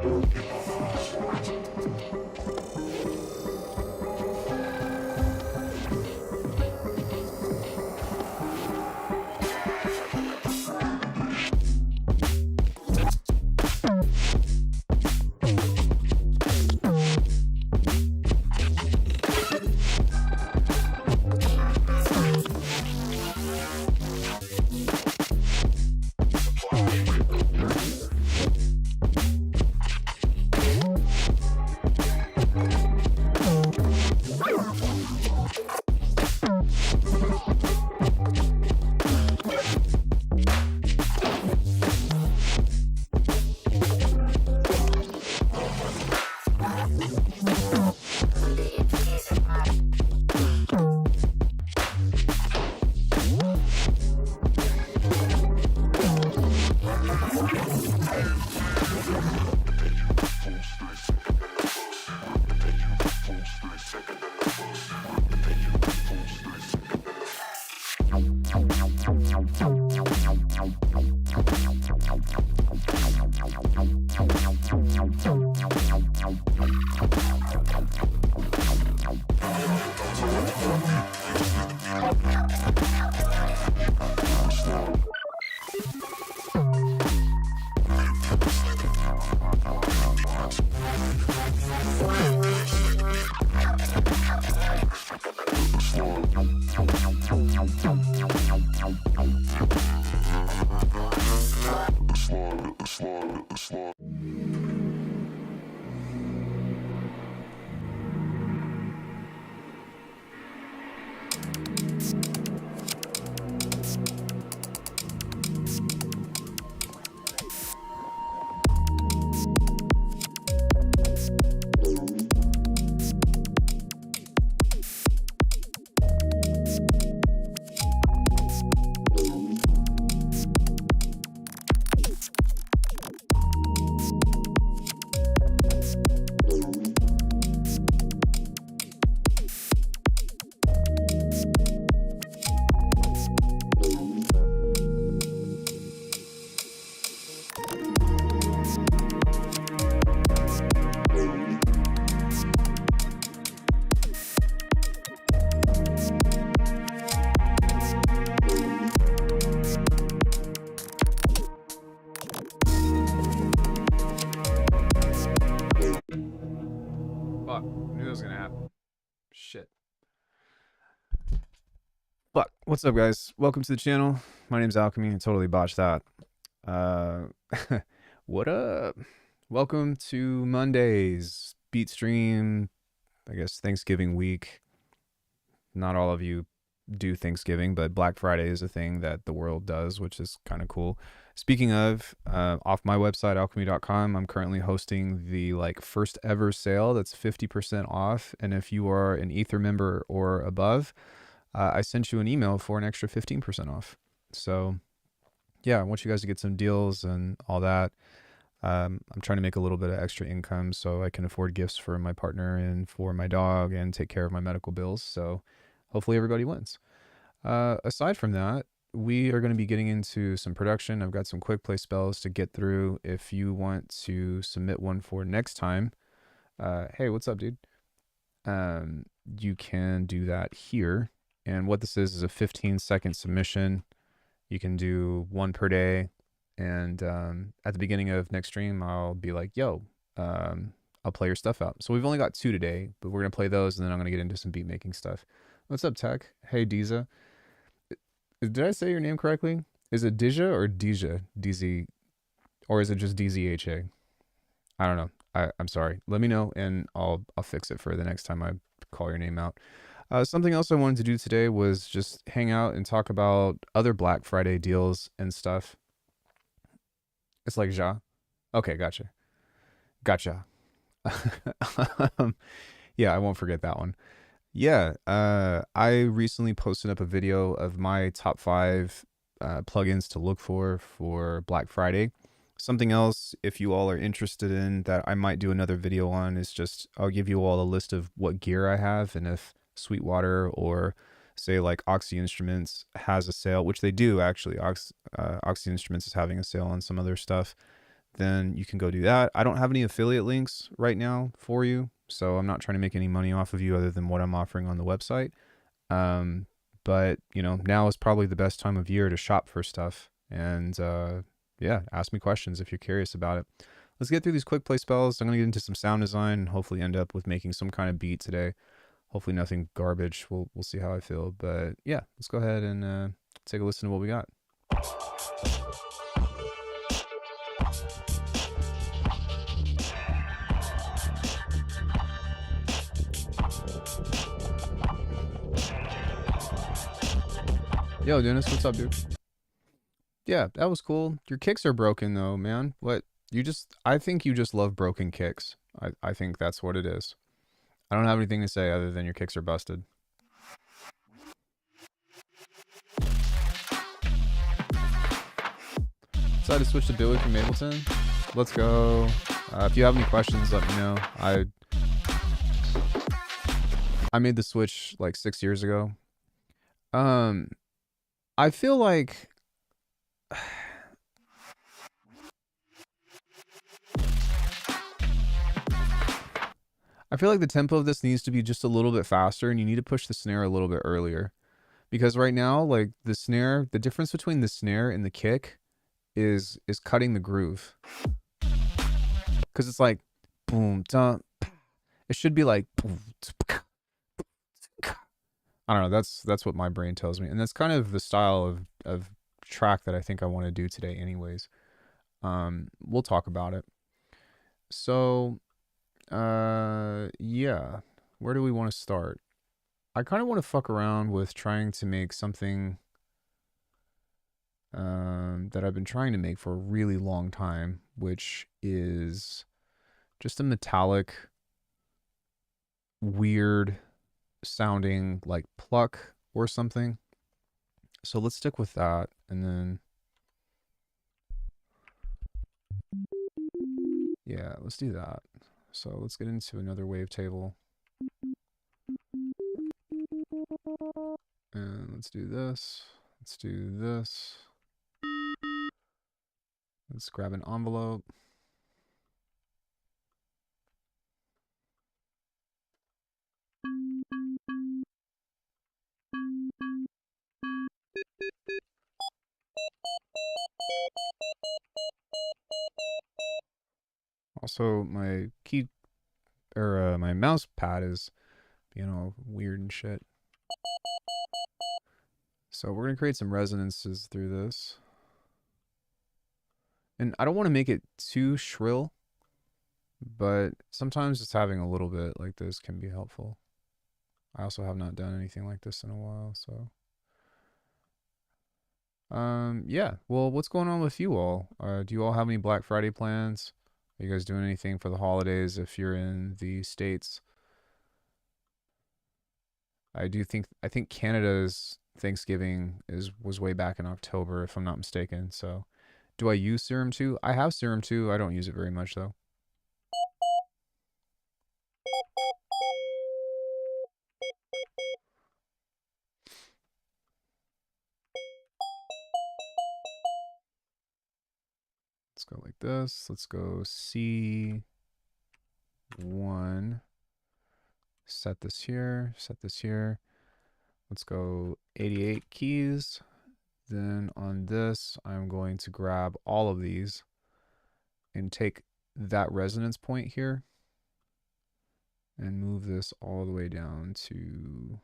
Fuck. What's up, guys? Welcome to the channel. My name's Alckemy. I totally botched that. What up? Welcome to Monday's beat stream. I guess Thanksgiving week. Not all of you do Thanksgiving, but Black Friday is a thing that the world does, which is kind of cool. Speaking of, off my website, alckemy.com, I'm currently hosting the first ever sale that's 50% off. And if you are an Ether member or above, I sent you an email for an extra 15% off. So yeah, I want you guys to get some deals and all that. I'm trying to make a little bit of extra income so I can afford gifts for my partner and for my dog and take care of my medical bills. So hopefully everybody wins. Aside from that, we are going to be getting into some production. I've got some quick play spells to get through. If you want to submit one for next time, hey, what's up, dude? You can do that here. And what this is a 15-second submission. You can do one per day. And at the beginning of next stream, I'll be like, yo, I'll play your stuff out. So we've only got 2 today, but we're going to play those, and then I'm going to get into some beat making stuff. What's up, Tech? Hey, Diza. Did I say your name correctly? Is it Dija or Dija? DZ? Or is it just DZHA? I don't know. I'm sorry. Let me know, and I'll fix it for the next time I call your name out. Something else I wanted to do today was just hang out and talk about other Black Friday deals and stuff. It's like Ja. Okay, gotcha. Yeah, I won't forget that one. Yeah, I recently posted up a video of my top 5 plugins to look for Black Friday. Something else, if you all are interested in that I might do another video on, is just I'll give you all a list of what gear I have, and if Sweetwater or say like Oxy Instruments has a sale, which they do actually. Oxy Instruments is having a sale on some other stuff. then you can go do that. I don't have any affiliate links right now for you, so I'm not trying to make any money off of you other than what I'm offering on the website. Um, but now is probably the best time of year to shop for stuff. And yeah, ask me questions if you're curious about it. Let's get through these quick play spells. I'm gonna get into some sound design and hopefully end up with making some kind of beat today. Hopefully nothing garbage. We'll see how I feel. But yeah, let's go ahead and take a listen to what we got. Yo, Dennis, what's up, dude? Yeah, that was cool. Your kicks are broken though, man. What? I think you just love broken kicks. I think that's what it is. I don't have anything to say other than your kicks are busted. Decided to switch to Billy from Mableton. Let's go. If you have any questions, let me know. I made the switch like 6 years ago. I feel like the tempo of this needs to be just a little bit faster, and you need to push the snare a little bit earlier. Because right now, like the difference between the snare and the kick is cutting the groove. Because it's like boom, dun. It should be like boom, I don't know. That's what my brain tells me, and that's kind of the style of track that I think I want to do today. Anyways, we'll talk about it. So, yeah, where do we want to start? I kind of want to fuck around with trying to make something that I've been trying to make for a really long time, which is just a metallic, weird sounding like pluck or something. So let's stick with that, and then yeah, let's do that. So let's get into another wavetable. And let's do this. Let's do this. Let's grab an envelope. Also, my my mouse pad is, weird and shit. So we're gonna create some resonances through this. And I don't want to make it too shrill, but sometimes just having a little bit like this can be helpful. I also have not done anything like this in a while, so. Yeah. Well, what's going on with you all? Do you all have any Black Friday plans? Are you guys doing anything for the holidays if you're in the States? I think Canada's Thanksgiving was way back in October, if I'm not mistaken. So, do I use Serum 2? I have Serum 2. I don't use it very much though. Let's go like this. Let's go C1. Set this here. Set this here. Let's go 88 keys. Then on this, I'm going to grab all of these and take that resonance point here and move this all the way down to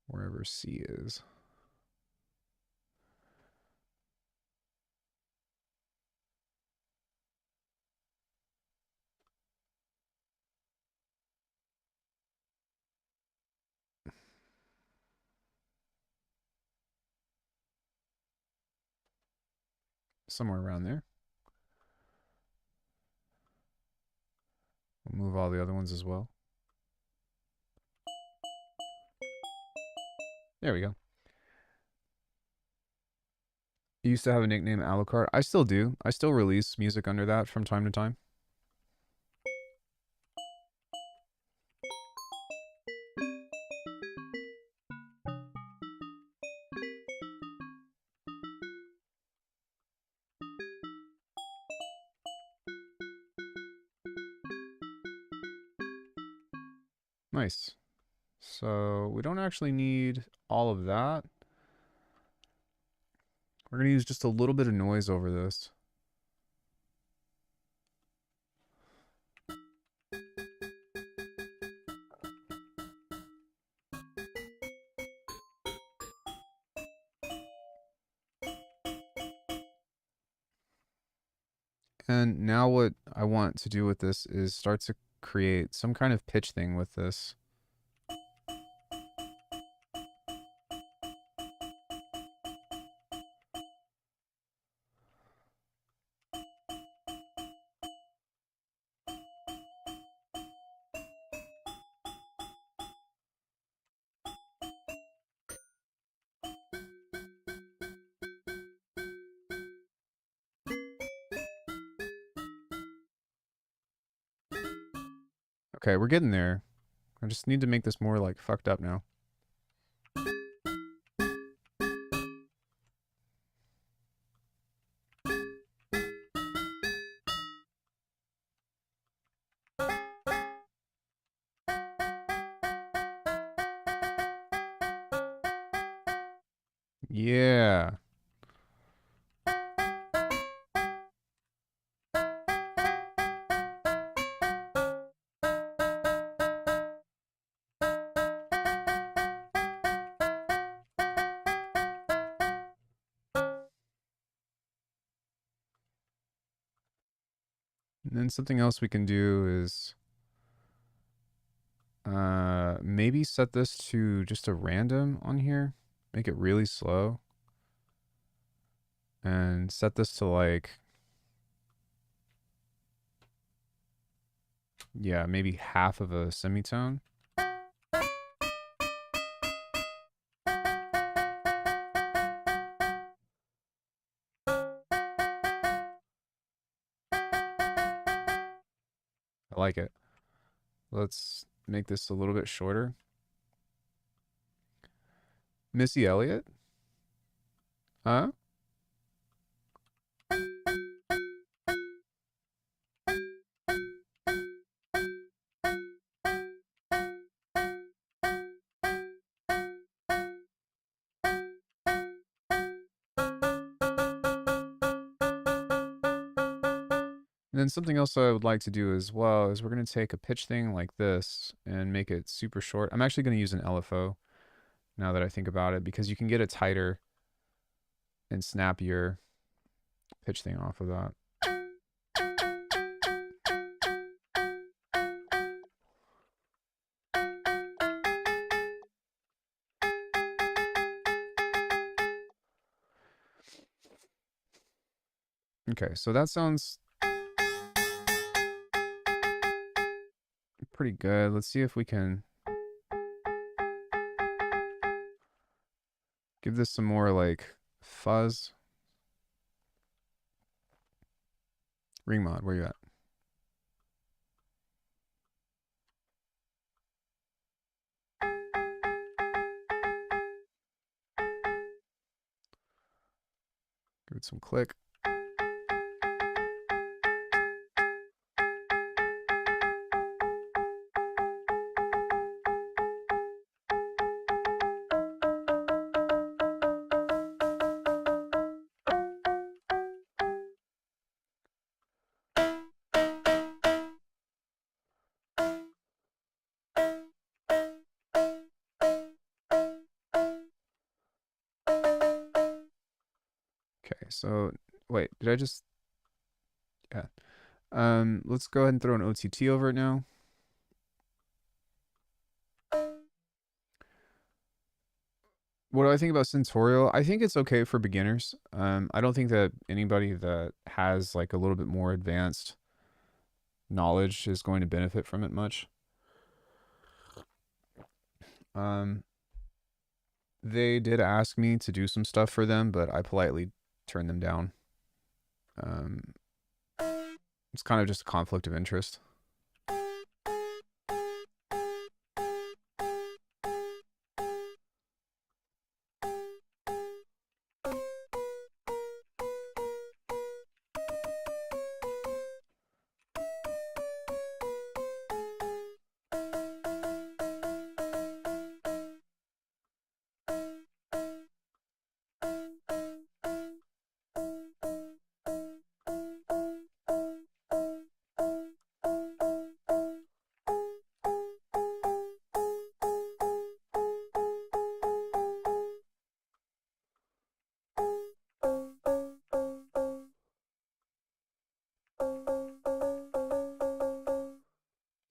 wherever C is. Somewhere around there. We'll move all the other ones as well. There we go. You used to have a nickname, Alucard. I still do. I still release music under that from time to time. Nice. So we don't actually need all of that. We're going to use just a little bit of noise over this. And now what I want to do with this is start to create some kind of pitch thing with this. Okay, we're getting there. I just need to make this more like fucked up now. Yeah. And then something else we can do is maybe set this to just a random on here. Make it really slow. And set this to like, yeah, maybe half of a semitone. I like it. Let's make this a little bit shorter. Missy Elliott? Huh? And then something else I would like to do as well is we're going to take a pitch thing like this and make it super short. I'm actually going to use an LFO now that I think about it, because you can get a tighter and snappier pitch thing off of that. Okay, so that sounds pretty good. Let's see if we can give this some more like fuzz. Ring mod, where you at? Give it some click. Okay, so wait, did I just, yeah. Let's go ahead and throw an OTT over it now. What do I think about Sensorial? I think it's okay for beginners. I don't think that anybody that has like a little bit more advanced knowledge is going to benefit from it much. They did ask me to do some stuff for them, but I politely turned them down. It's kind of just a conflict of interest.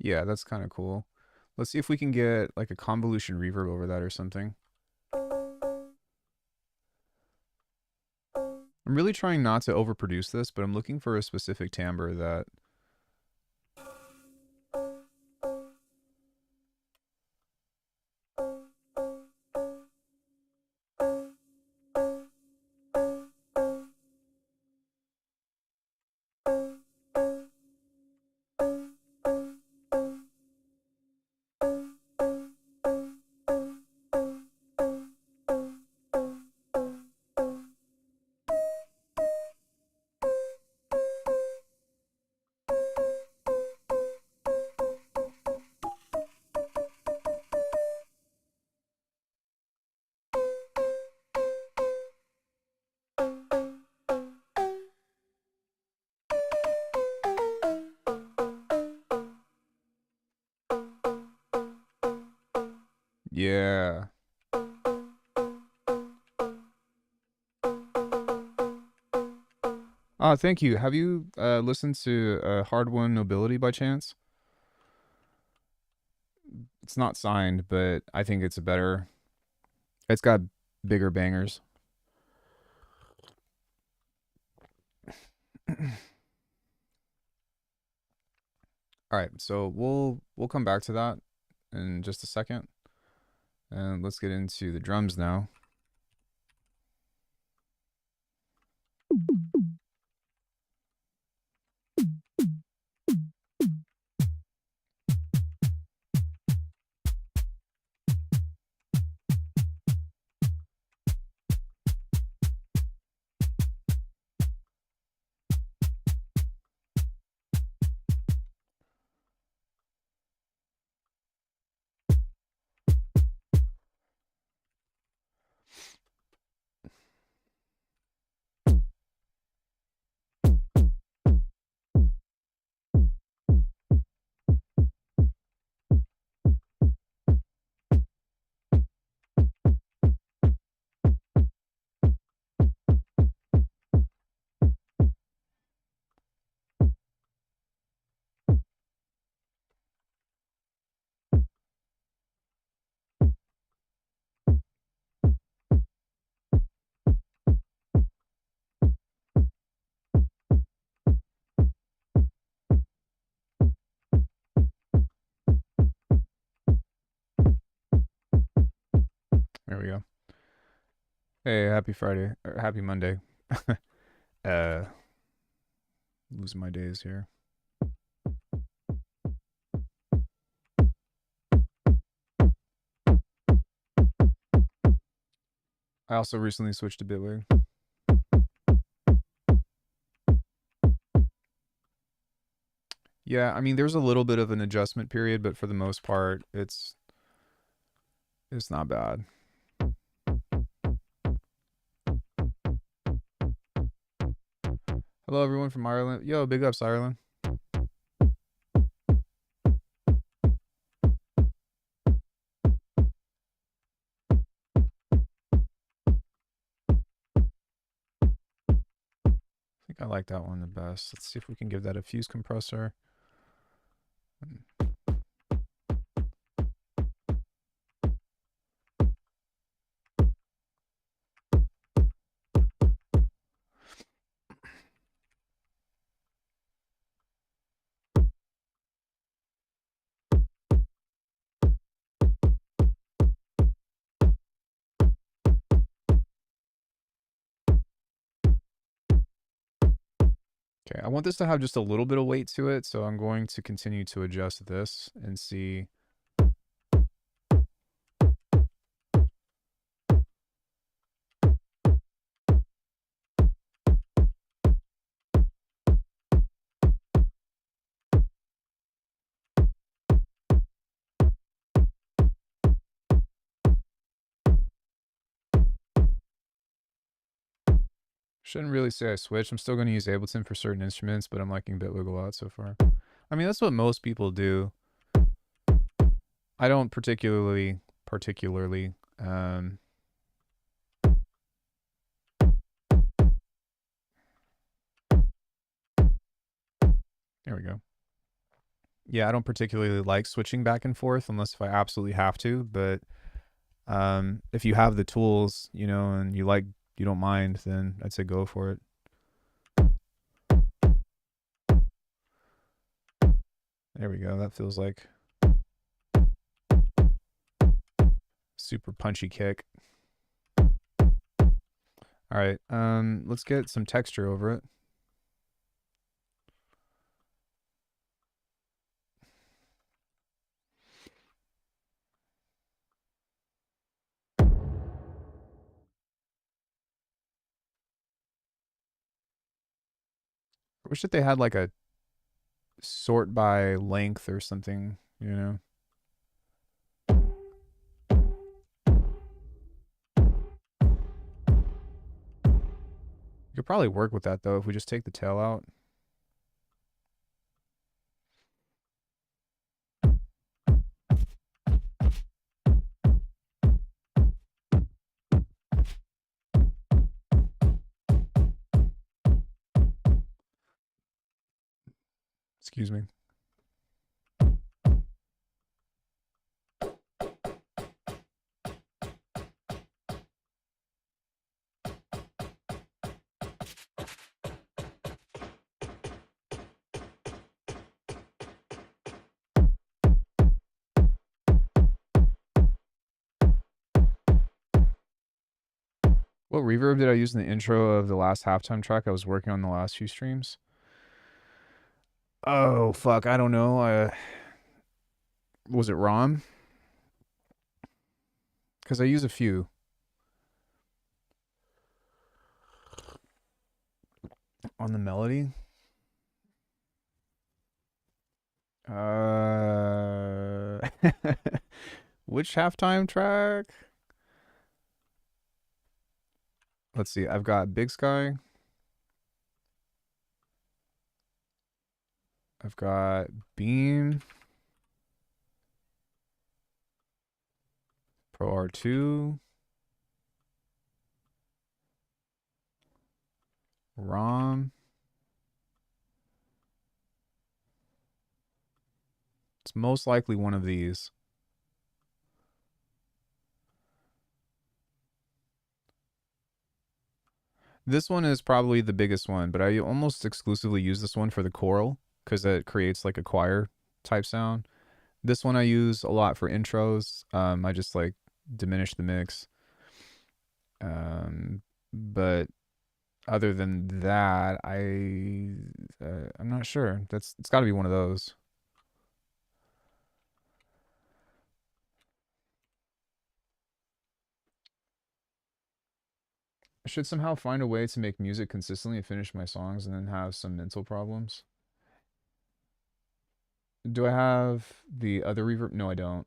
Yeah, that's kind of cool. Let's see if we can get like a convolution reverb over that or something. I'm really trying not to overproduce this, but I'm looking for a specific timbre that. Yeah. Thank you. Have you listened to Hard Won Nobility by chance? It's not signed, but I think it's a better. It's got bigger bangers. All right, so we'll come back to that in just a second, and let's get into the drums now. There we go. Hey, happy Friday or happy Monday. uh, losing my days here. I also recently switched to Bitwig. Yeah, I mean, there's a little bit of an adjustment period, but for the most part, it's not bad. Hello, everyone from Ireland. Yo, big ups, Ireland. I think I like that one the best. Let's see if we can give that a fuse compressor. Okay, I want this to have just a little bit of weight to it, so I'm going to continue to adjust this and see. Shouldn't really say I switched. I'm still going to use Ableton for certain instruments, but I'm liking Bitwig a lot so far. I mean, that's what most people do. I don't particularly. There we go. Yeah, I don't particularly like switching back and forth unless if I absolutely have to. But if you have the tools, and you don't mind, then I'd say go for it. There we go. That feels like super punchy kick. All right. Let's get some texture over it. I wish that they had like a sort by length or something. You could probably work with that though if we just take the tail out. Excuse me. What reverb did I use in the intro of the last halftime track I was working on the last few streams? Oh fuck, I don't know. Was it ROM? Because I use a few on the melody. Which halftime track? Let's see. I've got Big Sky. I've got Beam. Pro R2. ROM. It's most likely one of these. This one is probably the biggest one, but I almost exclusively use this one for the choral because it creates like a choir type sound. This one I use a lot for intros. I just like diminish the mix. But other than that, I'm not sure. It's got to be one of those. I should somehow find a way to make music consistently and finish my songs and then have some mental problems. Do I have the other reverb? No, I don't.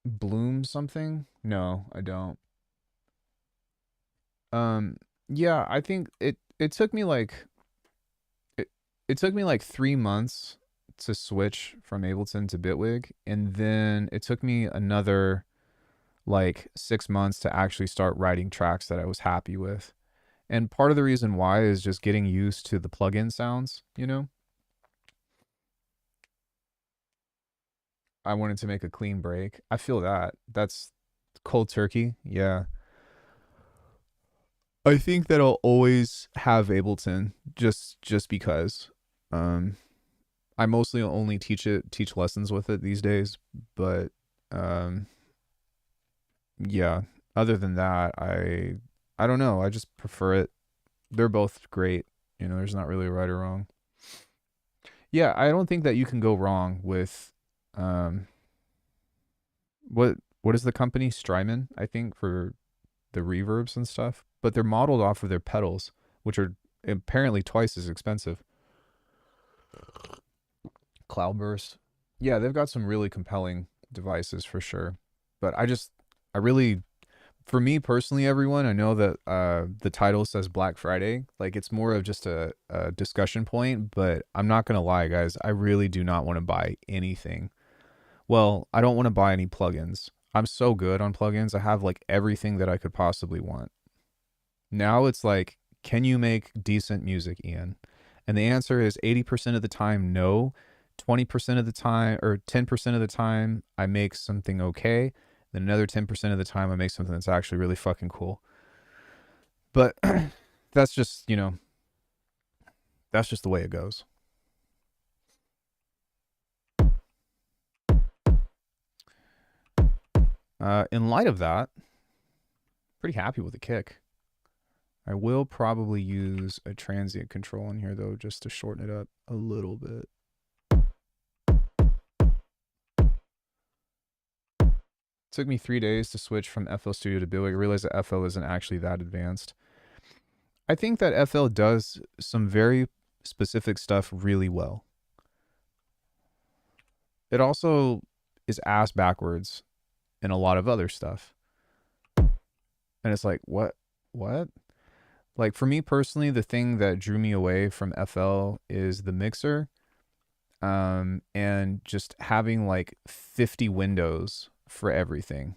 Bloom something? No, I don't. Um, yeah, I think it took me like it, it took me like 3 months to switch from Ableton to Bitwig, and then it took me another like 6 months to actually start writing tracks that I was happy with. And part of the reason why is just getting used to the plugin sounds. I wanted to make a clean break. I feel that. That's cold turkey. Yeah. I think that I'll always have Ableton just because. Um I mostly only teach lessons with it these days, but um yeah, other than that, I don't know. I just prefer it. They're both great. There's not really a right or wrong. Yeah, I don't think that you can go wrong with um what is the company Strymon, I think, for the reverbs and stuff, but they're modeled off of their pedals, which are apparently twice as expensive. Cloudburst. Yeah, they've got some really compelling devices for sure. But I really, for me personally, everyone, I know that the title says Black Friday. Like it's more of just a discussion point, but I'm not going to lie, guys. I really do not want to buy anything. Well, I don't want to buy any plugins. I'm so good on plugins. I have like everything that I could possibly want. Now it's like, can you make decent music, Ian? And the answer is 80% of the time, no. 20% of the time, or 10% of the time, I make something okay. Then another 10% of the time, I make something that's actually really fucking cool. But that's just, that's just the way it goes. In light of that, pretty happy with the kick. I will probably use a transient control in here, though, just to shorten it up a little bit. It took me 3 days to switch from FL Studio to Bitwig. I realized that FL isn't actually that advanced. I think that FL does some very specific stuff really well. It also is ass backwards in a lot of other stuff. And it's like, what? Like, for me personally, the thing that drew me away from FL is the mixer, and just having like 50 windows for everything.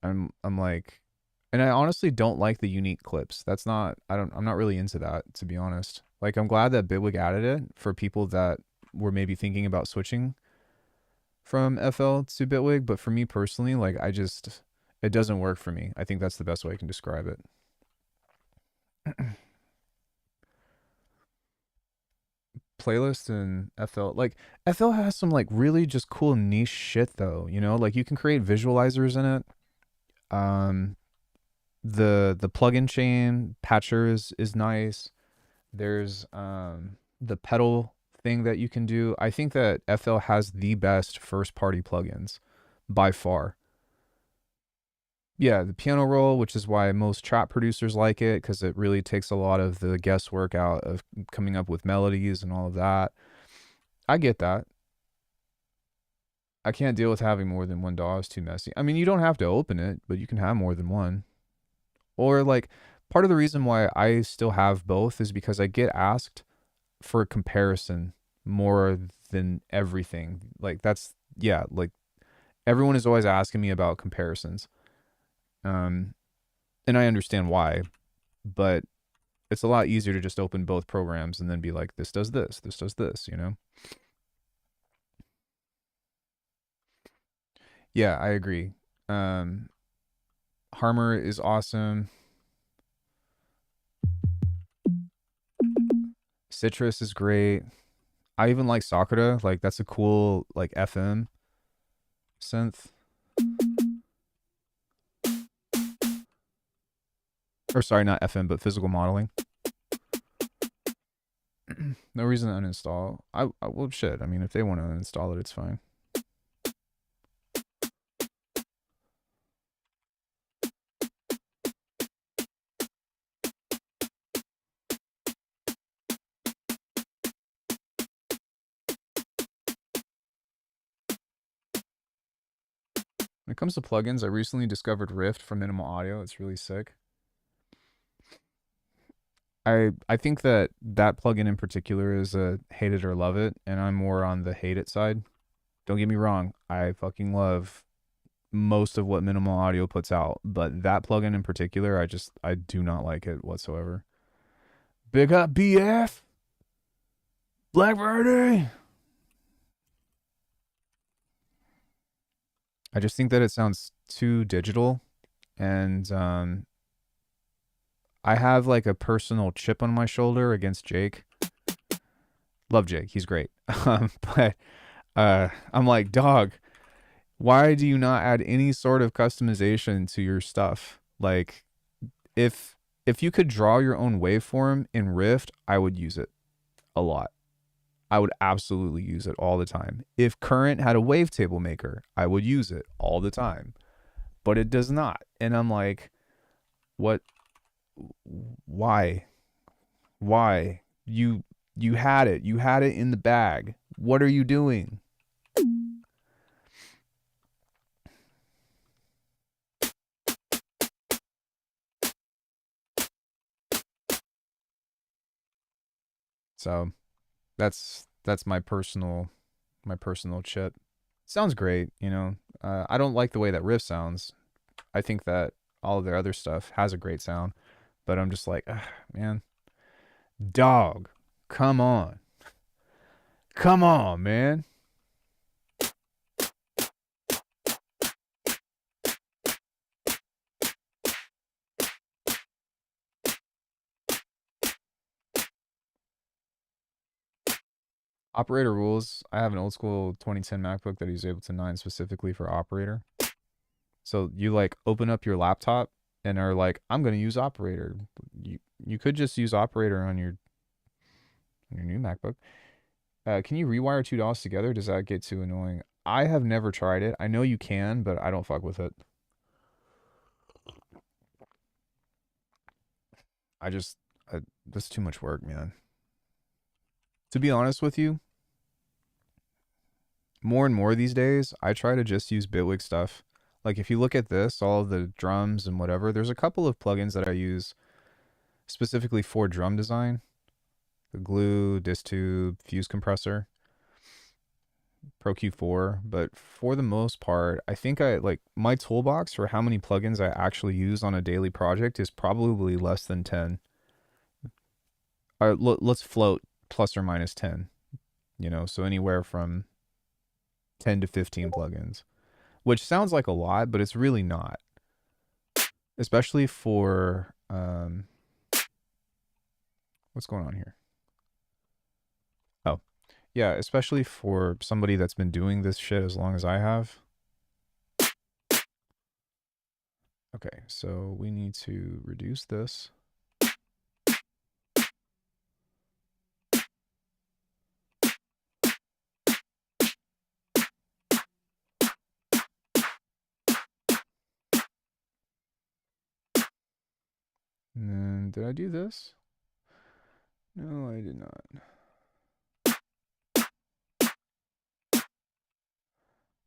I'm like, and I honestly don't like the unique clips. I'm not really into that, to be honest. Like, I'm glad that Bitwig added it for people that were maybe thinking about switching from FL to Bitwig, but for me personally, like, it doesn't work for me. I think that's the best way I can describe it. Playlist and FL, like, FL has some like really just cool niche shit though, like you can create visualizers in it. The plugin chain patcher is nice. There's the pedal thing that you can do. I think that FL has the best first party plugins by far. Yeah, the piano roll, which is why most trap producers like it, because it really takes a lot of the guesswork out of coming up with melodies and all of that. I get that. I can't deal with having more than one DAW. It's too messy. I mean, you don't have to open it, but you can have more than one. Or like, part of the reason why I still have both is because I get asked for a comparison more than everything. Like, like everyone is always asking me about comparisons. And I understand why, but it's a lot easier to just open both programs and then be like, this does this does this, Yeah, I agree. Harmer is awesome. Citrus is great. I even like Sakura. Like, that's a cool like FM synth. Or sorry, not FM, but physical modeling. No reason to uninstall. Well, shit. I mean, if they want to uninstall it, it's fine. When it comes to plugins, I recently discovered Rift from Minimal Audio. It's really sick. I think that plugin in particular is a hate it or love it, and I'm more on the hate it side. Don't get me wrong, I fucking love most of what Minimal Audio puts out, but that plugin in particular, I do not like it whatsoever. Big up BF, Black Friday. I just think that it sounds too digital, and I have like a personal chip on my shoulder against Jake. Love Jake, he's great. But I'm like, dog, why do you not add any sort of customization to your stuff? Like, if you could draw your own waveform in Rift, I would use it a lot. I would absolutely use it all the time. If Current had a wavetable maker, I would use it all the time. But it does not. And I'm like, what? Why? You had it. You had it in the bag. What are you doing? So that's my personal chip. Sounds great, I don't like the way that riff sounds. I think that all of their other stuff has a great sound, but I'm just like, man, Dog, come on. Come on, man. Operator rules. I have an old school 2010 MacBook that I use Ableton 9 specifically for operator. So you like open up your laptop and are like, I'm gonna use operator. You could just use operator on your new MacBook. Can you rewire two DAWs together? Does that get too annoying? I have never tried it. I know you can, but I don't fuck with it. I just, that's too much work, man. To be honest with you, more and more these days, I try to just use Bitwig stuff. Like if you look at this, all of the drums and whatever, there's a couple of plugins that I use specifically for drum design. The glue, disk tube, fuse compressor, Pro Q4. But for the most part, I think I like my toolbox for how many plugins I actually use on a daily project is probably less than 10. Let's float plus or minus 10, you know, so anywhere from 10 to 15 plugins, which sounds like a lot, but it's really not. Especially for, what's going on here? Oh, yeah, especially for somebody that's been doing this shit as long as I have. Okay, so we need to reduce this. And then, did I do this? No, I did not.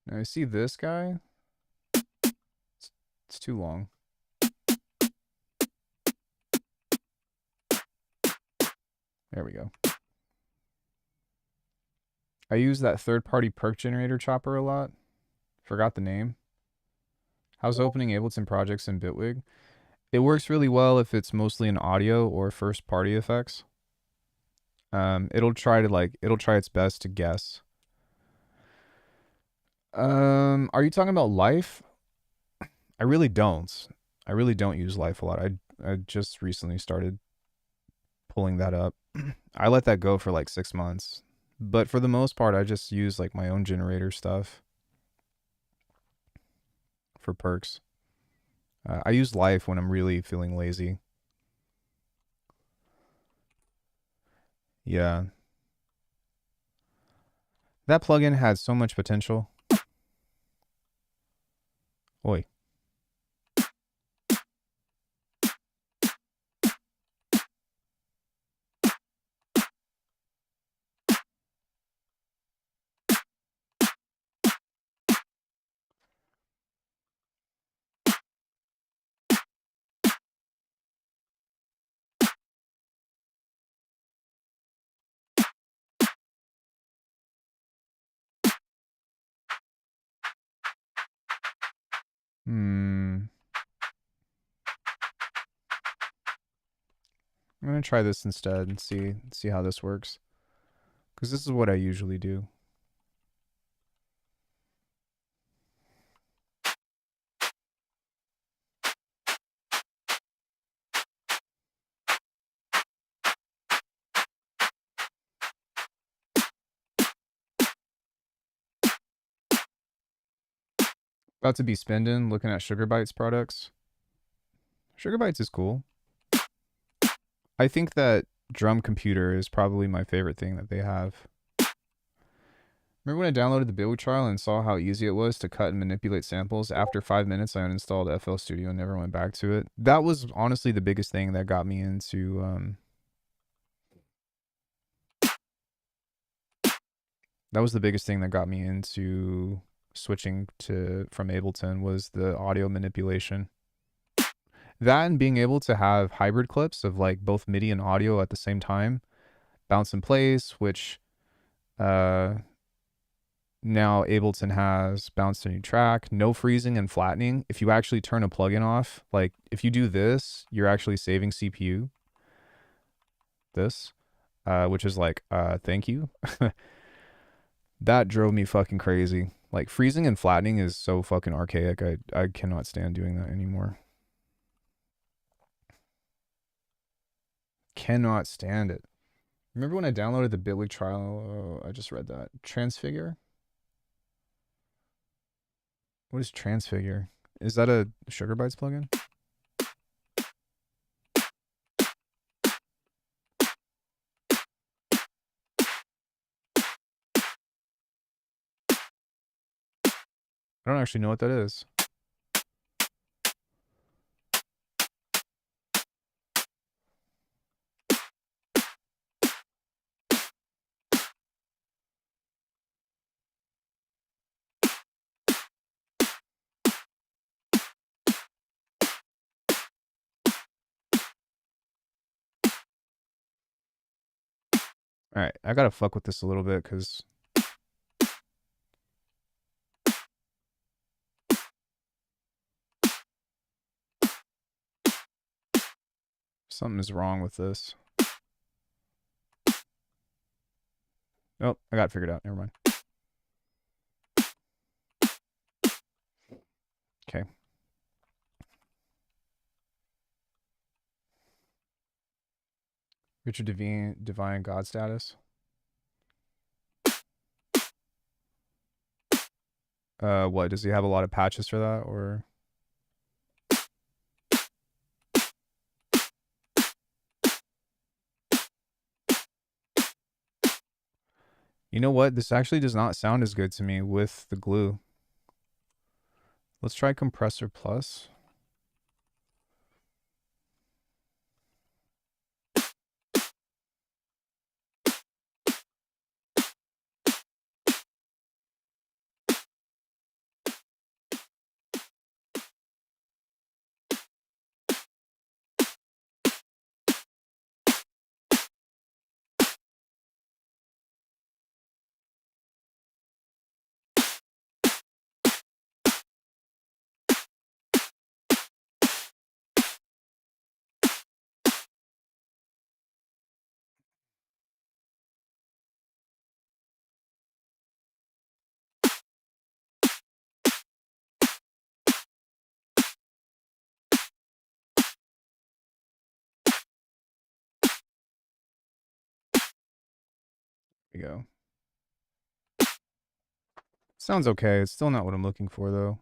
Now I see this guy. It's too long. There we go. I use that third-party perk generator chopper a lot. Forgot the name. How's opening Ableton projects in Bitwig? It works really well if it's mostly in audio or first-party effects. It'll try its best to guess. Are you talking about Life? I really don't. I really don't use Life a lot. I just recently started pulling that up. I let that go for like 6 months. But for the most part, I just use like my own generator stuff for perks. I use Life when I'm really feeling lazy. Yeah. That plugin had so much potential. Oi. I'm gonna try this instead and see how this works. Because this is what I usually do. About to be spending looking at Sugar Bites products. Sugar Bites is cool. I think that Drum Computer is probably my favorite thing that they have. Remember when I downloaded the Bitwig trial and saw how easy it was to cut and manipulate samples? After 5 minutes, I uninstalled FL Studio and never went back to it. That was honestly the biggest thing that got me into switching from Ableton was the audio manipulation. That and being able to have hybrid clips of like both MIDI and audio at the same time. Bounce and place, which now Ableton has bounce to new track, no freezing and flattening. If you actually turn a plugin off, like if you do this, you're actually saving CPU. this, which is like, thank you. That drove me fucking crazy. Like freezing and flattening is so fucking archaic. I cannot stand doing that anymore. Cannot stand it. Remember when I downloaded the Bitwig trial? Oh, I just read that. Transfigure? What is Transfigure? Is that a Sugar Bytes plugin? I don't actually know what that is. All right, I gotta fuck with this a little bit because something is wrong with this. Oh, I got it figured out. Never mind. Okay. Richard Divine God status. What does he have a lot of patches for that, or? You know what? This actually does not sound as good to me with the glue. Let's try Compressor Plus. There we go. Sounds okay. It's still not what I'm looking for, though.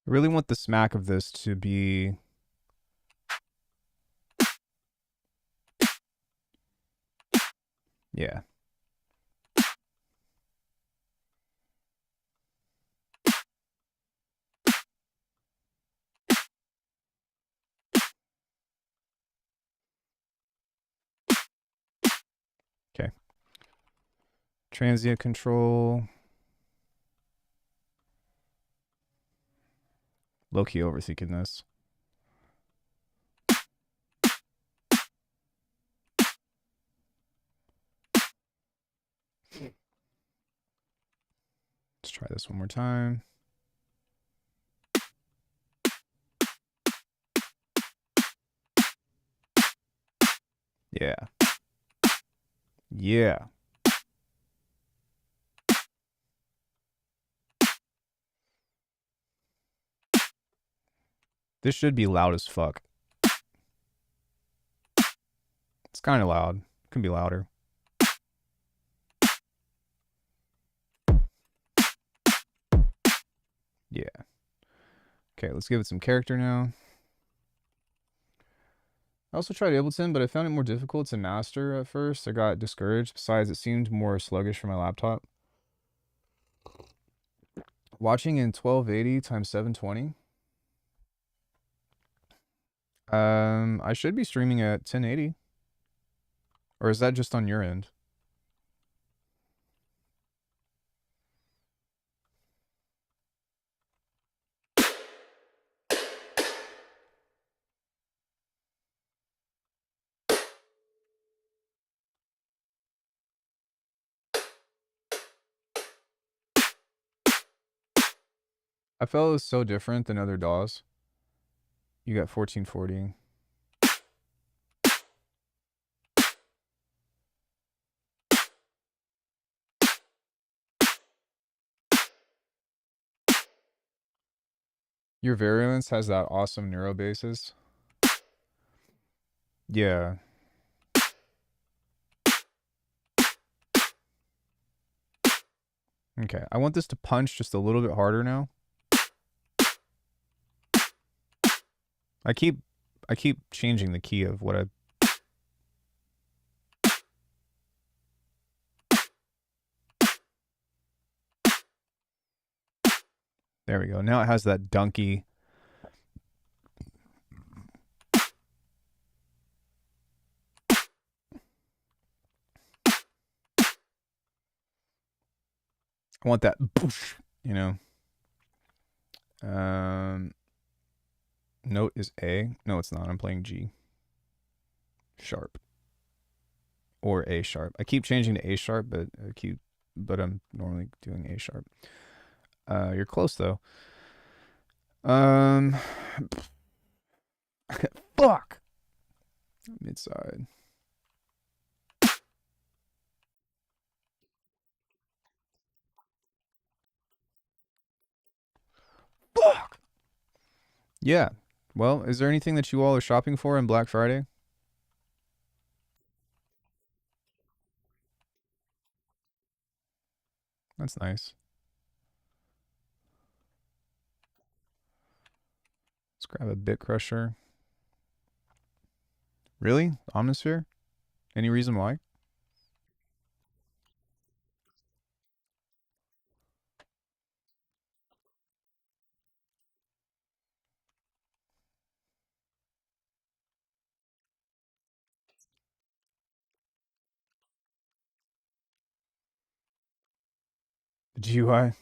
I really want the smack of this to be... Yeah. Okay. Transient control. Low-key overthinking this. Let's try this one more time. Yeah. Yeah. This should be loud as fuck. It's kind of loud. It can be louder. Yeah. Okay, let's give it some character now. I also tried Ableton, but I found it more difficult to master at first. I got discouraged. Besides, it seemed more sluggish for my laptop. Watching in 1280 times 720. I should be streaming at 1080. Or is that just on your end? I felt it was so different than other DAWs. You got 1440. Your Variance has that awesome neuro basis. Yeah. Okay. I want this to punch just a little bit harder now. I keep changing the key of what I. There we go. Now it has that dunky. I want that, you know. Note is A. No, it's not. I'm playing G sharp or A sharp. I keep changing to A sharp, but I'm normally doing A sharp. You're close though. Fuck. Mid side. Fuck. Yeah. Well, is there anything that you all are shopping for on Black Friday? That's nice. Let's grab a bit crusher. Really? Omnisphere? Any reason why? The GUI?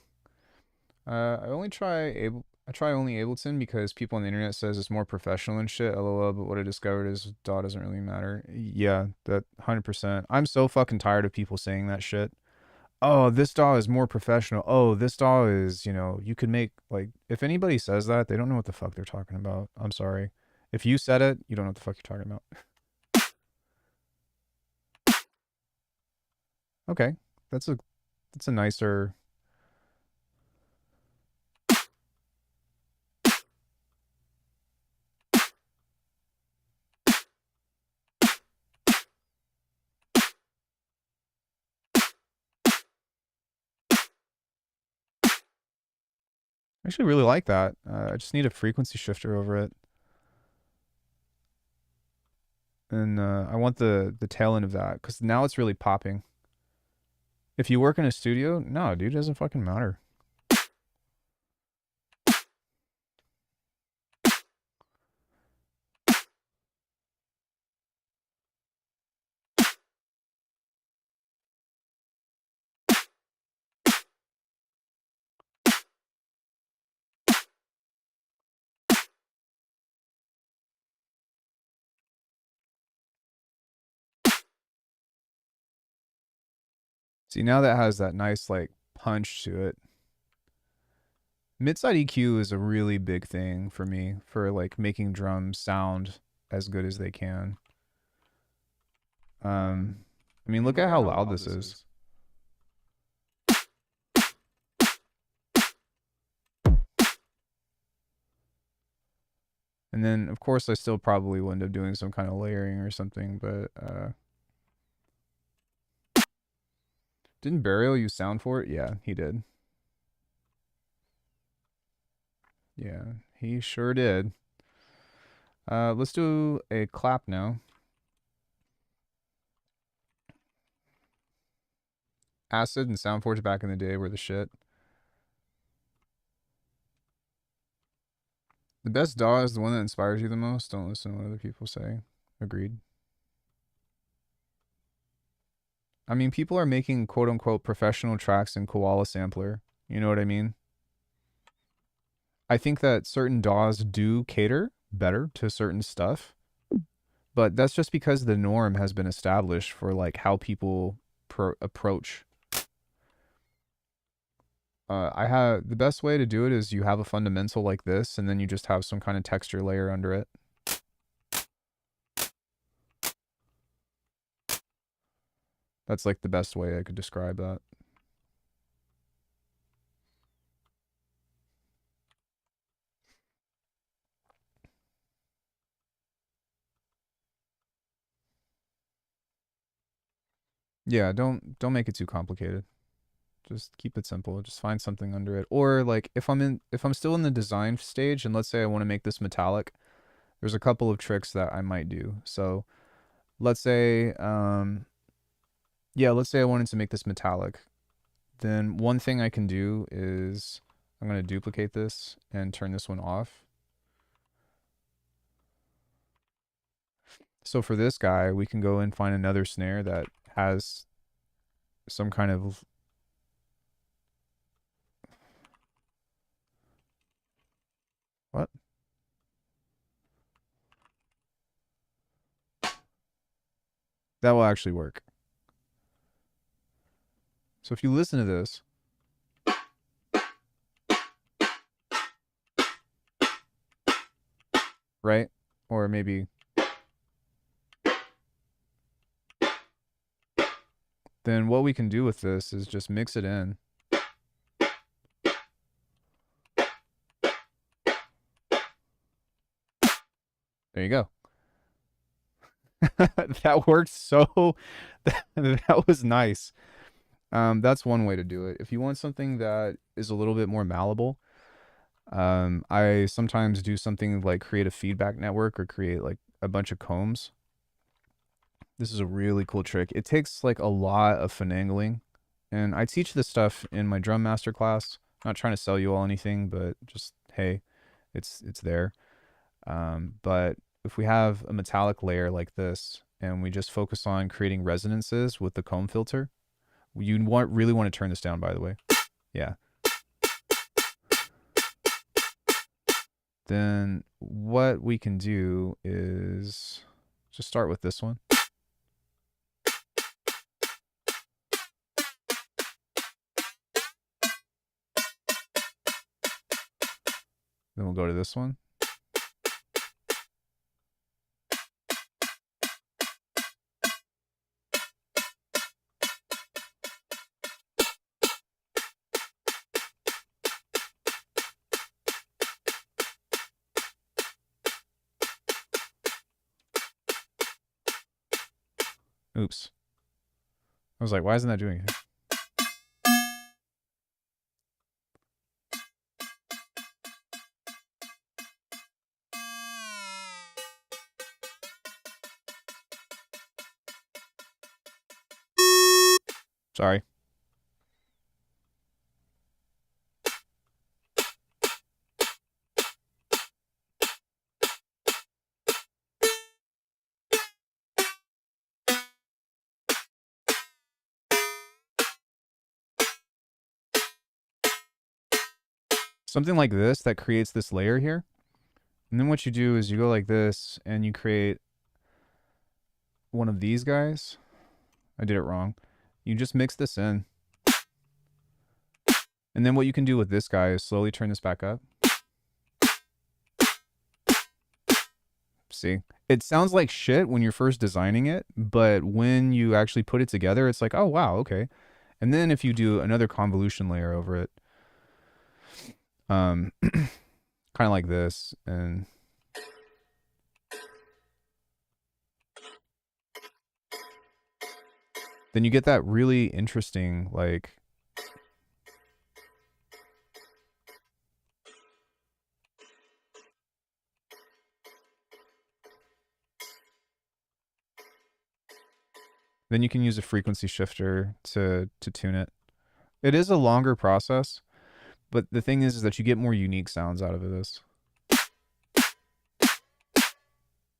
I try only Ableton because people on the internet says it's more professional and shit. LOL. But what I discovered is DAW doesn't really matter. Yeah, that 100%. I'm so fucking tired of people saying that shit. Oh, this DAW is more professional. Oh, this DAW is, you could make like if anybody says that, they don't know what the fuck they're talking about. I'm sorry. If you said it, you don't know what the fuck you're talking about. Okay, that's a nicer. I actually really like that. I just need a frequency shifter over it. And I want the tail end of that because now it's really popping. If you work in a studio, no, dude, it doesn't fucking matter. See, now that has that nice like punch to it. Midside EQ is a really big thing for me for like making drums sound as good as they can. I mean, look at how loud this is. And then, of course, I still probably will end up doing some kind of layering or something, but didn't Burial use sound for it? Yeah, he did. Yeah, he sure did. Let's do a clap now. Acid and Soundforge back in the day were the shit. The best DAW is the one that inspires you the most. Don't listen to what other people say. Agreed. I mean, people are making quote unquote professional tracks in Koala Sampler. You know what I mean? I think that certain DAWs do cater better to certain stuff, but that's just because the norm has been established for like how people approach I have the best way to do it is you have a fundamental like this, and then you just have some kind of texture layer under it. That's like the best way I could describe that. Yeah, don't make it too complicated. Just keep it simple. Just find something under it. Or like if I'm still in the design stage and let's say I want to make this metallic, there's a couple of tricks that I might do. So let's say let's say I wanted to make this metallic. Then one thing I can do is I'm going to duplicate this and turn this one off. So for this guy, we can go and find another snare that has some kind of what? That will actually work. So if you listen to this, right? Or maybe then what we can do with this is just mix it in. There you go. That worked so that was nice. That's one way to do it. If you want something that is a little bit more malleable, I sometimes do something like create a feedback network or create like a bunch of combs. This is a really cool trick. It takes like a lot of finagling, and I teach this stuff in my drum master class. Not trying to sell you all anything, but just hey, it's there. But if we have a metallic layer like this, and we just focus on creating resonances with the comb filter, you really want to turn this down, by the way. Yeah. Then what we can do is just start with this one. Then we'll go to this one. Oops. I was like, why isn't that doing it? Sorry. Something like this that creates this layer here. And then what you do is you go like this and you create one of these guys. I did it wrong. You just mix this in. And then what you can do with this guy is slowly turn this back up. See? It sounds like shit when you're first designing it, but when you actually put it together, it's like, oh, wow, okay. And then if you do another convolution layer over it, kind of like this, and then you get that really interesting, like, then you can use a frequency shifter to tune it. It is a longer process, but the thing is that you get more unique sounds out of this.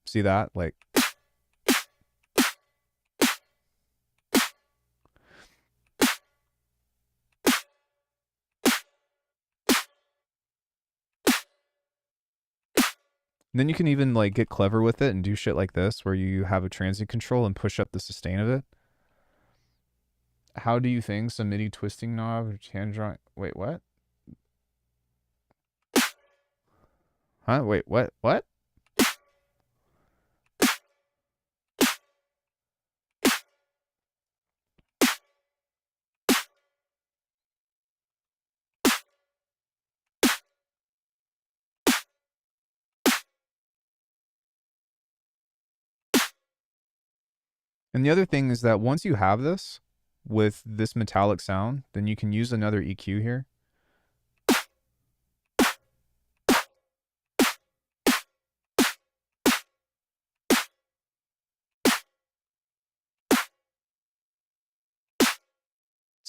See that? Like, then you can even like get clever with it and do shit like this where you have a transient control and push up the sustain of it. How do you think some MIDI twisting knob, hand drawing? Wait, what? Huh? Wait, what? What? And the other thing is that once you have this with this metallic sound, then you can use another EQ here.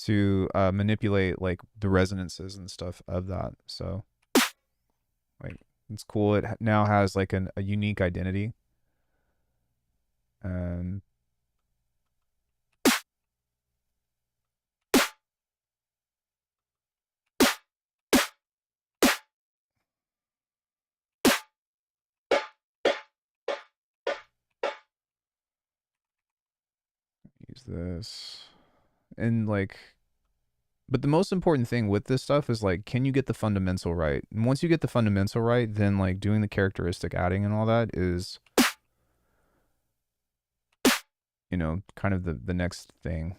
To manipulate like the resonances and stuff of that. So like it's cool. It now has like a unique identity. And use this. And like, but the most important thing with this stuff is like, can you get the fundamental right? And once you get the fundamental right, then like doing the characteristic adding and all that is, you know, kind of the next thing.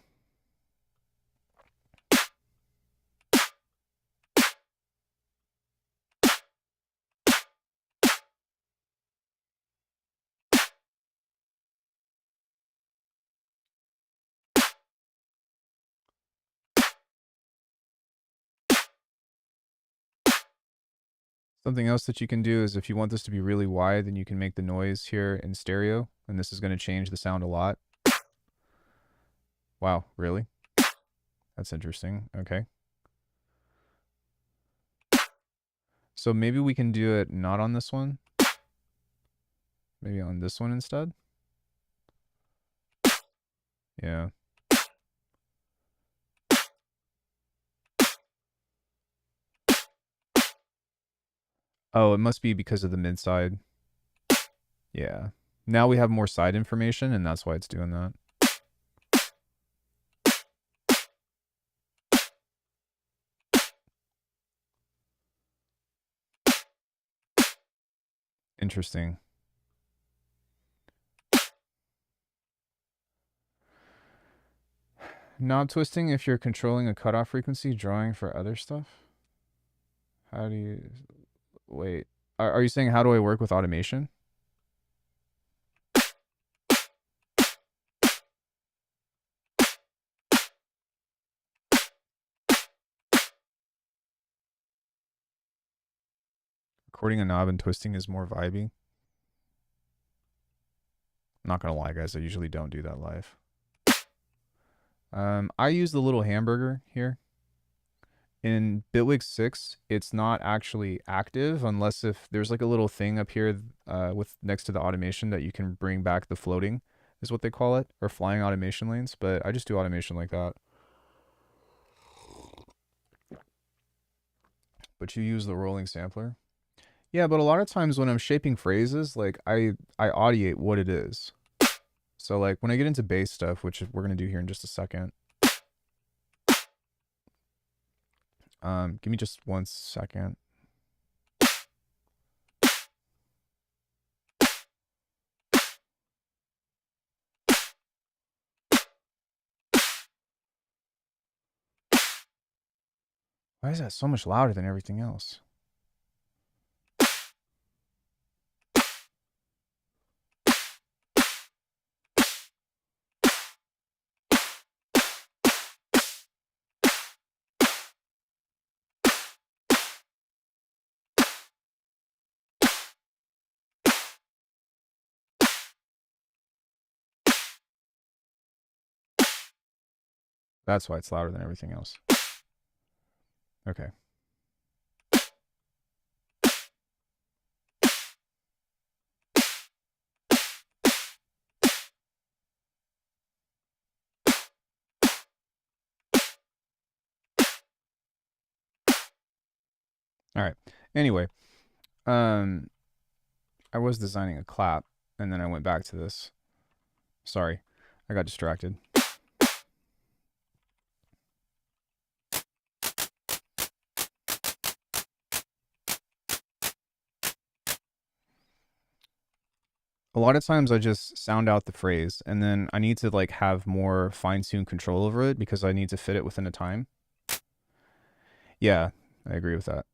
Something else that you can do is if you want this to be really wide, then you can make the noise here in stereo, and this is going to change the sound a lot. Wow, really? That's interesting. Okay. So maybe we can do it not on this one. Maybe on this one instead. Yeah. Oh, it must be because of the mid side. Yeah. Now we have more side information, and that's why it's doing that. Interesting. Knob twisting if you're controlling a cutoff frequency, drawing for other stuff? How do you... Wait. Are you saying how do I work with automation? Recording a knob and twisting is more vibey. I'm not gonna lie, guys. I usually don't do that live. I use the little hamburger here. In Bitwig 6, it's not actually active unless if there's like a little thing up here with next to the automation that you can bring back the floating, is what they call it, or flying automation lanes. But I just do automation like that. But you use the rolling sampler. Yeah, but a lot of times when I'm shaping phrases, like I audiate what it is. So like when I get into bass stuff, which we're gonna do here in just a second. Give me just 1 second. Why is that so much louder than everything else? That's why it's louder than everything else. Okay. All right. Anyway, I was designing a clap and then I went back to this. Sorry, I got distracted. A lot of times I just sound out the phrase and then I need to like have more fine-tuned control over it because I need to fit it within a time. Yeah, I agree with that.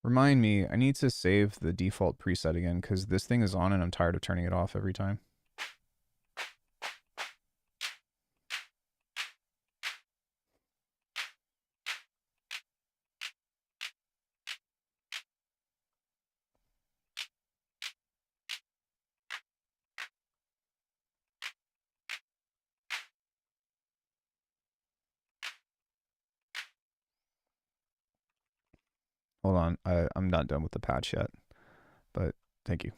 Remind me, I need to save the default preset again because this thing is on and I'm tired of turning it off every time. Hold on, I'm not done with the patch yet, but thank you.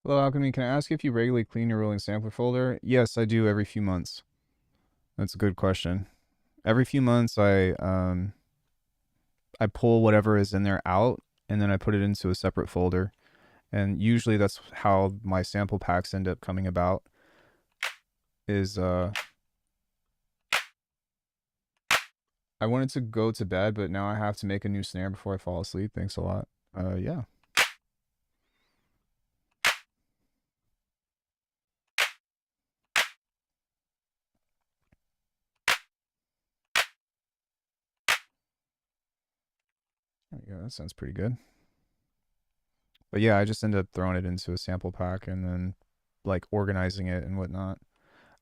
Hello, Alchemy. Can I ask if you regularly clean your rolling sampler folder? Yes, I do every few months. That's a good question. Every few months, I pull whatever is in there out, and then I put it into a separate folder. And usually, that's how my sample packs end up coming about. Is I wanted to go to bed, but now I have to make a new snare before I fall asleep. Thanks a lot. Yeah. Yeah, that sounds pretty good. But yeah, I just end up throwing it into a sample pack and then like organizing it and whatnot.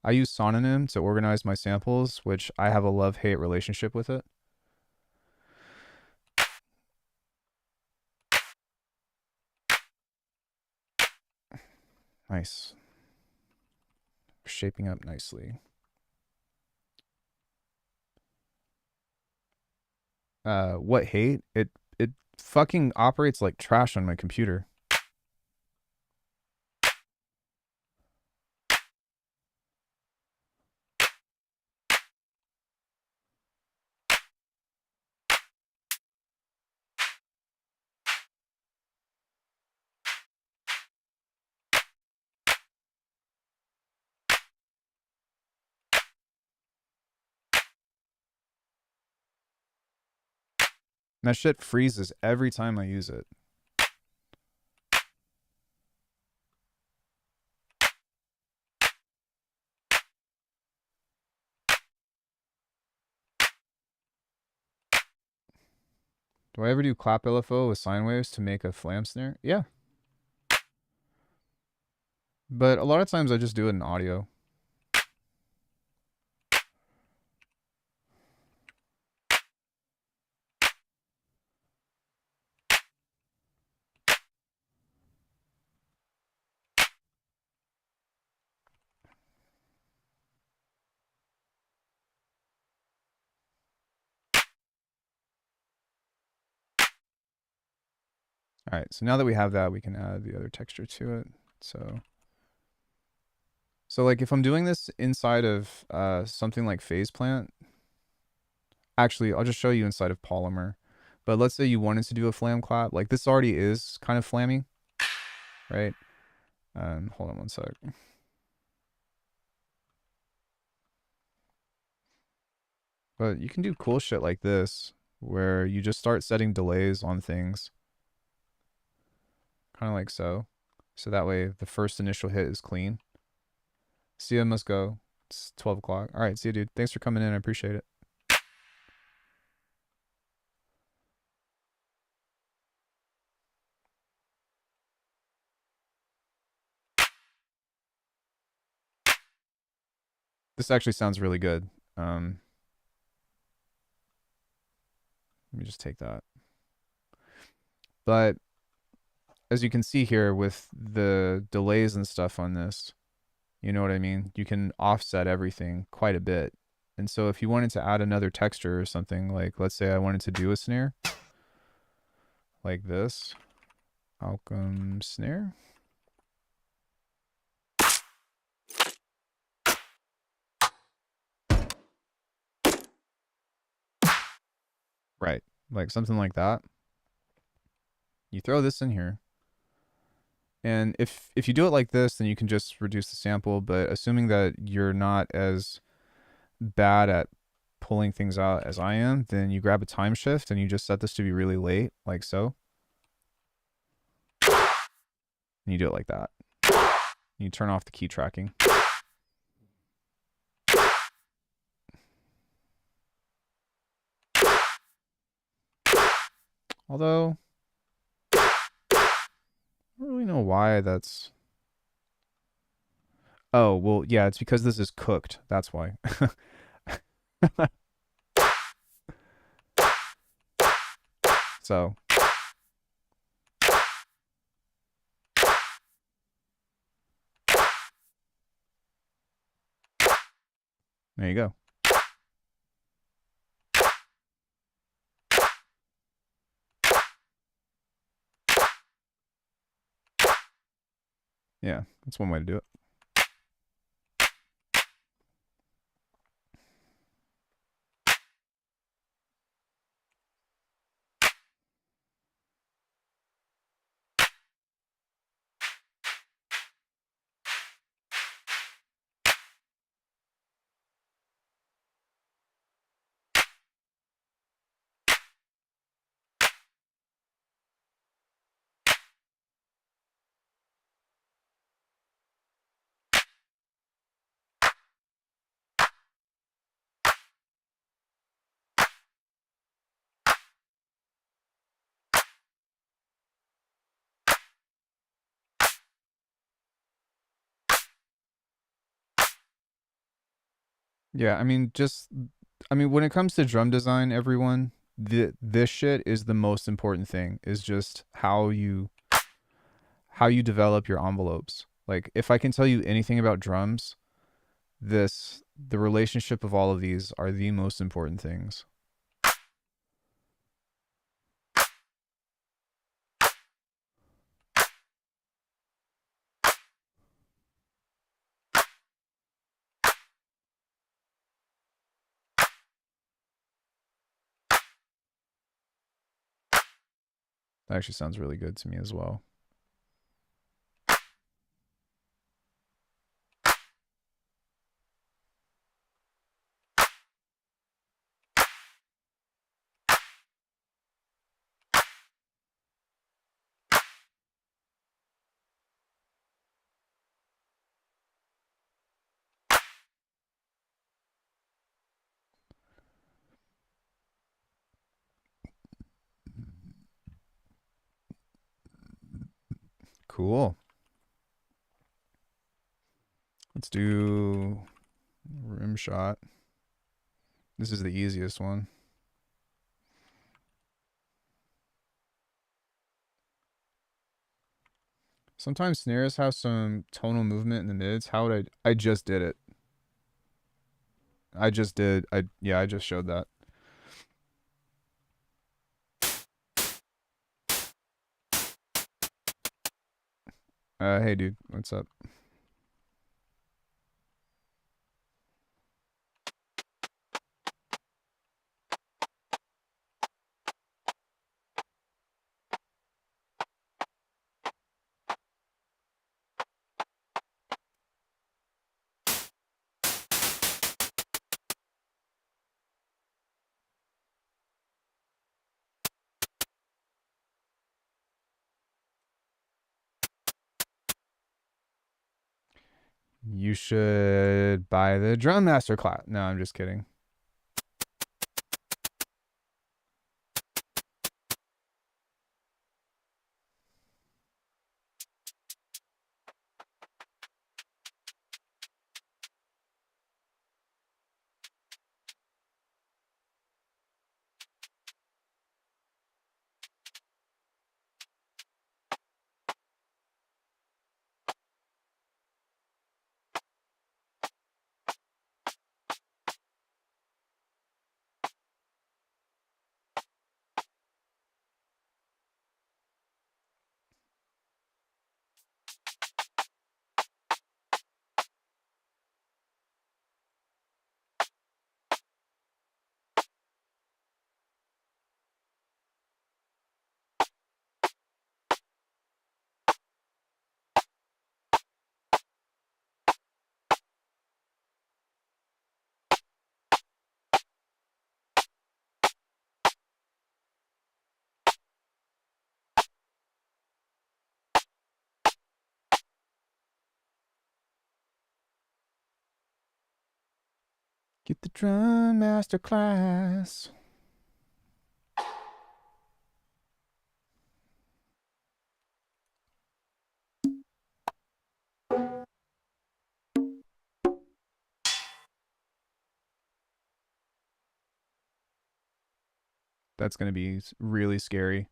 I use Sononym to organize my samples, which I have a love-hate relationship with it. Nice. Shaping up nicely. What hate? It fucking operates like trash on my computer. And that shit freezes every time I use it. Do I ever do clap LFO with sine waves to make a flam snare? Yeah. But a lot of times I just do it in audio. All right, so now that we have that, we can add the other texture to it. So like if I'm doing this inside of something like Phase Plant, actually I'll just show you inside of Polymer. But let's say you wanted to do a flam clap, like this already is kind of flammy, right? Hold on one sec. But you can do cool shit like this, where you just start setting delays on things. Kind of like so. So that way the first initial hit is clean. See, I must go. It's 12 o'clock. All right, see you, dude. Thanks for coming in. I appreciate it. This actually sounds really good. Let me just take that. But as you can see here with the delays and stuff on this, you know what I mean? You can offset everything quite a bit. And so if you wanted to add another texture or something, like let's say I wanted to do a snare like this, Alckemy snare. Right. Like something like that. You throw this in here. And if you do it like this, then you can just reduce the sample, but assuming that you're not as bad at pulling things out as I am, then you grab a time shift and you just set this to be really late, like so. And you do it like that. You turn off the key tracking. Although, I don't really know why that's... Oh, well, yeah, it's because this is cooked. That's why. So, there you go. Yeah, that's one way to do it. Yeah, I mean, when it comes to drum design, everyone, this shit is the most important thing. Is just how you develop your envelopes. Like, if I can tell you anything about drums, the relationship of all of these are the most important things. That actually sounds really good to me as well. Cool. Let's do rim shot. This is the easiest one. Sometimes snares have some tonal movement in the mids. How would I just did it. I just did. I just showed that. Hey dude, what's up? You should buy the Drum Master class. No, I'm just kidding. Get the Drum Master class. That's going to be really scary.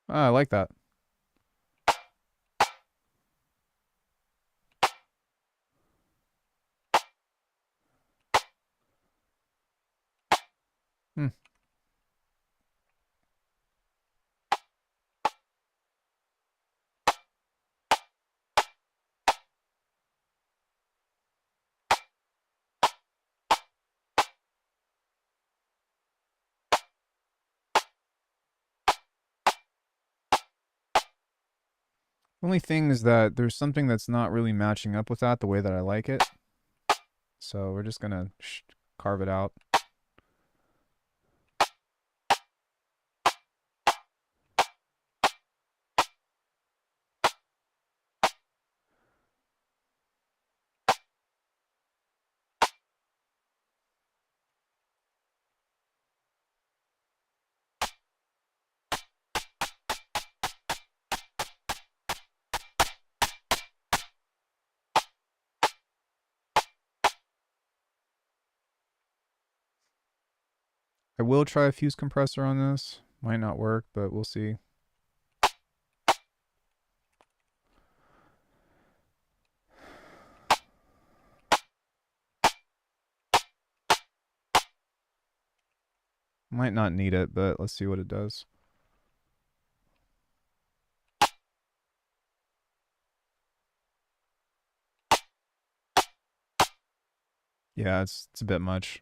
I like that. Hmm. Only thing is that there's something that's not really matching up with that the way that I like it. So we're just going to carve it out. I will try a fuse compressor on this. Might not work, but we'll see. Might not need it, but let's see what it does. Yeah, it's a bit much.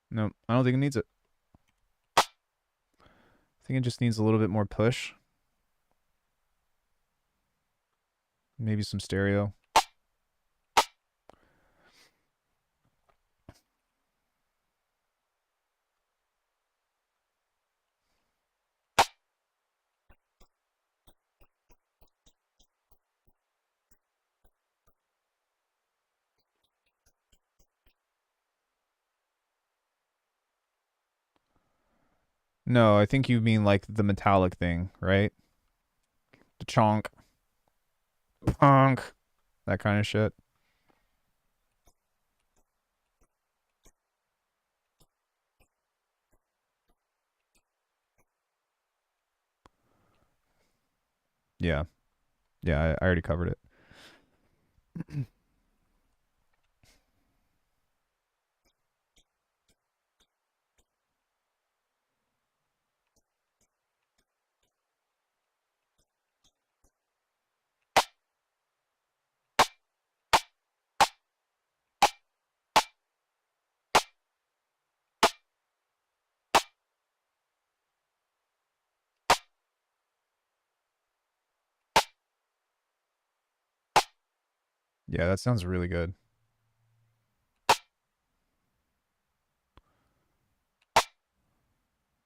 No, I don't think it needs it. I think it just needs a little bit more push. Maybe some stereo. No, I think you mean like the metallic thing, right? The chonk, punk, that kind of shit. Yeah. Yeah, I already covered it. Yeah, that sounds really good.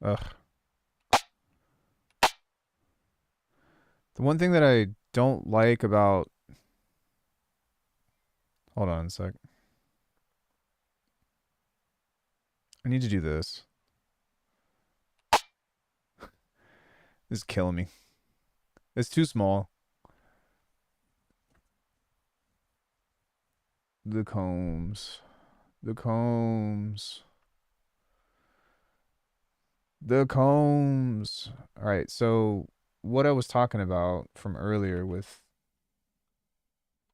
Ugh. The one thing that I don't like about. Hold on a sec. I need to do this. This is killing me. It's too small. The combs. The combs. The combs. All right, so what I was talking about from earlier with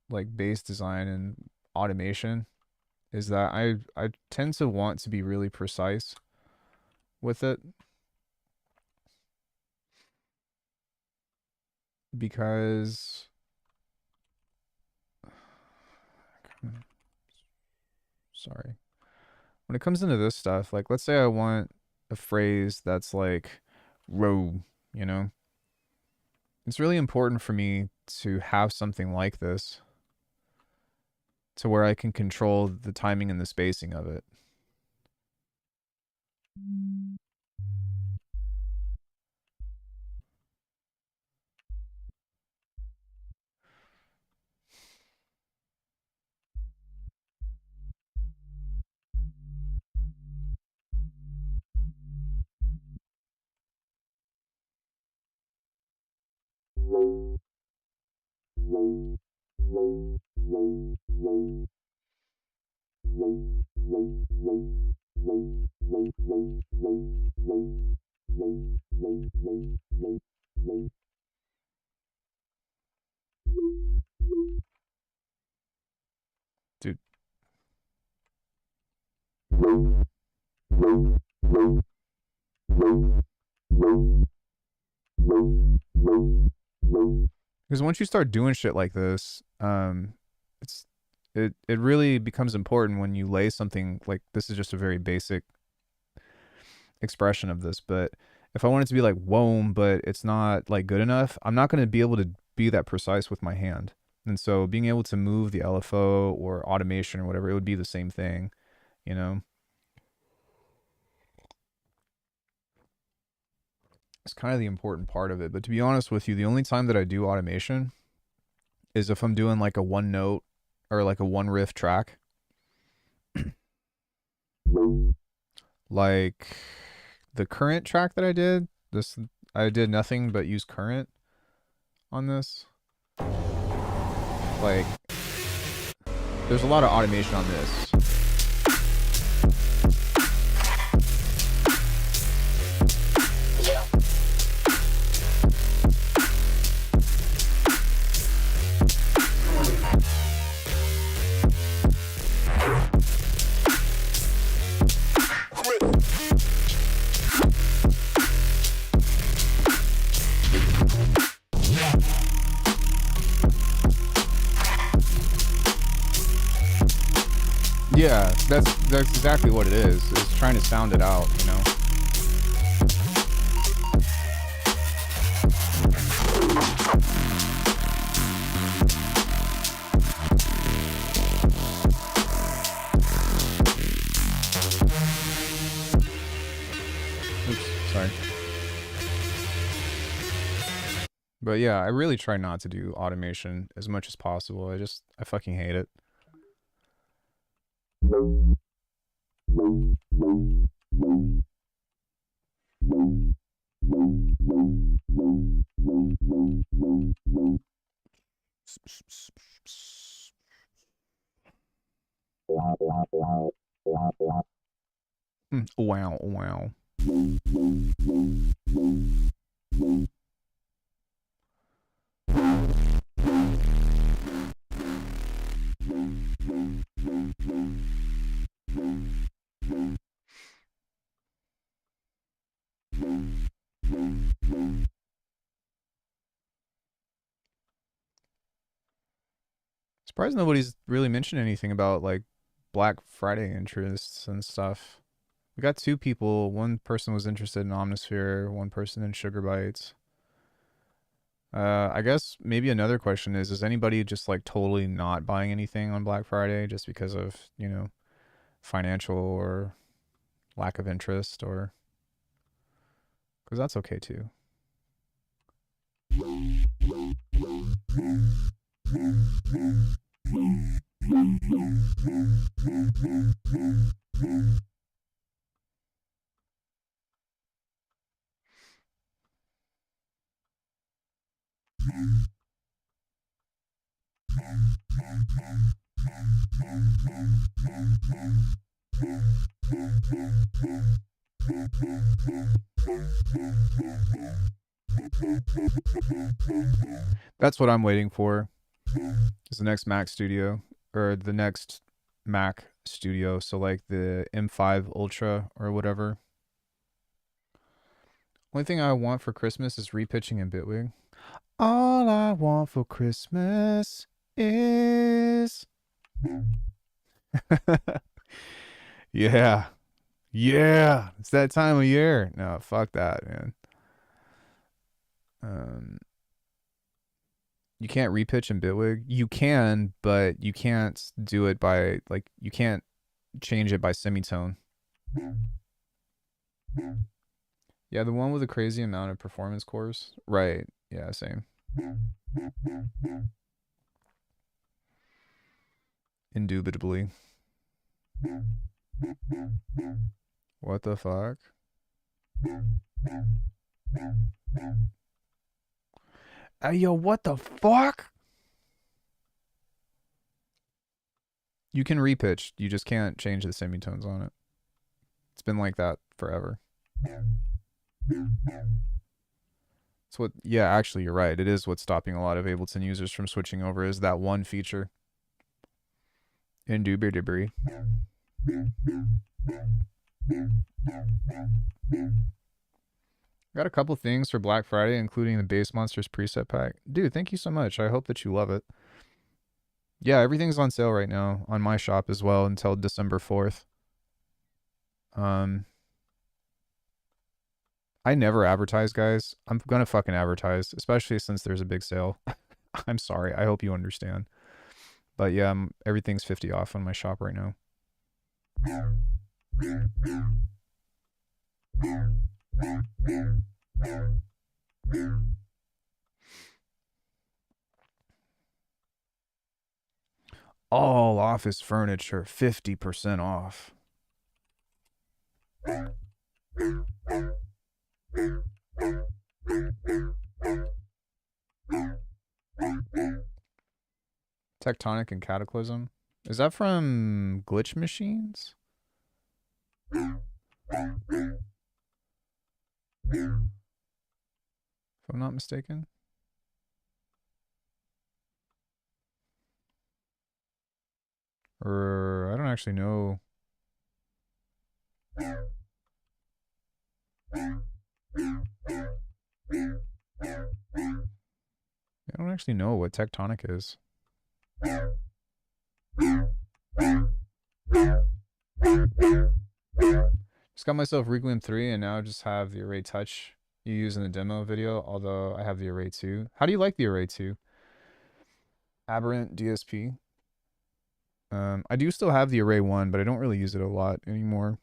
like base design and automation is that I tend to want to be really precise with it because sorry. When it comes into this stuff, like let's say I want a phrase that's like robe, you know? It's really important for me to have something like this to where I can control the timing and the spacing of it. Dude, because once you start doing shit like this, it's it really becomes important when you lay something like this is just a very basic expression of this, but if I want it to be like whoa, but it's not like good enough, I'm not going to be able to be that precise with my hand. And so being able to move the LFO or automation or whatever, it would be the same thing, you know? It's kind of the important part of it. But to be honest with you, the only time that I do automation is if I'm doing like a one note or like a one riff track. Like the current track that I did, this I did nothing but use current on this. Like there's a lot of automation on this. Yeah, that's exactly what it is. It's trying to sound it out, you know. Oops, sorry. But yeah, I really try not to do automation as much as possible. I fucking hate it. Wow, wow. Surprised nobody's really mentioned anything about like Black Friday interests and stuff. We got two people. One person was interested in Omnisphere, one person in Sugar Bites. I guess maybe another question is anybody just like totally not buying anything on Black Friday just because of, financial or lack of interest, or because that's okay too. That's what I'm waiting for. Is the next Mac Studio or the next Mac Studio, so like the M5 Ultra or whatever. Only thing I want for Christmas is repitching in Bitwig. All I want for Christmas is yeah. Yeah. It's that time of year. No, fuck that, man. Um you can't repitch in Bitwig. You can, but you can't do it by like you can't change it by semitone. Yeah, the one with a crazy amount of performance cores. Right. Yeah, same. Indubitably. What the fuck? Hey, yo, what the fuck? You can repitch. You just can't change the semitones on it. It's been like that forever. It's what, yeah, actually, you're right. It is what's stopping a lot of Ableton users from switching over is that one feature. Indubitably. Got a couple things for Black Friday, including the Bass Monsters preset pack. Dude, thank you so much. I hope that you love it. Yeah, everything's on sale right now on my shop as well until December 4th. I never advertise, guys. I'm gonna fucking advertise, especially since there's a big sale. I'm sorry. I hope you understand. But yeah, everything's 50 off on my shop right now. All office furniture 50% off. Tectonic and Cataclysm. Is that from Glitch Machines? If I'm not mistaken. Or I don't actually know. I don't actually know what Tectonic is. Just got myself Requiem 3 and now just have the Array Touch you use in the demo video, although I have the Array 2. How do you like the Array 2? Aberrant DSP. I do still have the Array 1, but I don't really use it a lot anymore.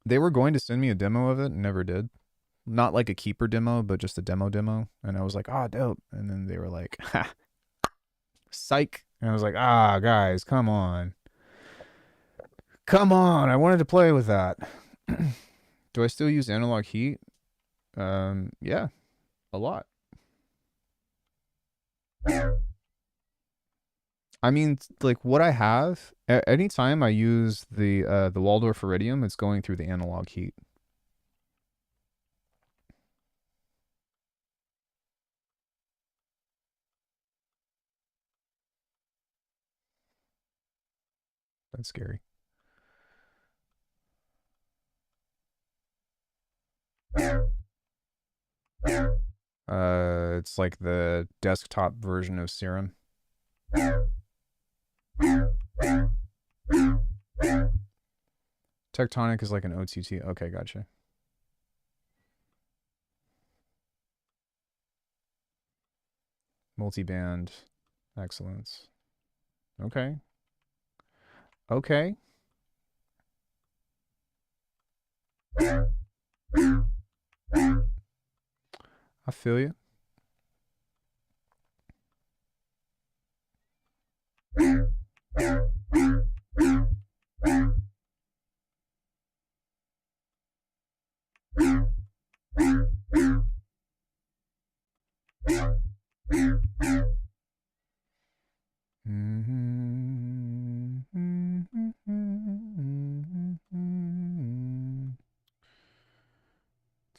They were going to send me a demo of it and never did. Not like a keeper demo, but just a demo. And I was like, ah, dope. And then they were like, ha, psych. And I was like, ah, guys, come on. Come on. I wanted to play with that. Do I still use analog heat? Yeah, a lot. I mean, like what I have, anytime I use the Waldorf Iridium, it's going through the analog heat. That's scary. It's like the desktop version of Serum. Tectonic is like an OTT. Okay, gotcha. Multi-band excellence. Okay. Okay. I feel you.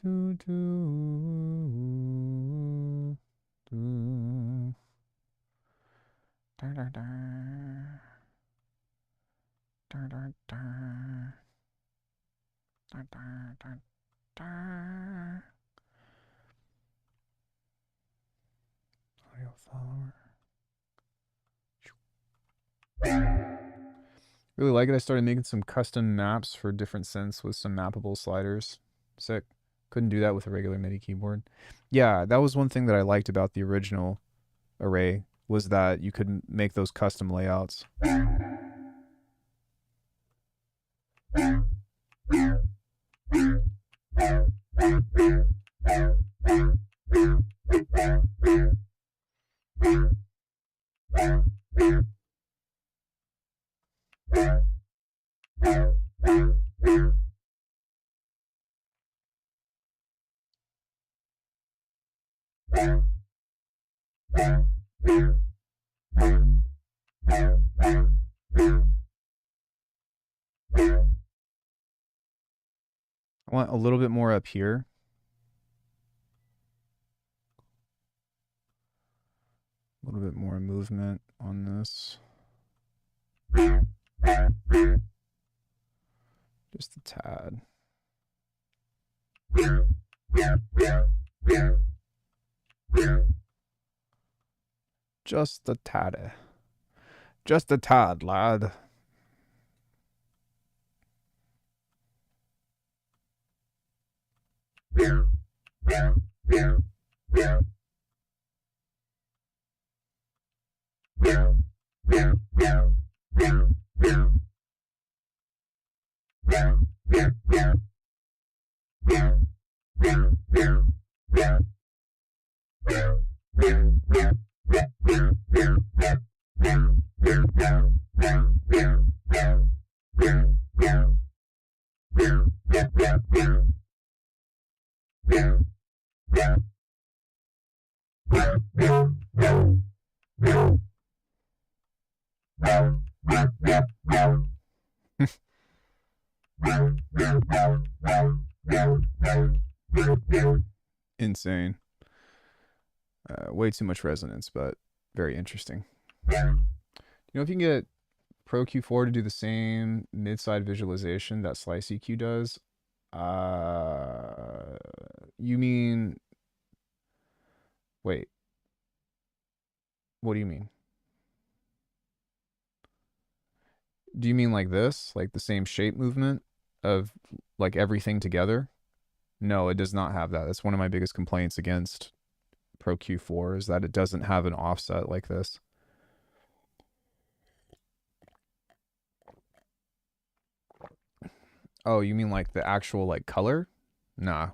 Do, do, do. Da, da, da. Da, da, da. Da, da, da, da. Audio follower. Really like it. I started making some custom maps for different synths with some mappable sliders. Sick. Couldn't do that with a regular MIDI keyboard. Yeah, that was one thing that I liked about the original array was that you could make those custom layouts. I want a little bit more up here. A little bit more movement on this. Just a tad. Just a tad. Just a tad, lad. Insane. Way too much resonance, but very interesting. You know, if you can get Pro Q4 to do the same mid-side visualization that Slice EQ does, you mean... Wait. What do you mean? Do you mean like this? Like the same shape movement of like everything together? No, it does not have that. That's one of my biggest complaints against Pro Q4 is that it doesn't have an offset like this. Oh, you mean like the actual like color? Nah.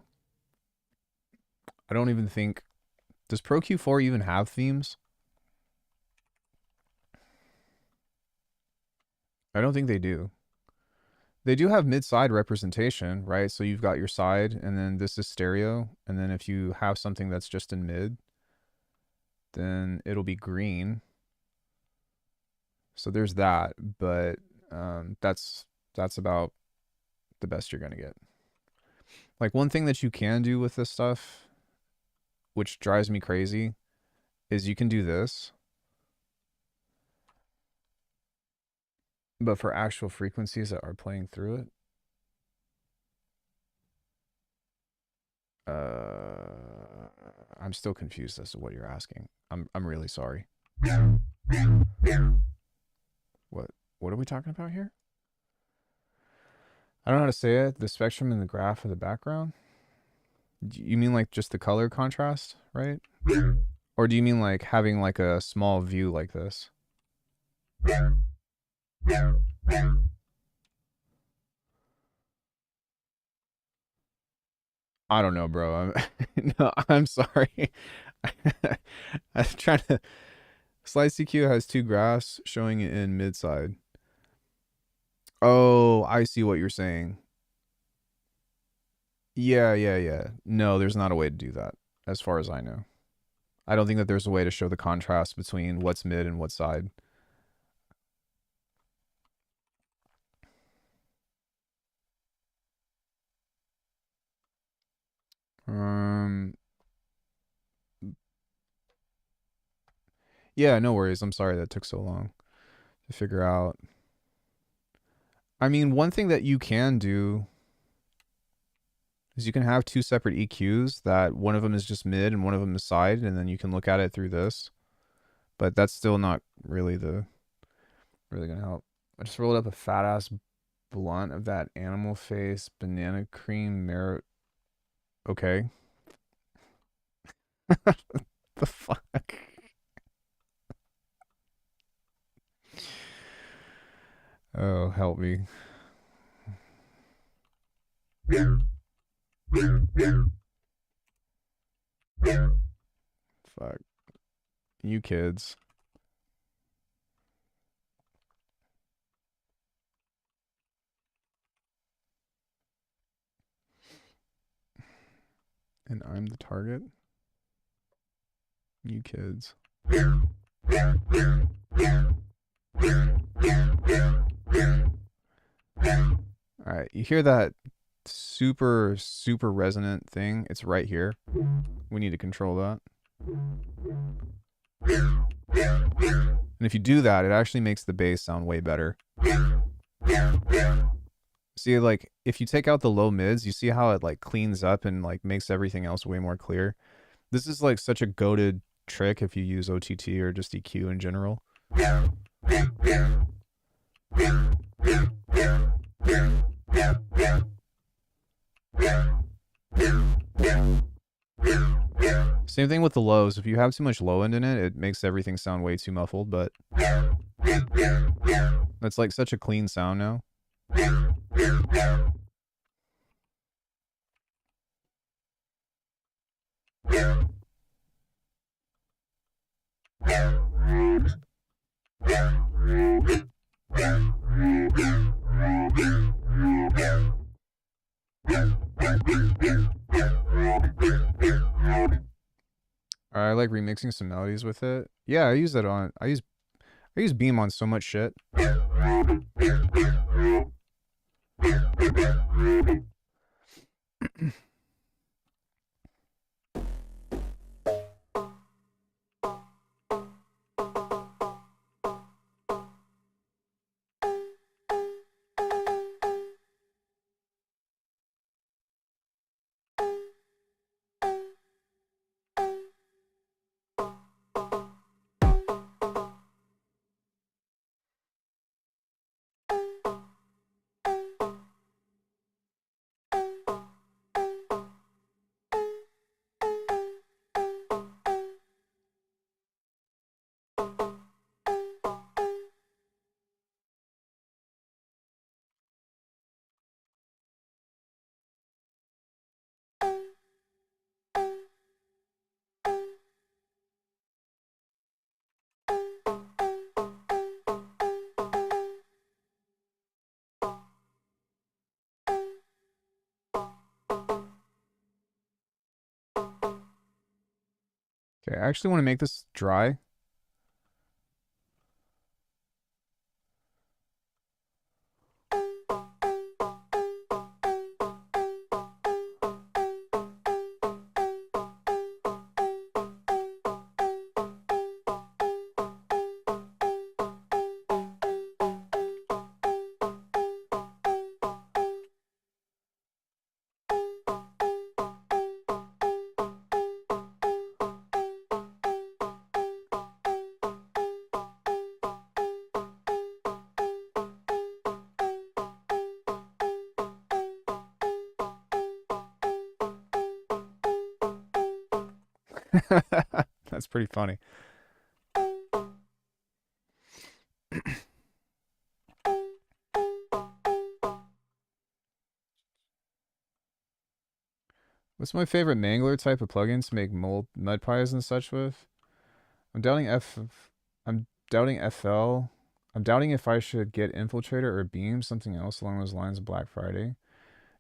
I don't even think... Does Pro Q4 even have themes? I don't think they do. They do have mid-side representation, right? So you've got your side, and then this is stereo. And then if you have something that's just in mid, then it'll be green. So there's that, but that's about the best you're going to get. Like one thing that you can do with this stuff, which drives me crazy, is you can do this. But for actual frequencies that are playing through it, I'm still confused as to what you're asking. I'm really sorry. What are we talking about here? I don't know how to say it. The spectrum and the graph of the background. You mean like just the color contrast, right? Or do you mean like having like a small view like this? I don't know, bro. No, I'm sorry. I'm trying to. Slide CQ has two graphs showing it in mid side. Oh, I see what you're saying. Yeah, yeah, yeah. No, there's not a way to do that, as far as I know. I don't think that there's a way to show the contrast between what's mid and what side. Um, yeah, no worries. I'm sorry that took so long to figure out. I mean, one thing that you can do is you can have two separate EQs that one of them is just mid and one of them is side, and then you can look at it through this. But that's still not really gonna help. I just rolled up a fat ass blunt of that animal face banana cream marrow. Okay. The fuck? Oh, help me. Fuck. You kids. And I'm the target? You kids. Alright, you hear that super, super resonant thing? It's right here. We need to control that. And if you do that, it actually makes the bass sound way better. See, like, if you take out the low mids, you see how it, like, cleans up and, like, makes everything else way more clear? This is, like, such a goated trick if you use OTT or just EQ in general. Same thing with the lows. If you have too much low end in it, it makes everything sound way too muffled, but that's like such a clean sound now. I like remixing some melodies with it. Yeah, I use that on. I use Beam on so much shit. Okay, I actually want to make this dry. That's That's pretty funny. What's my favorite mangler type of plugins to make mud pies and such with? I'm doubting F. I'm doubting FL. I'm doubting if I should get Infiltrator or Beam, something else along those lines of Black Friday.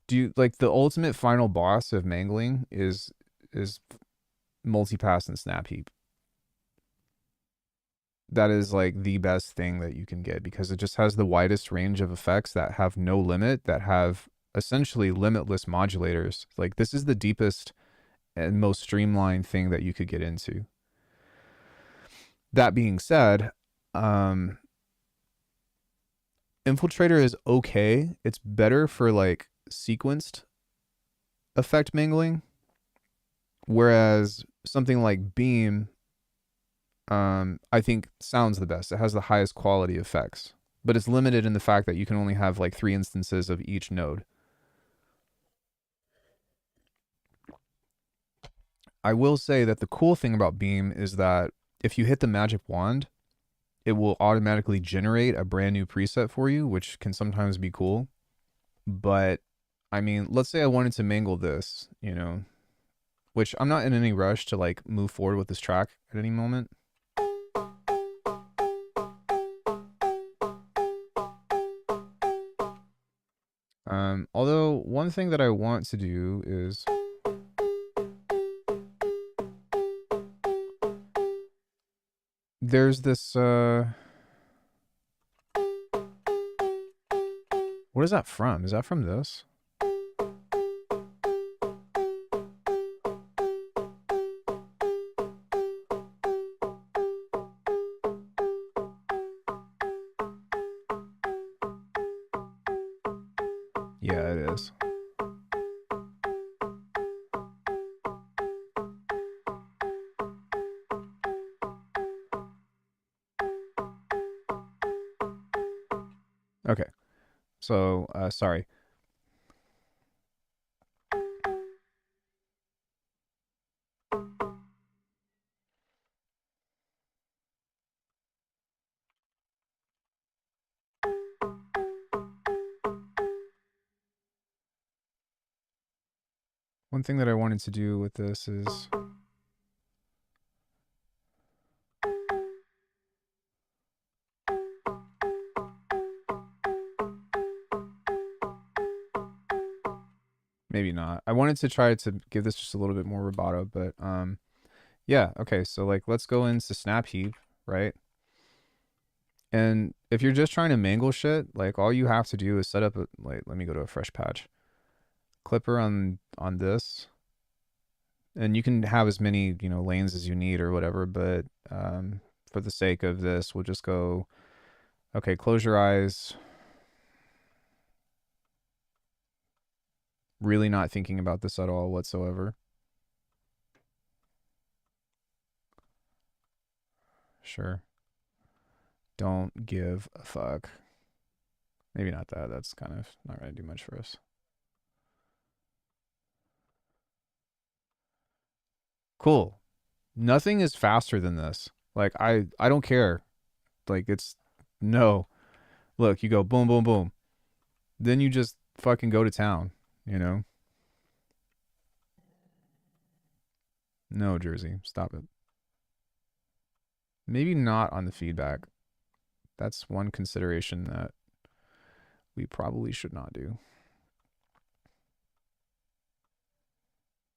Do you like the ultimate final boss of mangling is multipass and snap heap? That is like the best thing that you can get because it just has the widest range of effects that have no limit, that have essentially limitless modulators. Like this is the deepest and most streamlined thing that you could get into. That being said, Infiltrator is okay. It's better for like sequenced effect mingling, whereas something like Beam, I think sounds the best. It has the highest quality effects, but it's limited in the fact that you can only have like 3 instances of each node. I will say that the cool thing about Beam is that if you hit the magic wand, it will automatically generate a brand new preset for you, which can sometimes be cool. But I mean, let's say I wanted to mangle this, you know, which I'm not in any rush to like move forward with this track at any moment. Although one thing that I want to do is there's this what is that from? Is that from this? Yeah, it is. Okay. So, sorry. One thing that I wanted to do with this is maybe not. I wanted to try to give this just a little bit more rubato, but yeah, okay. So like let's go into Snap Heap, right? And if you're just trying to mangle shit, like all you have to do is set up a like let me go to a fresh patch. Clipper on this. And you can have as many, you know, lanes as you need or whatever, but for the sake of this, we'll just go okay, close your eyes. Really not thinking about this at all whatsoever. Sure. Don't give a fuck. Maybe not that. That's kind of not going to do much for us. Cool. Nothing is faster than this. Like I don't care. Like it's no. Look, you go boom boom boom. Then you just fucking go to town, you know? No, Jersey. Stop it. Maybe not on the feedback. That's one consideration that we probably should not do.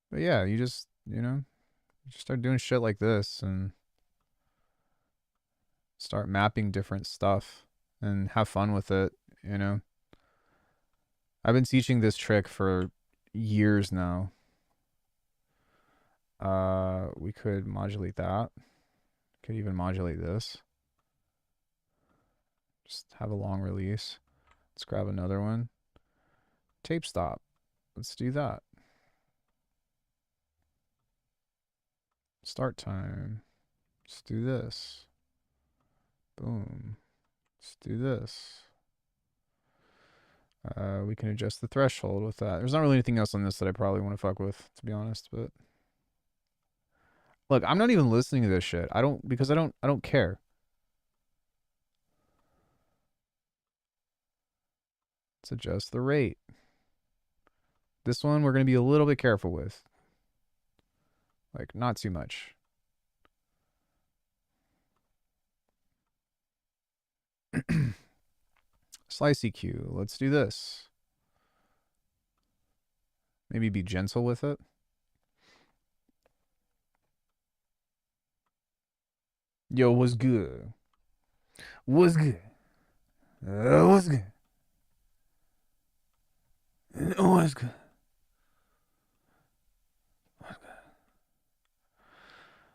But yeah, you just, you know, you just start doing shit like this and start mapping different stuff and have fun with it, you know. I've been teaching this trick for years now. We could modulate that. Could even modulate this. Just have a long release. Let's grab another one. Tape stop. Let's do that. Start time. Let's do this. Boom. Let's do this. We can adjust the threshold with that. There's not really anything else on this that I probably want to fuck with, to be honest, but Look, I'm not even listening to this shit. I don't care. Let's adjust the rate. This one we're going to be a little bit careful with. Like, not too much. Slice EQ. Let's do this. Maybe be gentle with it. Yo, what's good? What's good? What's good? What's good?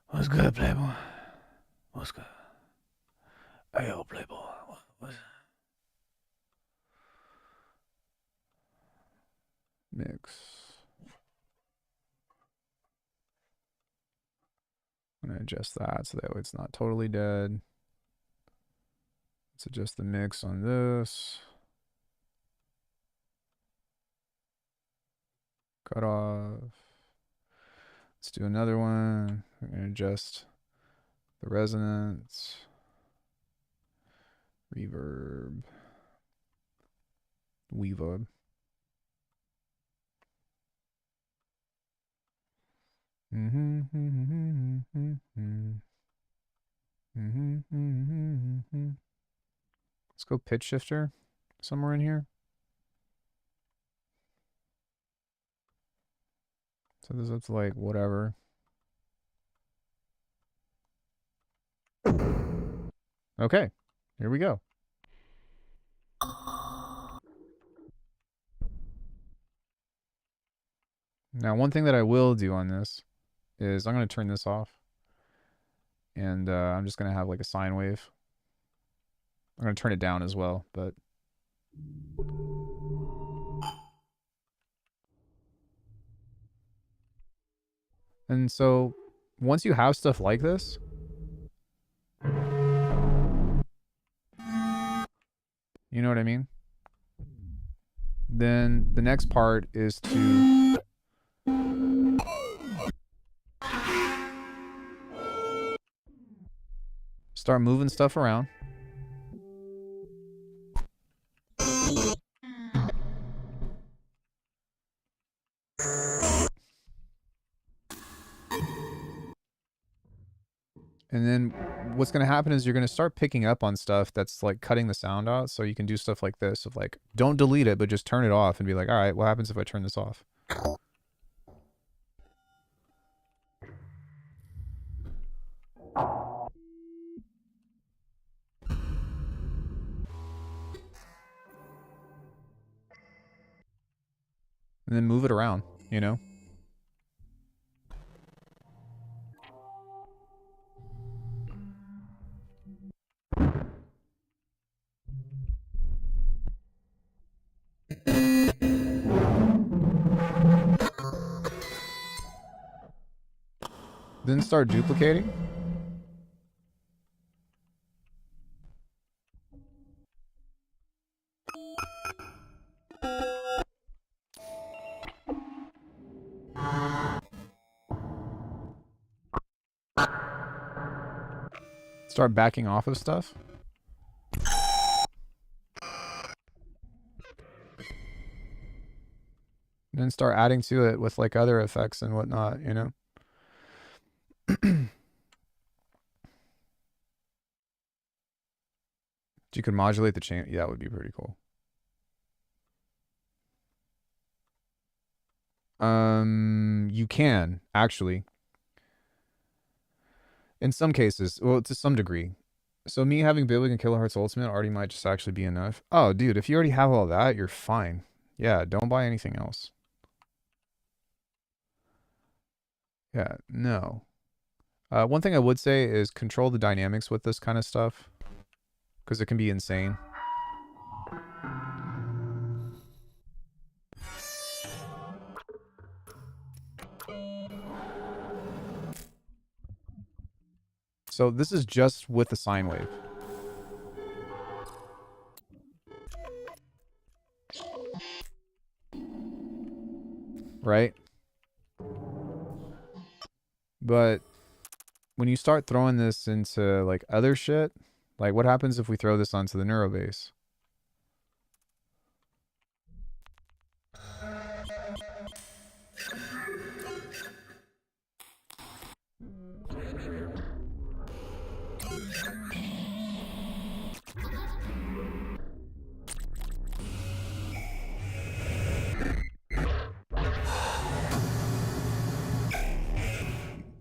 What's good, Playboy? What's good? Hey, yo, Playboy. What's mix? I'm going to adjust that so that way it's not totally dead. Let's adjust the mix on this. Cut off. Let's do another one. We're going to adjust the resonance. Reverb. Reverb. Let's go pitch shifter somewhere in here. So this up to like whatever. Okay, here we go. Now, one thing that I will do on this is I'm going to turn this off. And I'm just going to have like a sine wave. I'm going to turn it down as well, but... And so, once you have stuff like this... You know what I mean? Then the next part is to... start moving stuff around. And then what's going to happen is you're going to start picking up on stuff that's like cutting the sound out. So you can do stuff like this of like, don't delete it, but just turn it off and be like, all right, what happens if I turn this off? And then move it around, you know? Then start duplicating. Start backing off of stuff. And then start adding to it with like other effects and whatnot, you know? You could modulate the chain. Yeah, that would be pretty cool. You can, actually. In some cases, well, to some degree. So me having Billion Kilohertz Ultimate already might just actually be enough. Oh, dude, if you already have all that, you're fine. Yeah, don't buy anything else. Yeah, no. One thing I would say is control the dynamics with this kind of stuff, because it can be insane. So this is just with the sine wave. Right? But when you start throwing this into like other shit, like what happens if we throw this onto the neurobase?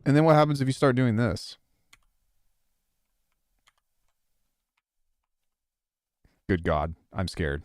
And then what happens if you start doing this? Good God, I'm scared.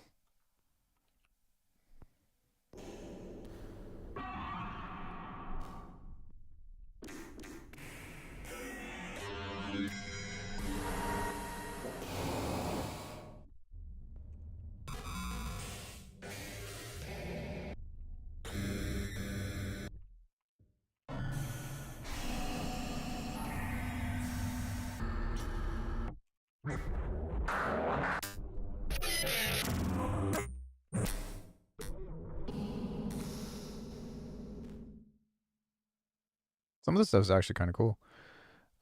Some of this stuff is actually kind of cool.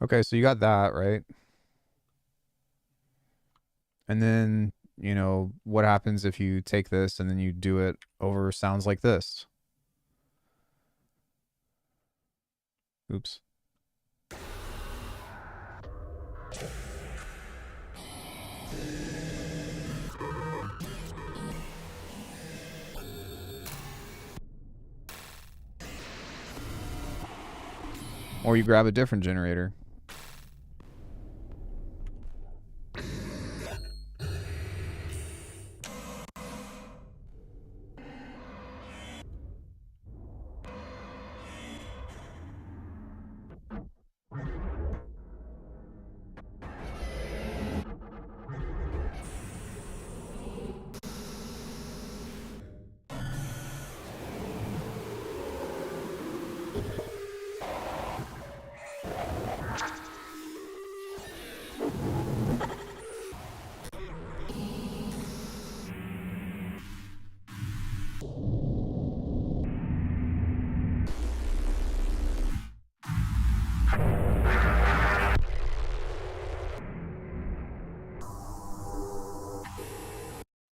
Okay, so you got that, right? And then, you know, what happens if you take this and then you do it over sounds like this? Oops. Or you grab a different generator.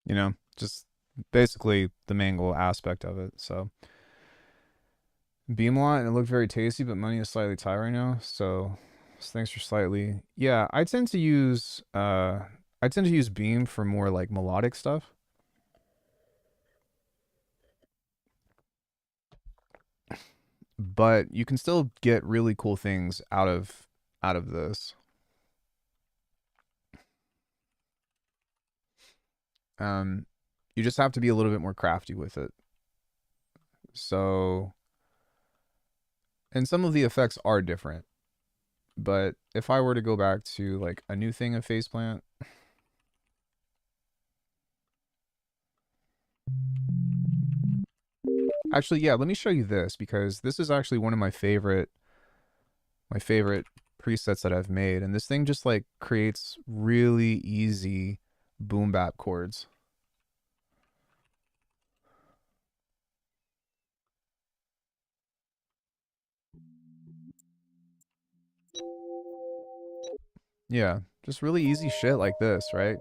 You know, just basically the mangle aspect of it. So beam a lot and it looked very tasty, but money is slightly tight right now. So thanks for slightly. Yeah, I tend to use beam for more like melodic stuff. But you can still get really cool things out of this. You just have to be a little bit more crafty with it. So, and some of the effects are different. But if I were to go back to like a new thing of Faceplant, actually, yeah, let me show you this because this is actually one of my favorite presets that I've made, and this thing just like creates really easy boom bap chords. Yeah, just really easy shit like this, right?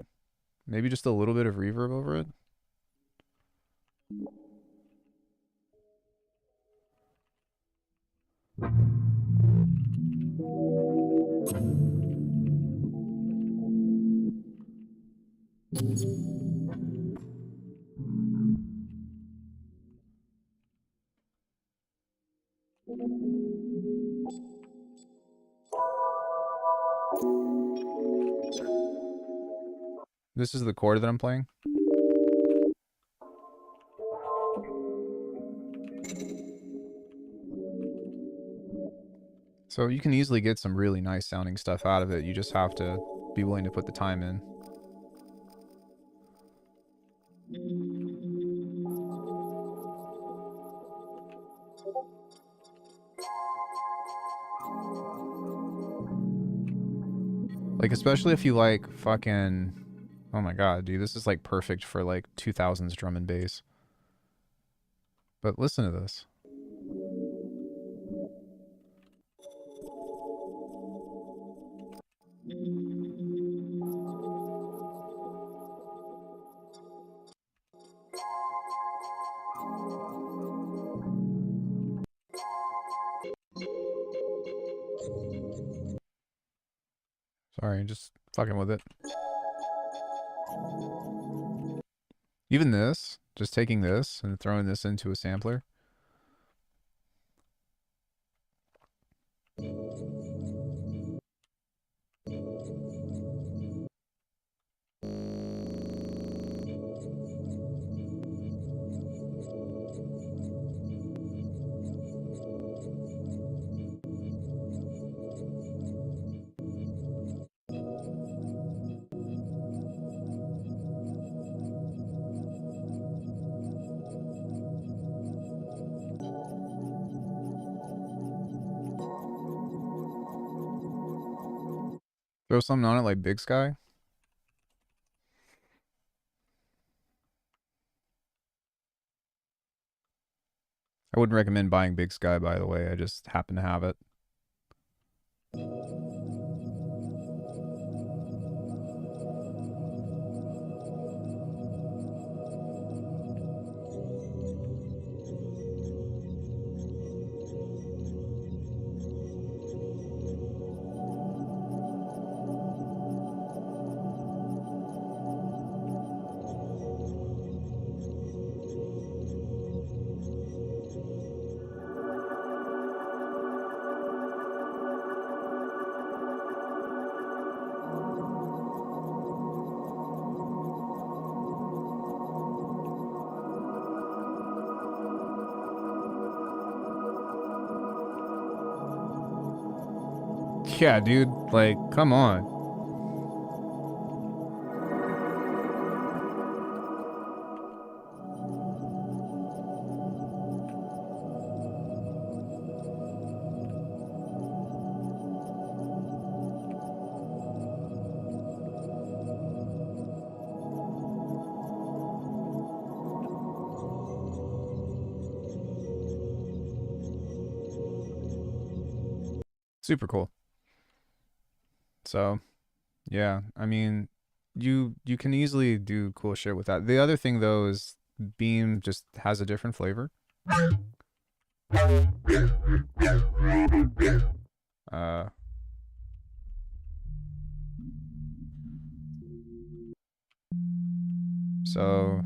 Maybe just a little bit of reverb over it. This is the chord that I'm playing. So you can easily get some really nice sounding stuff out of it. You just have to be willing to put the time in. Like, especially if you like fucking... Oh my god, dude, this is like perfect for like 2000s drum and bass. But listen to this. Sorry, just fucking with it. Even this, just taking this and throwing this into a sampler. Throw something on it like Big Sky. I wouldn't recommend buying Big Sky, by the way. I just happen to have it. Yeah, dude. Like, come on. Super cool. So, yeah, I mean, you can easily do cool shit with that. The other thing though is Beam just has a different flavor. Uh so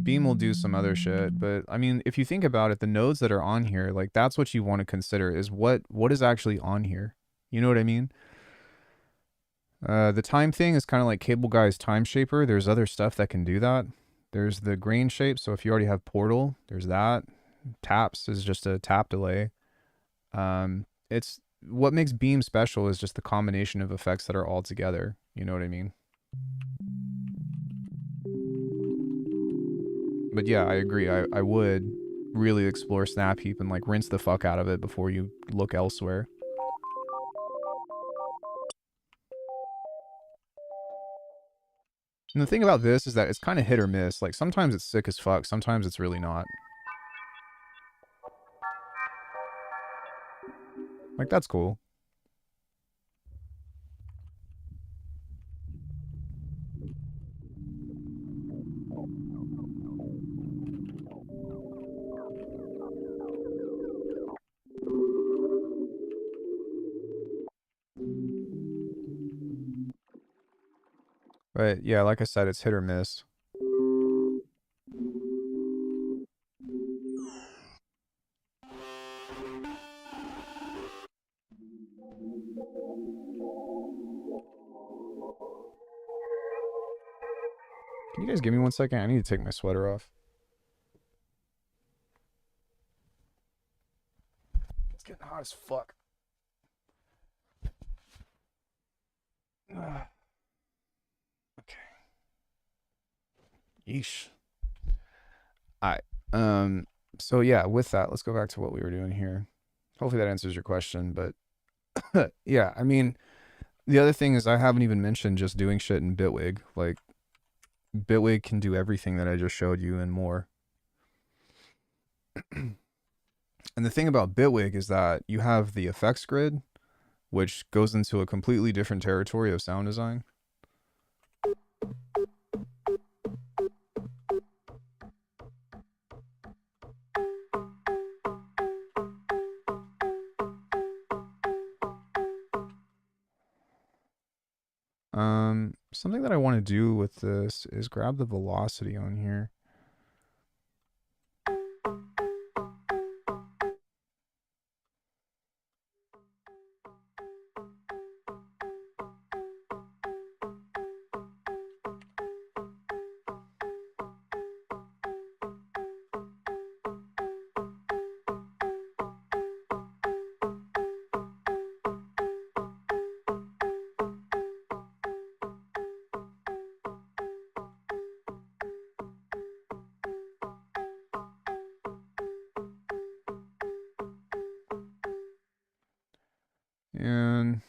Beam will do some other shit, but I mean, if you think about it, the nodes that are on here, like that's what you want to consider is what is actually on here. You know what I mean? The time thing is kind of like Cable Guy's time shaper. There's other stuff that can do that. There's the grain shape. So if you already have Portal, there's that. Taps is just a tap delay. It's what makes Beam special is just the combination of effects that are all together. You know what I mean? But yeah, I agree. I would really explore Snap Heap and like rinse the fuck out of it before you look elsewhere. And the thing about this is that it's kind of hit or miss. Like sometimes it's sick as fuck, sometimes it's really not. Like that's cool. But yeah, like I said, it's hit or miss. Can you guys give me 1 second? I need to take my sweater off. It's getting hot as fuck. Okay. Yeesh. Alright. So yeah, with that, let's go back to what we were doing here. Hopefully that answers your question, but yeah, I mean, the other thing is I haven't even mentioned just doing shit in Bitwig. Like, Bitwig can do everything that I just showed you and more. And the thing about Bitwig is that you have the effects grid, which goes into a completely different territory of sound design. Something that I want to do with this is grab the velocity on here. And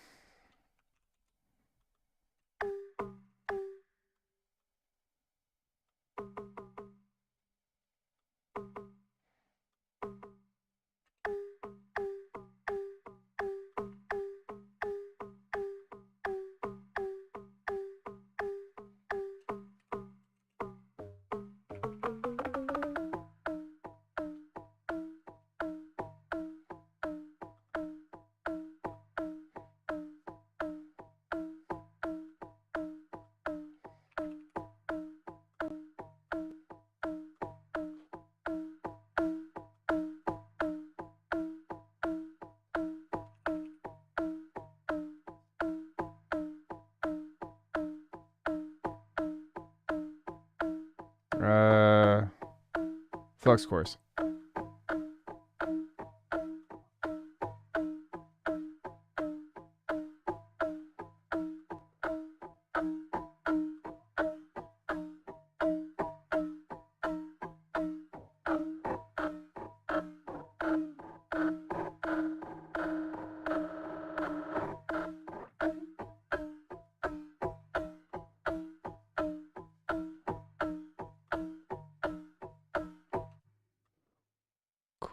flux course.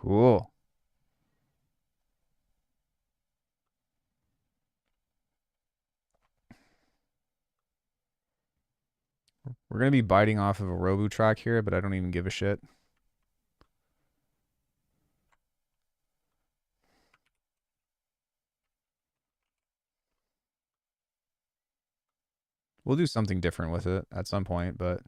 Cool. We're going to be biting off of a Robu track here, but I don't even give a shit. We'll do something different with it at some point, but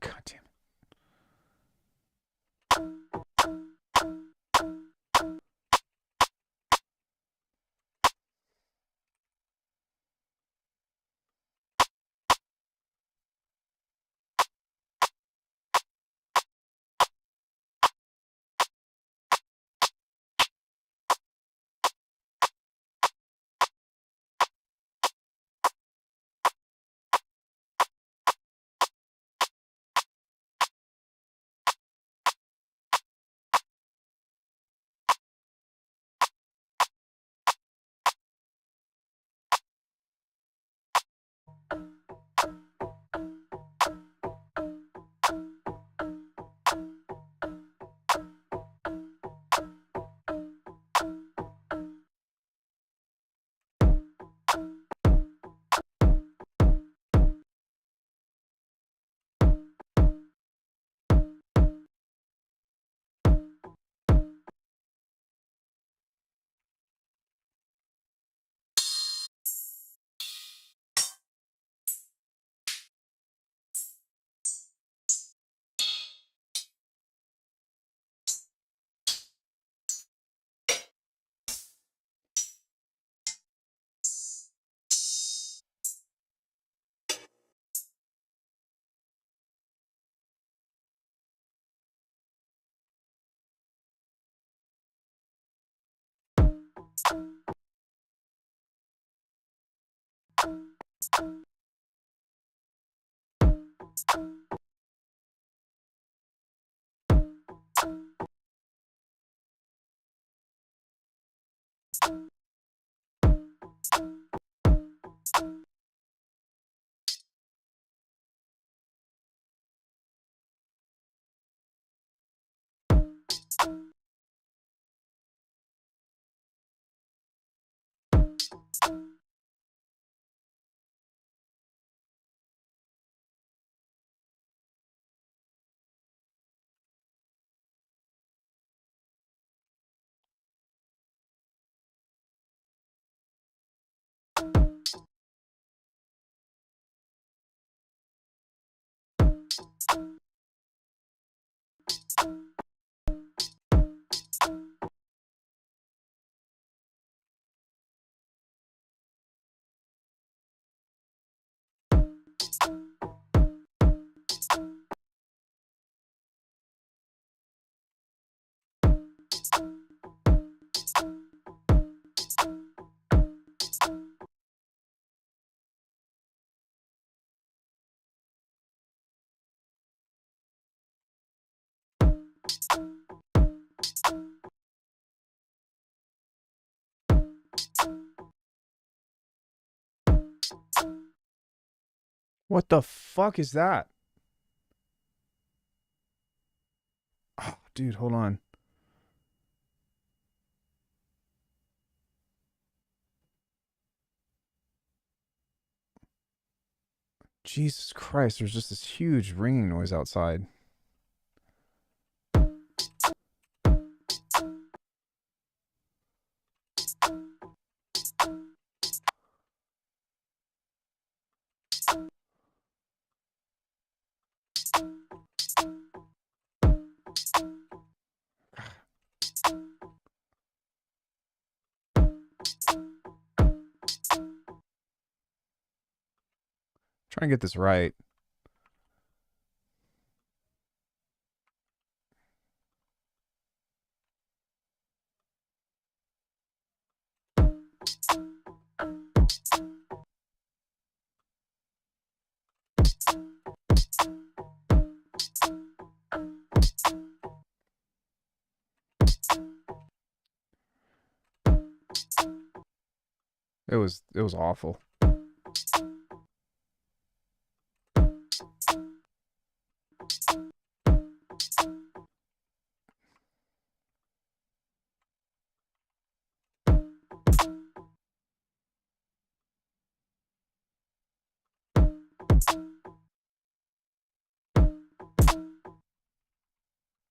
God damn. What the fuck is that? Oh, dude, hold on. Jesus Christ, there's just this huge ringing noise outside. Trying to get this right. It was awful.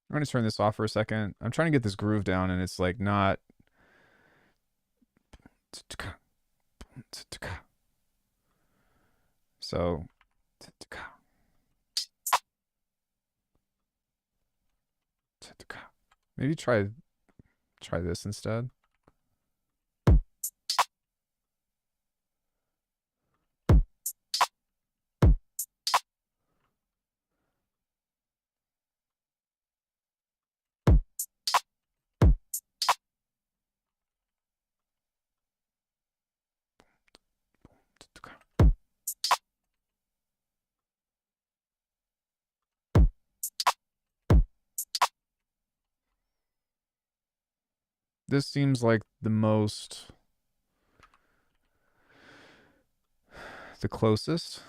I'm gonna turn this off for a second. I'm trying to get this groove down, and it's like not. So, maybe try this instead. This seems like the closest.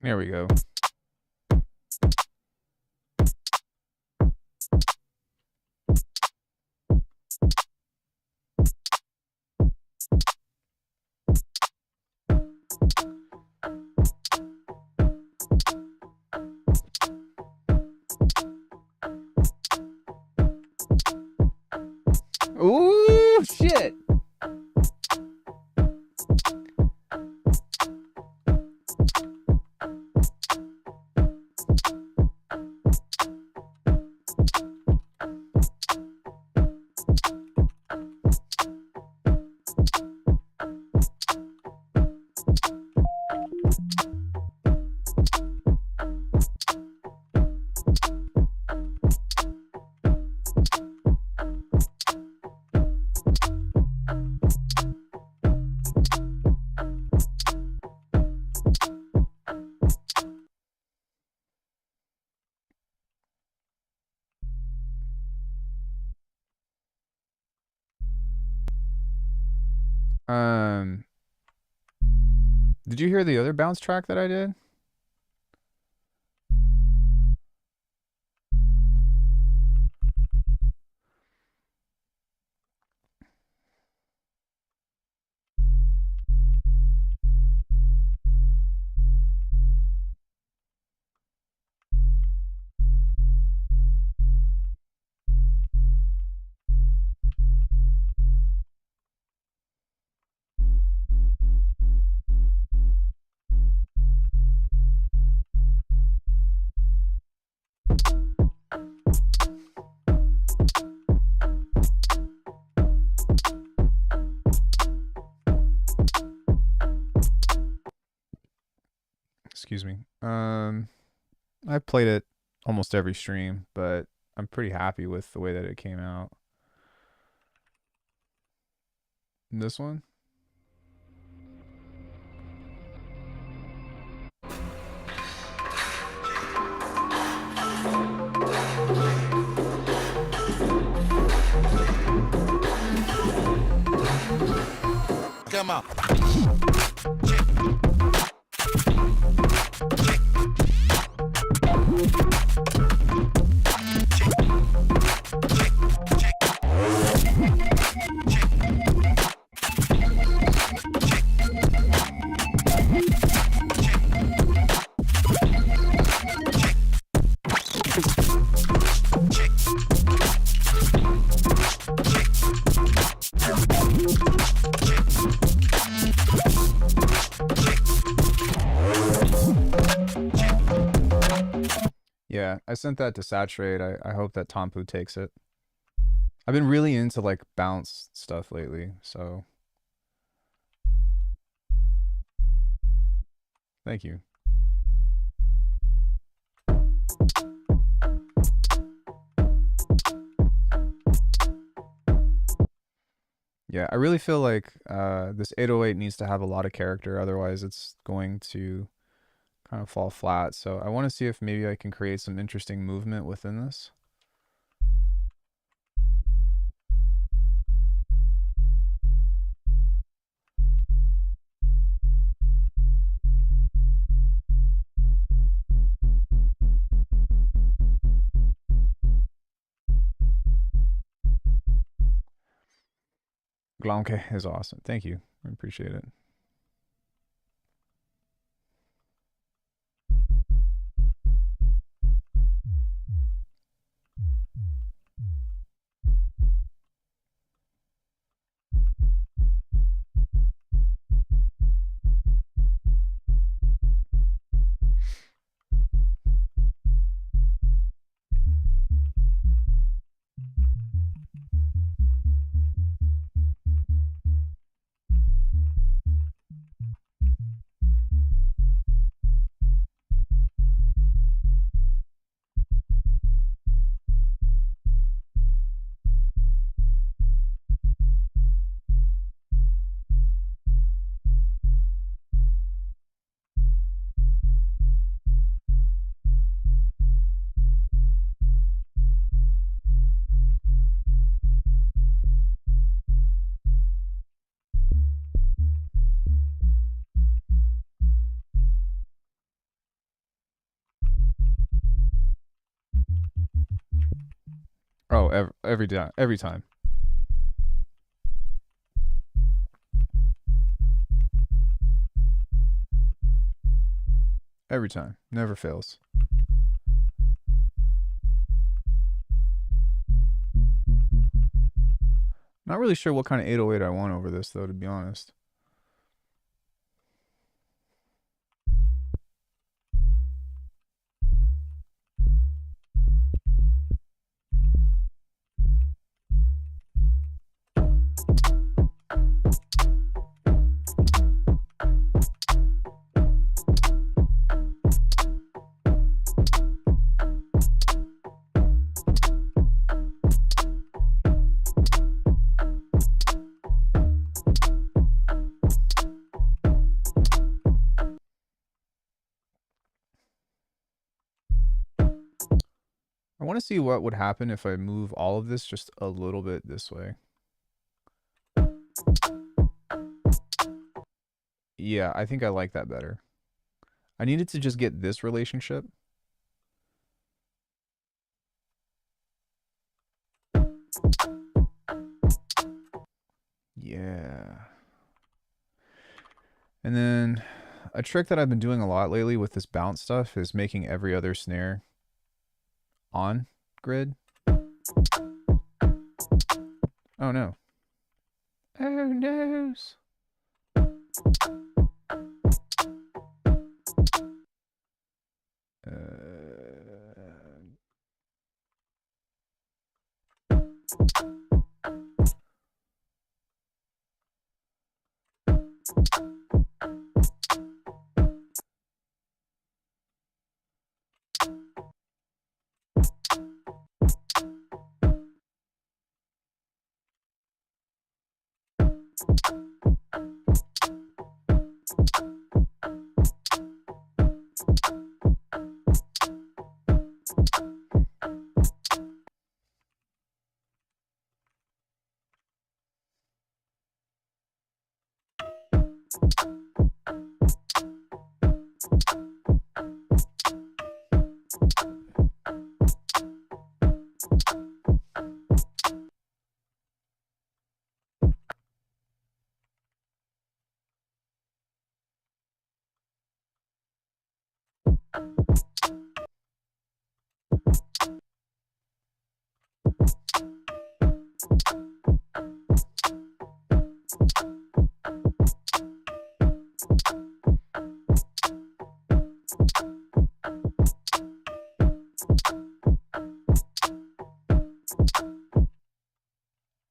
There we go. Ooh, shit. Um, did you hear the other bounce track that I did? Excuse me. I played it almost every stream, but I'm pretty happy with the way that it came out. This one? Come on. Yeah, I sent that to Saturate. I hope that Tompu takes it. I've been really into like bounce stuff lately, so thank you. Yeah, I really feel like this 808 needs to have a lot of character, otherwise it's going to kind of fall flat. So I want to see if maybe I can create some interesting movement within this. Glonke is awesome. Thank you. I appreciate it. Oh, every time, every time, every time, never fails. Not really sure what kind of 808 I want over this though, to be honest. I want to see what would happen if I move all of this just a little bit this way. Yeah, I think I like that better. I needed to just get this relationship. Yeah. And then a trick that I've been doing a lot lately with this bounce stuff is making every other snare on grid. Oh no. Oh noes.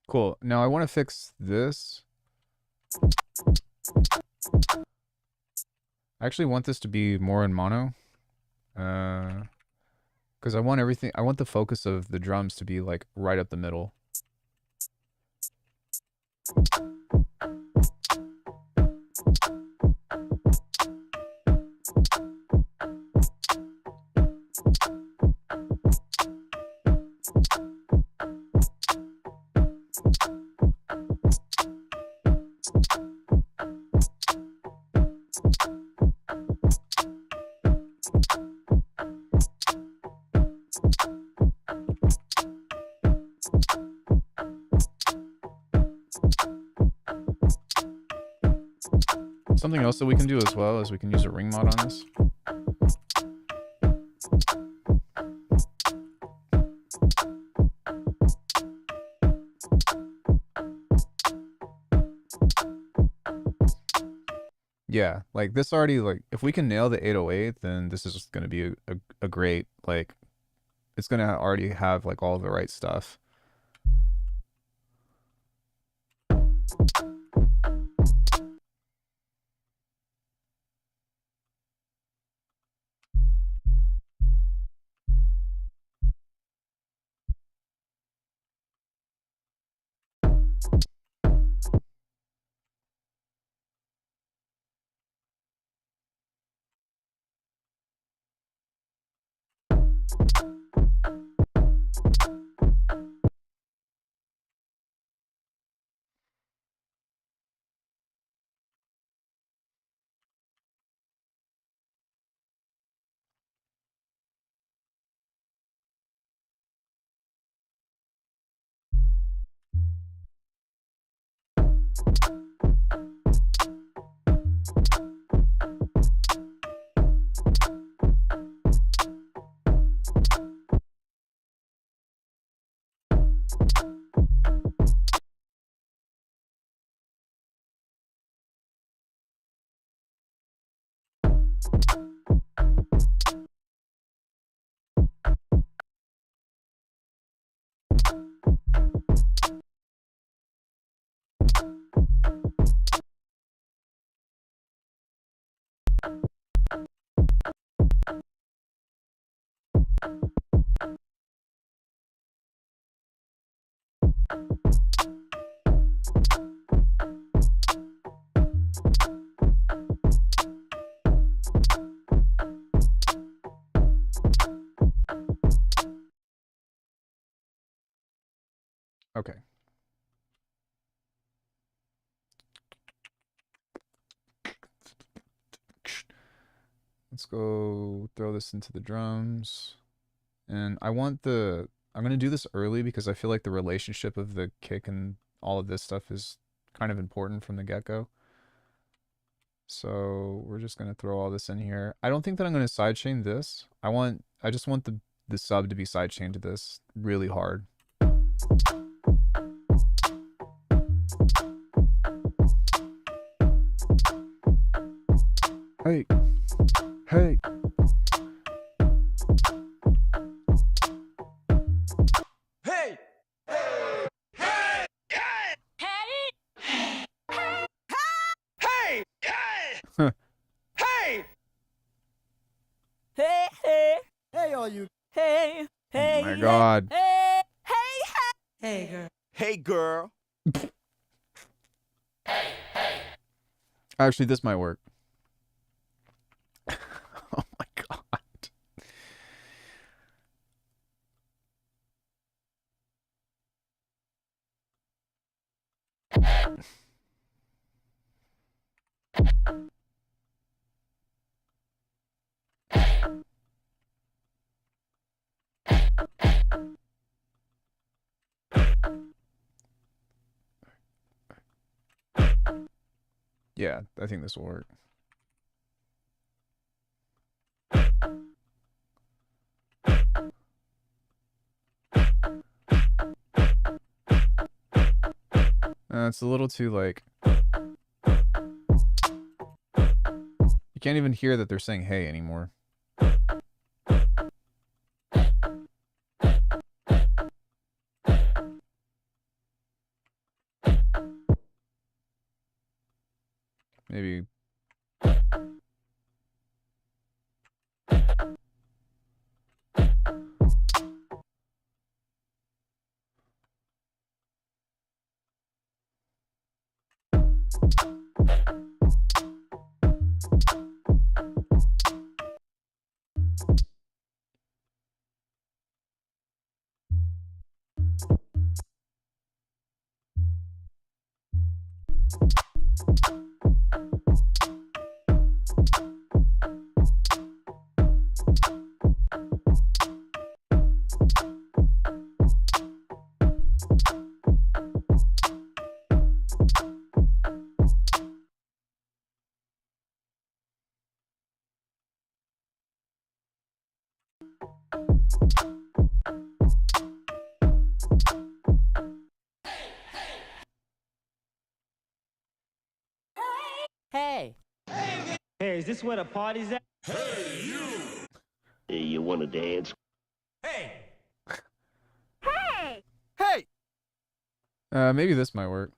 Cool. Now I want to fix this. I actually want this to be more in mono. Because I want everything, I want the focus of the drums to be like right up the middle. Something else that we can do as well is we can use a ring mod on this. Yeah, like this already, like if we can nail the 808, then this is just going to be a great, like, it's going to already have like all the right stuff. Okay. Let's go throw this into the drums. And I'm going to do this early because I feel like the relationship of the kick and all of this stuff is kind of important from the get-go. So we're just going to throw all this in here. I don't think that I'm going to sidechain this. I just want the sub to be sidechained to this really hard. Hey. Hey. Hey! Hey! Hey! Hey! Hey! Hey! Hey! Hey! Hey, all you. Hey! Hey! Oh my God. Hey! Hey! Hey, girl. Hey, girl. Actually, this might work. Oh my God. Yeah, I think this will work. It's a little too like... You can't even hear that they're saying hey anymore. Maybe... Hey! Hey, is this where the party's at? Hey, you want to dance? Hey! Hey! maybe this might work.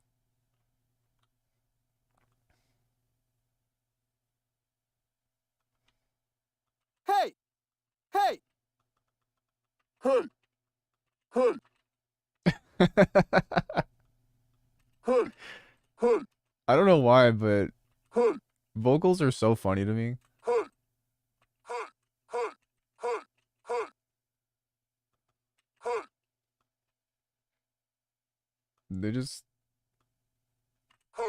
Hey! Hey! Hey! Hey! Hey! Hey! I don't know why, but Hey! vocals are so funny to me. Hey! Hey! Hey! Hey! Hey! Hey! They just... Hey!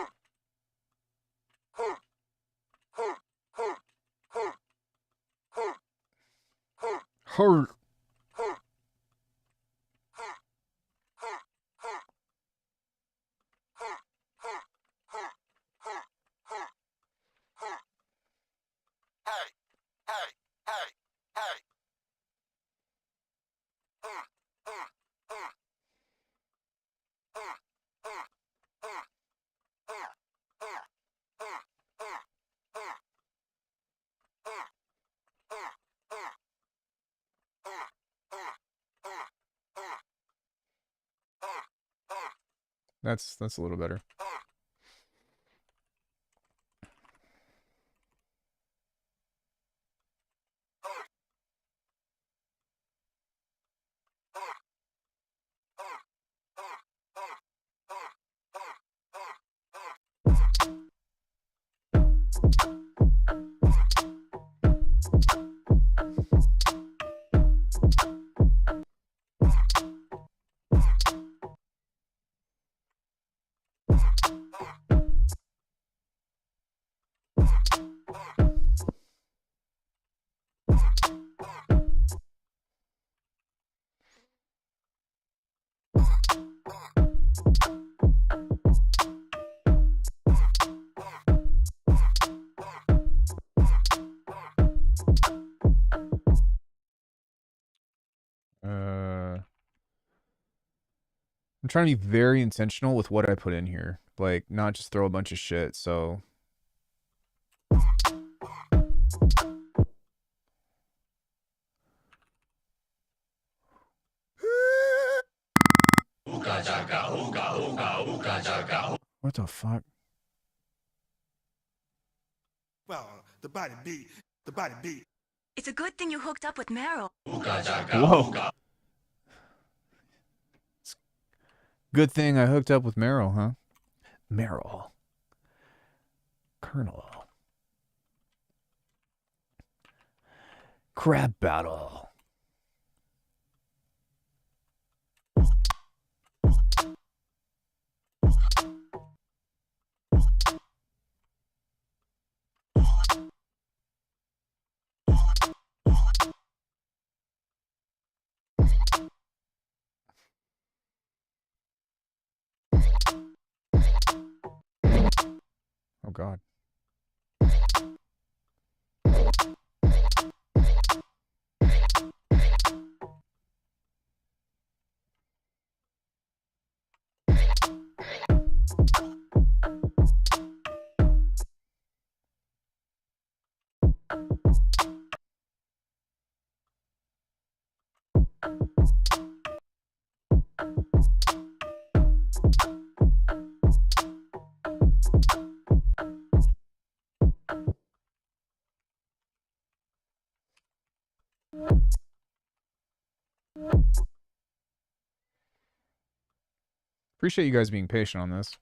Hey! Hey! Hey! Hey! Hey! Hey! Hurt. Hey! Hey! Hey! Hey! Hey! Hey! Hey! Hey! Hey! Hey! Hey! Hey! Hey! Hey! Hey! Hey! That's a little better. I'm trying to be very intentional with what I put in here. Like, not just throw a bunch of shit, so... What the fuck? Well, the body beat. It's a good thing you hooked up with Meryl. Whoa. Good thing I hooked up with Meryl, huh? Meryl. Colonel. Crab battle. Oh, God. Appreciate you guys being patient on this.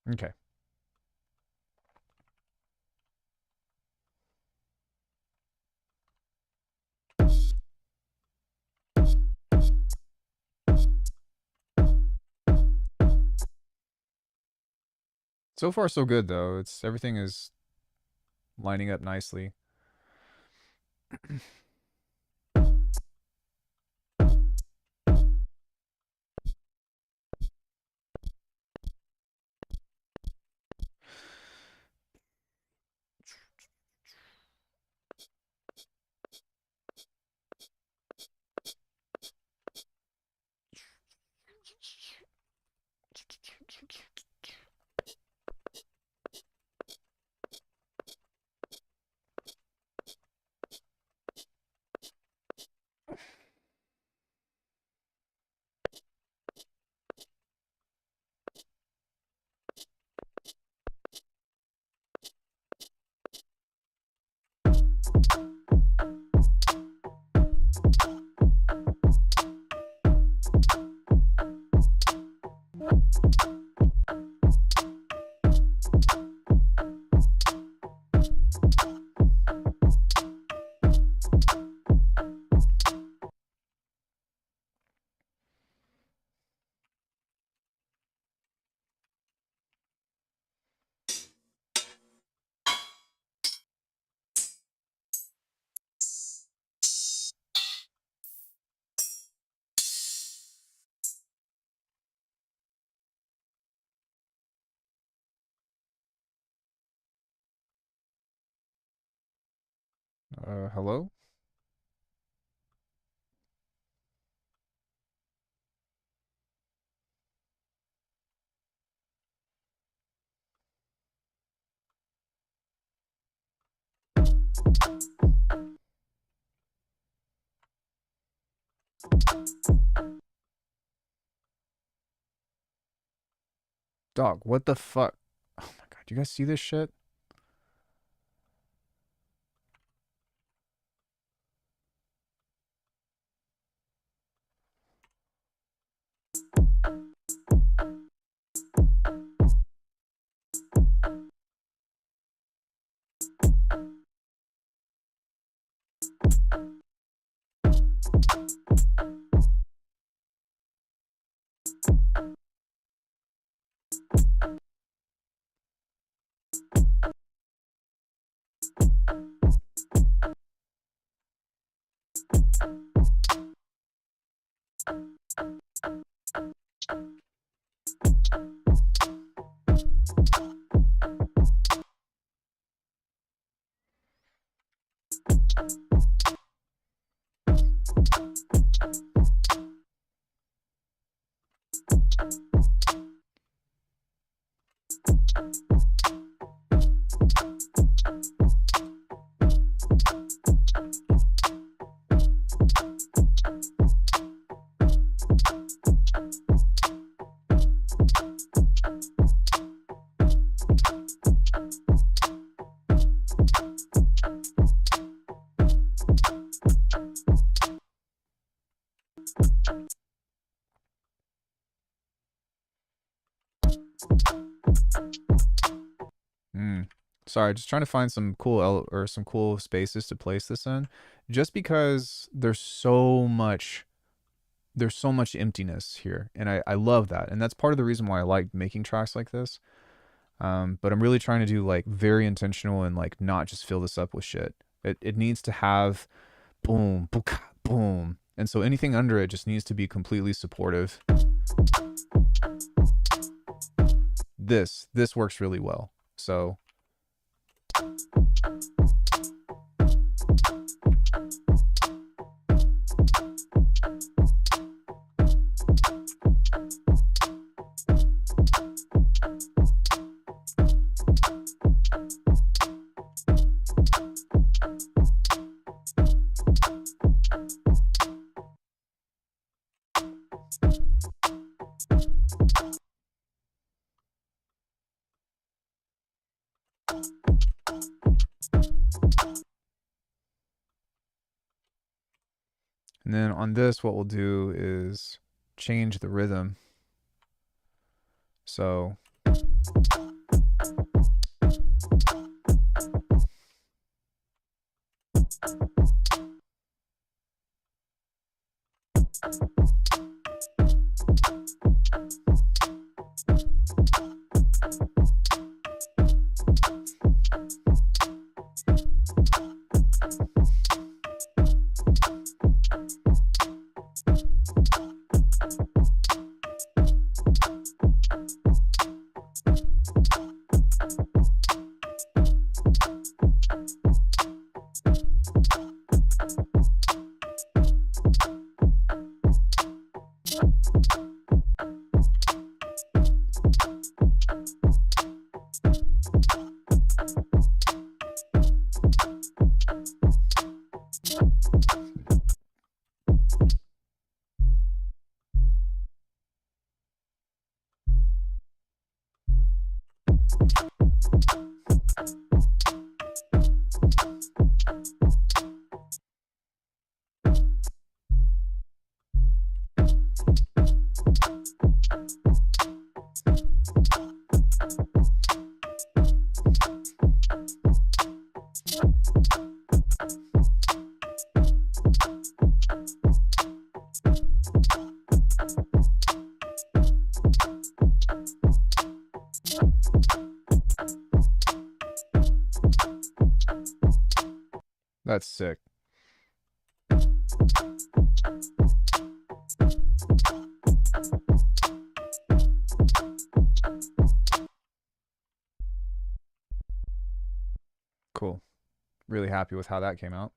Okay. So far, so good, though. Everything is lining up nicely. Hello? Dog, what the fuck? Oh my god, you guys see this shit? Hmm. Sorry, just trying to find some cool or some cool spaces to place this in. Just because there's so much emptiness here, and I love that, and that's part of the reason why I like making tracks like this. But I'm really trying to do like very intentional and like not just fill this up with shit. It needs to have boom, boom, boom, and so anything under it just needs to be completely supportive. This works really well. So and then on this, what we'll do is change the rhythm. So that's sick. Cool. really happy with how that came out.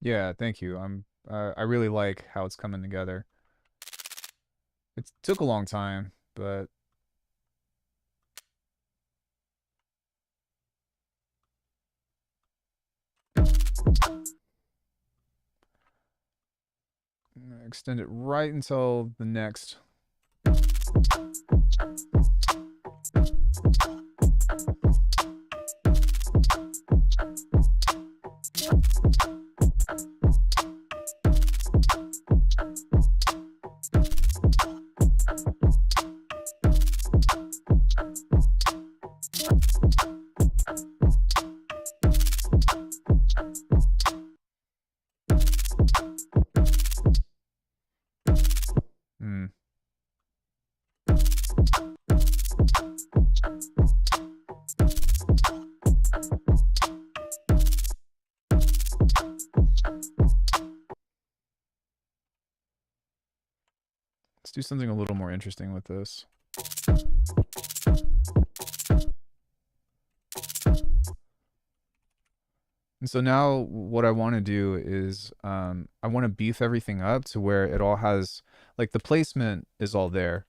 Yeah, thank you. I really like how it's coming together. It took a long time, but I'm gonna extend it right until the next. Hmm. Let's do something a little more interesting with this. And so now what I want to do is I want to beef everything up to where it all has, like, the placement is all there,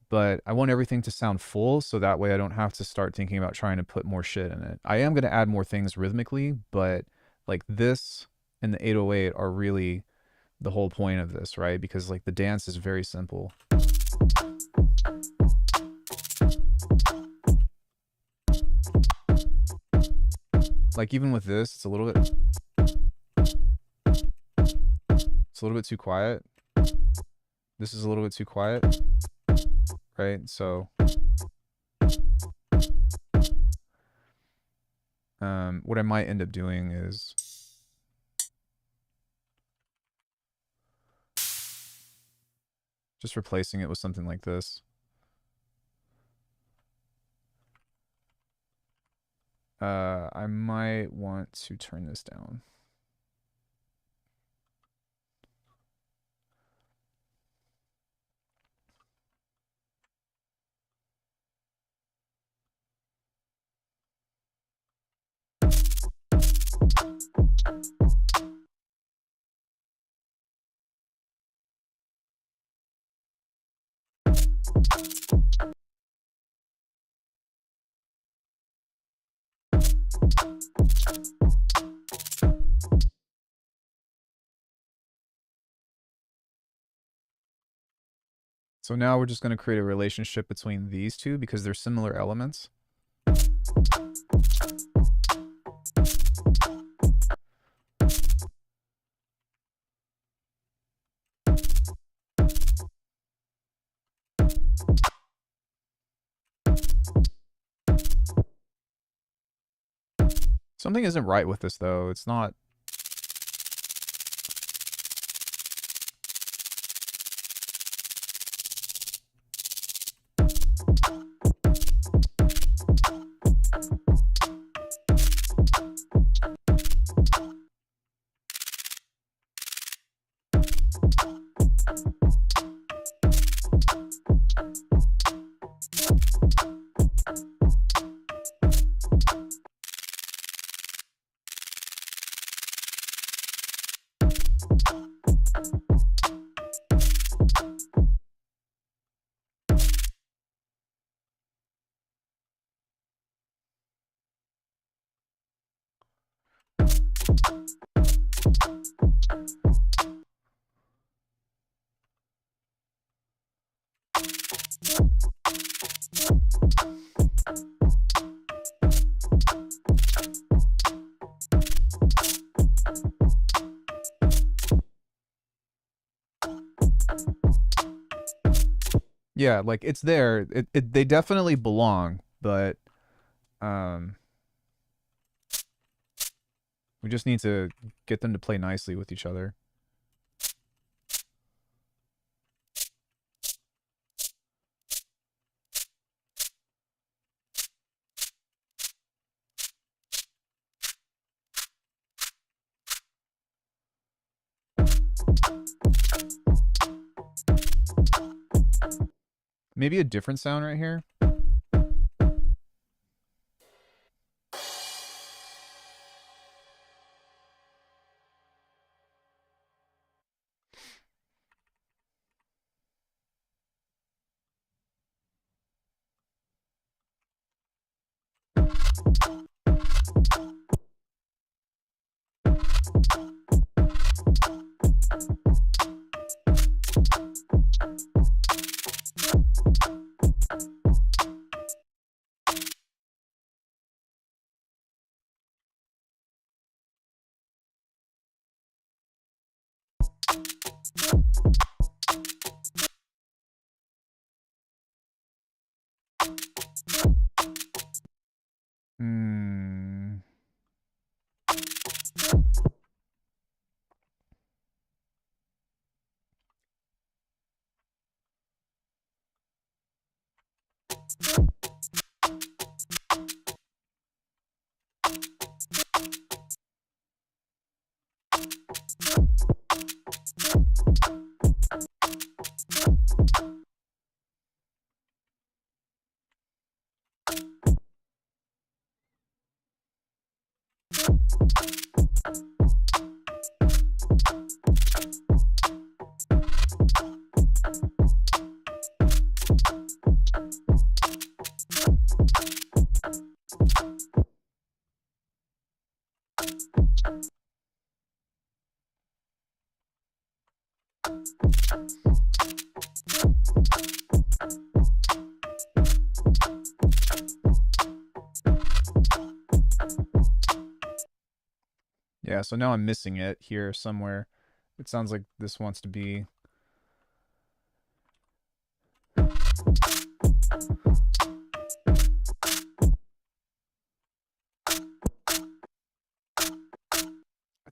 but I want everything to sound full so that way I don't have to start thinking about trying to put more shit in it. I am going to add more things rhythmically, but like this and the 808 are really the whole point of this, right? Because like the dance is very simple. Like even with this, it's a little bit too quiet. This is a little bit too quiet, right? So what I might end up doing is just replacing it with something like this. I might want to turn this down. So now we're just going to create a relationship between these two because they're similar elements. Something isn't right with this though. It's not. Yeah, like it's there. They definitely belong, but um, we just need to get them to play nicely with each other. Maybe a different sound right here. Hmm. Yeah, so now I'm missing it here somewhere. It sounds like this wants to be. I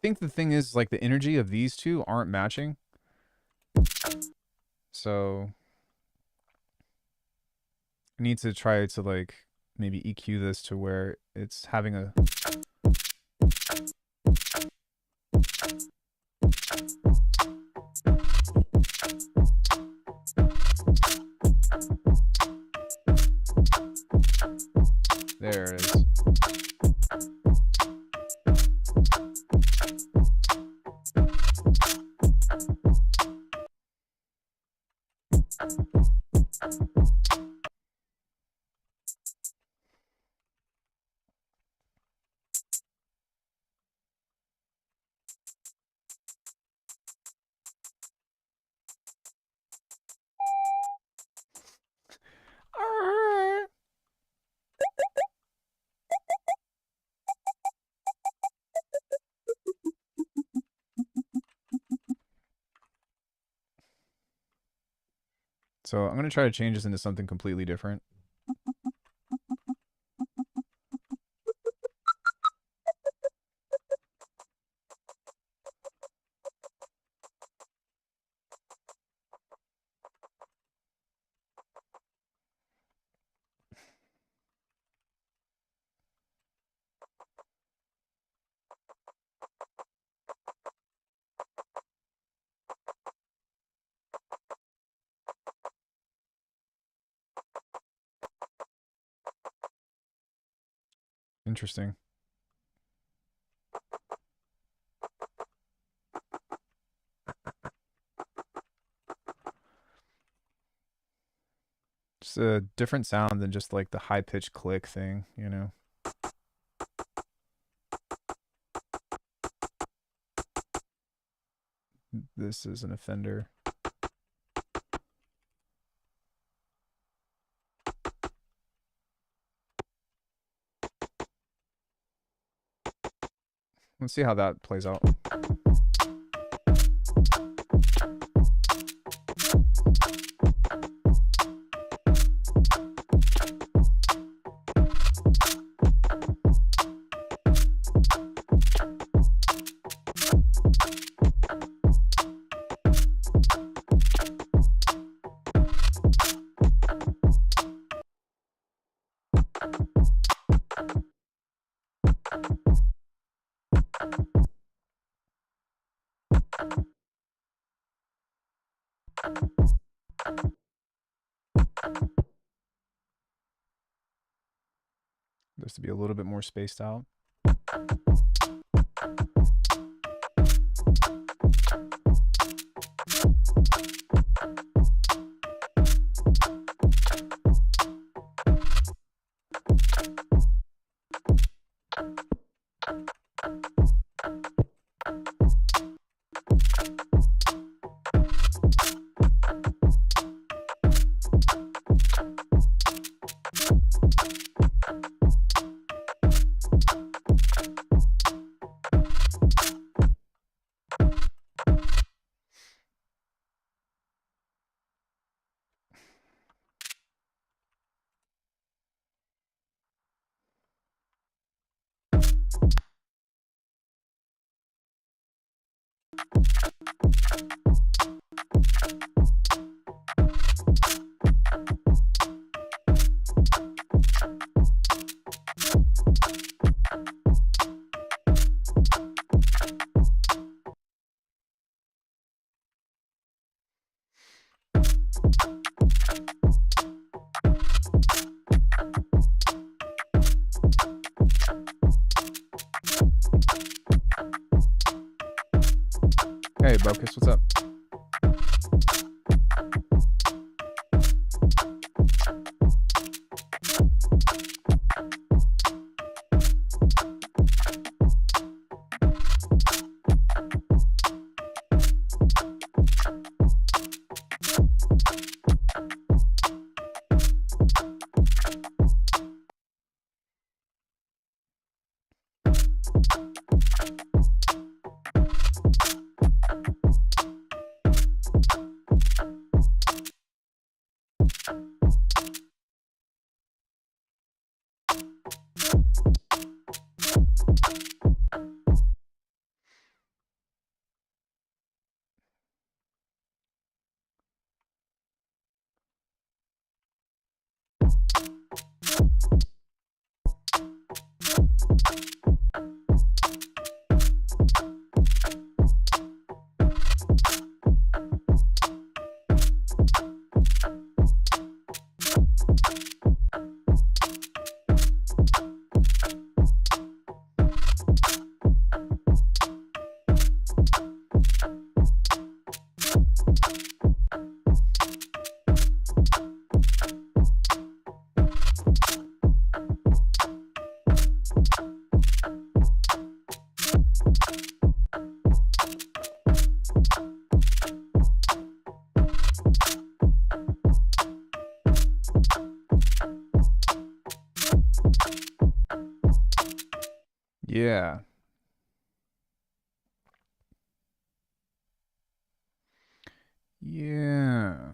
think the thing is, like, the energy of these two aren't matching. So I need to try to, like, maybe EQ this to where it's having a. There it is. So I'm going to try to change this into something completely different. Interesting. Just a different sound than just like the high pitched click thing, you know? This is an offender. Let's see how that plays out. Just to be a little bit more spaced out. Hey, Bocus, what's up? Yeah. Yeah.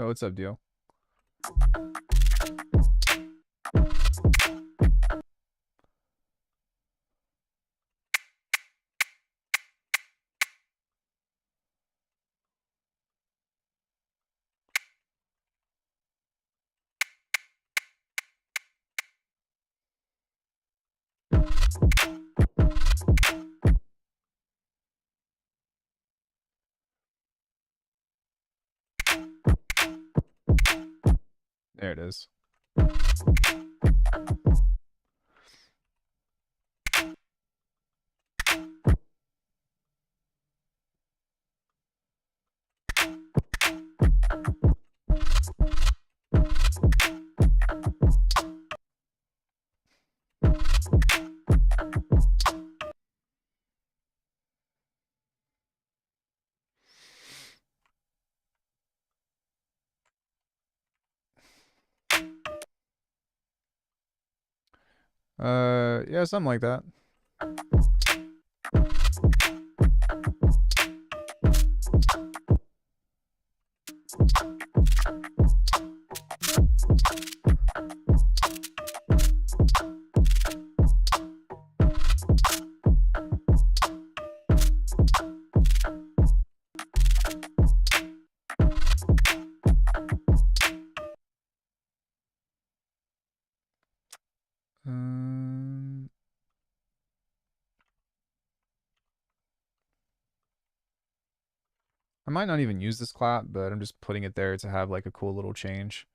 Oh, what's up, Deal? There it is. Yeah, something like that. I might not even use this clap, but I'm just putting it there to have like a cool little change.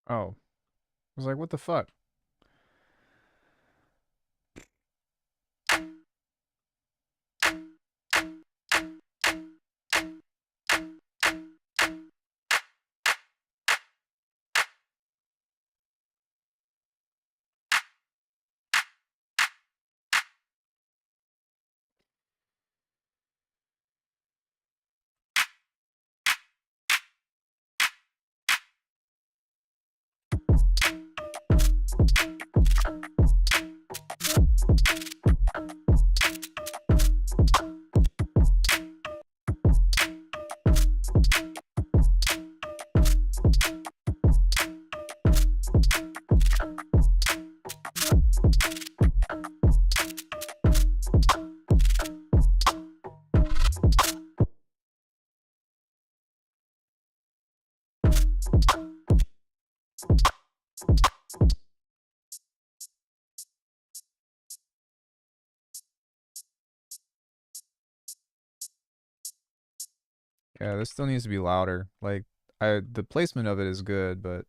Oh, I was like, what the fuck? Yeah, this still needs to be louder. Like, the placement of it is good, but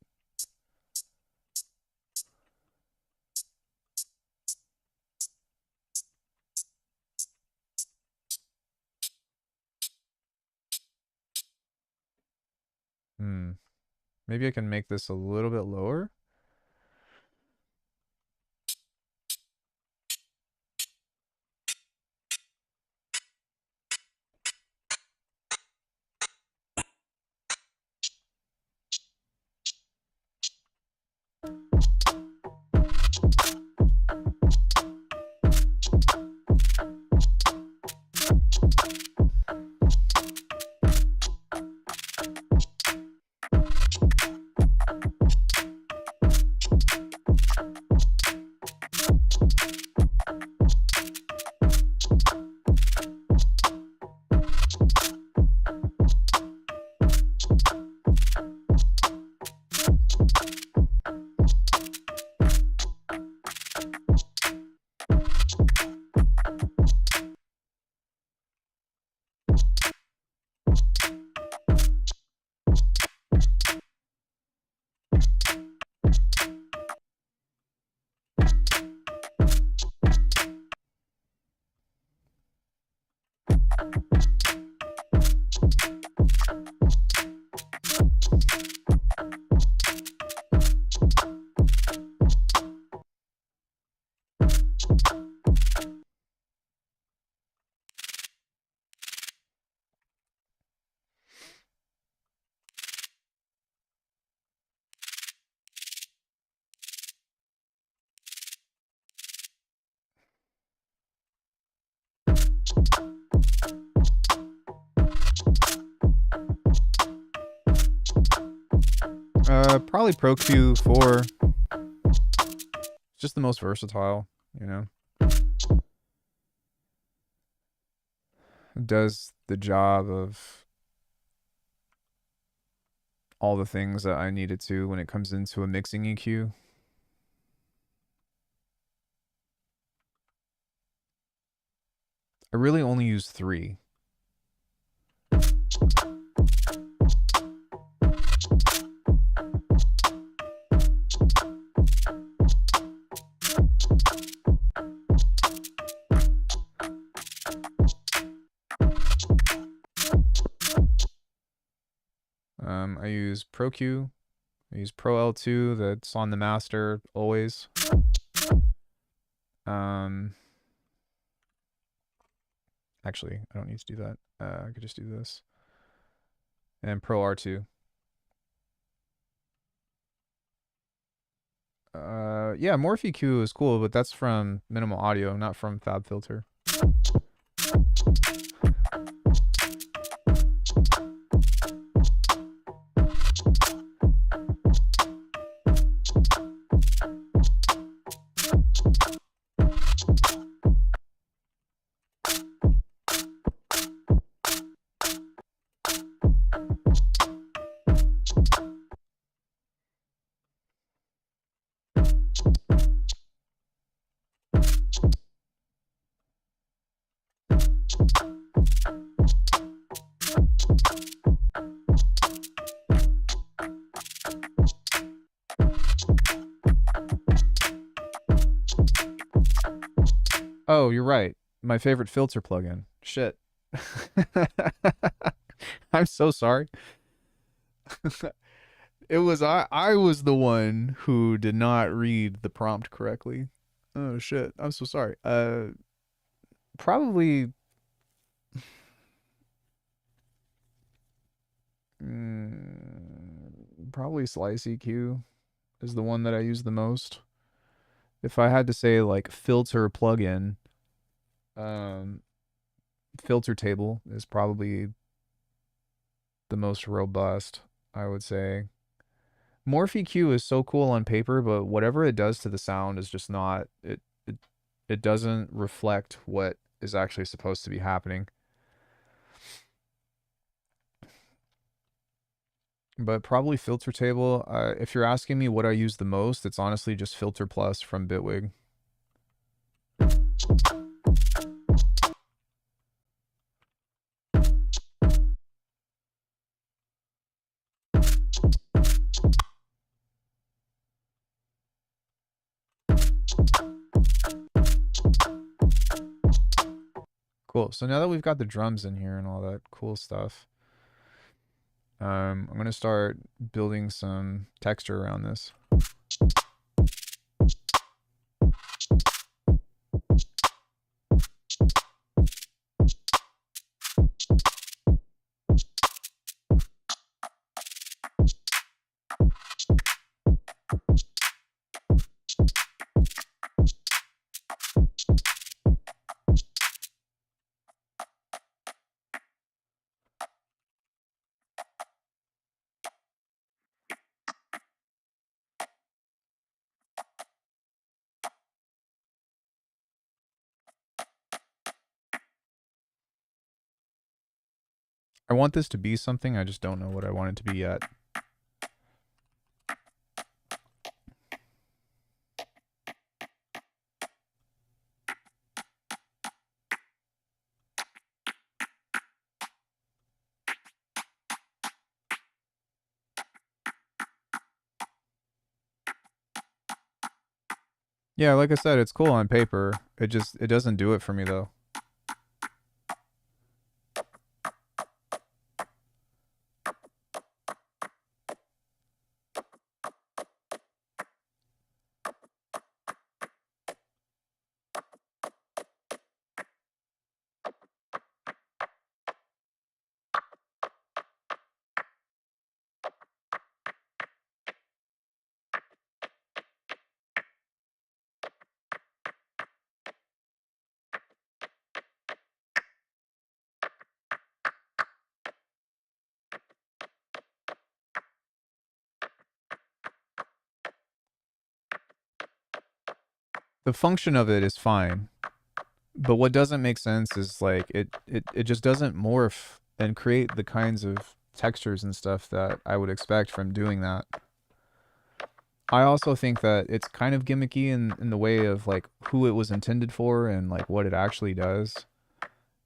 maybe I can make this a little bit lower. Probably Pro Q4. It's just the most versatile, you know. It does the job of all the things that I need it to when it comes into a mixing EQ. I really only use 3. I use Pro Q. I use Pro L2 that's on the master always. Actually, I don't need to do that. I could just do this. And Pro R2. Yeah, Morph EQ is cool, but that's from Minimal Audio, not from FabFilter. Oh, you're right. My favorite filter plugin. Shit. I'm so sorry. It was I was the one who did not read the prompt correctly. Oh shit. I'm so sorry. Probably probably Slice EQ is the one that I use the most. If I had to say like filter plugin, filter table is probably the most robust, I would say. Morph EQ is so cool on paper, but whatever it does to the sound is just not it doesn't reflect what is actually supposed to be happening. But probably filter table. If you're asking me what I use the most, it's honestly just Filter Plus from Bitwig. Cool. So now that we've got the drums in here and all that cool stuff, I'm going to start building some texture around this. I want this to be something, I just don't know what I want it to be yet. Yeah, like I said, it's cool on paper. It doesn't do it for me though. the function of it is fine. But what doesn't make sense is like it just doesn't morph and create the kinds of textures and stuff that I would expect from doing that. I also think that it's kind of gimmicky in the way of like who it was intended for and like what it actually does.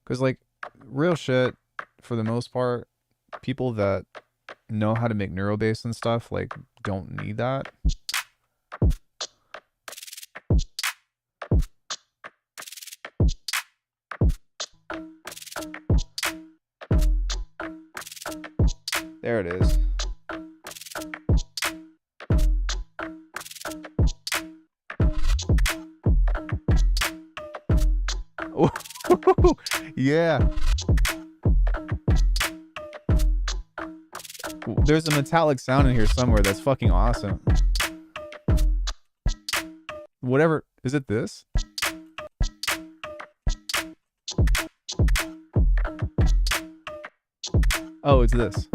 Because like real shit, for the most part, people that know how to make neurobase and stuff like don't need that. There it is. Yeah. There's a metallic sound in here somewhere that's fucking awesome. Whatever. Is it this? Oh, it's this.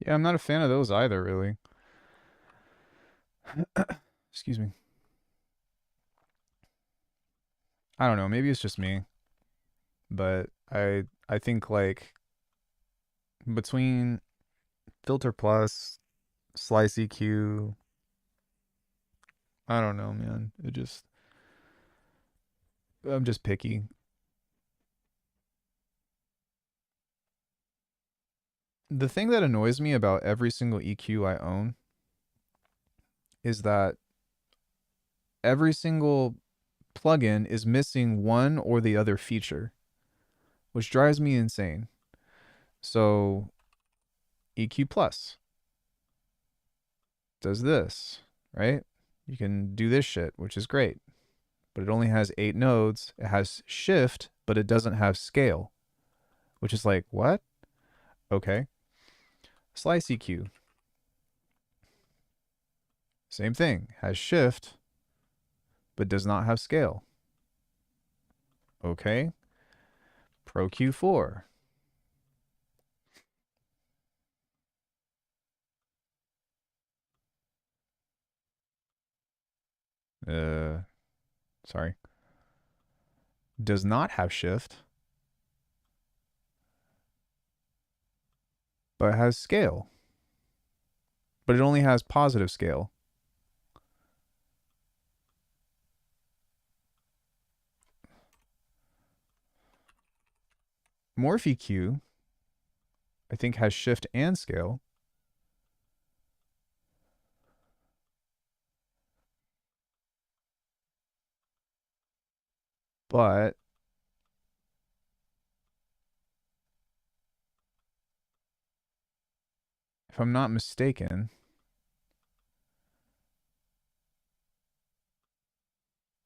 Yeah, I'm not a fan of those either, really. Excuse me. I don't know, maybe it's just me. But I think like between Filter Plus, Slice EQ, I don't know, man. I'm just picky. The thing that annoys me about every single EQ I own is that every single plugin is missing one or the other feature, which drives me insane. So EQ Plus does this, right? You can do this shit, which is great. But it only has 8 nodes. It has shift, but it doesn't have scale, which is like, what? Okay. Slice EQ. Same thing. Has shift, but does not have scale. Okay. Pro Q4. Sorry. Does not have shift, but has scale. But it only has positive scale. Morph EQ, I think, has shift and scale, But if I'm not mistaken,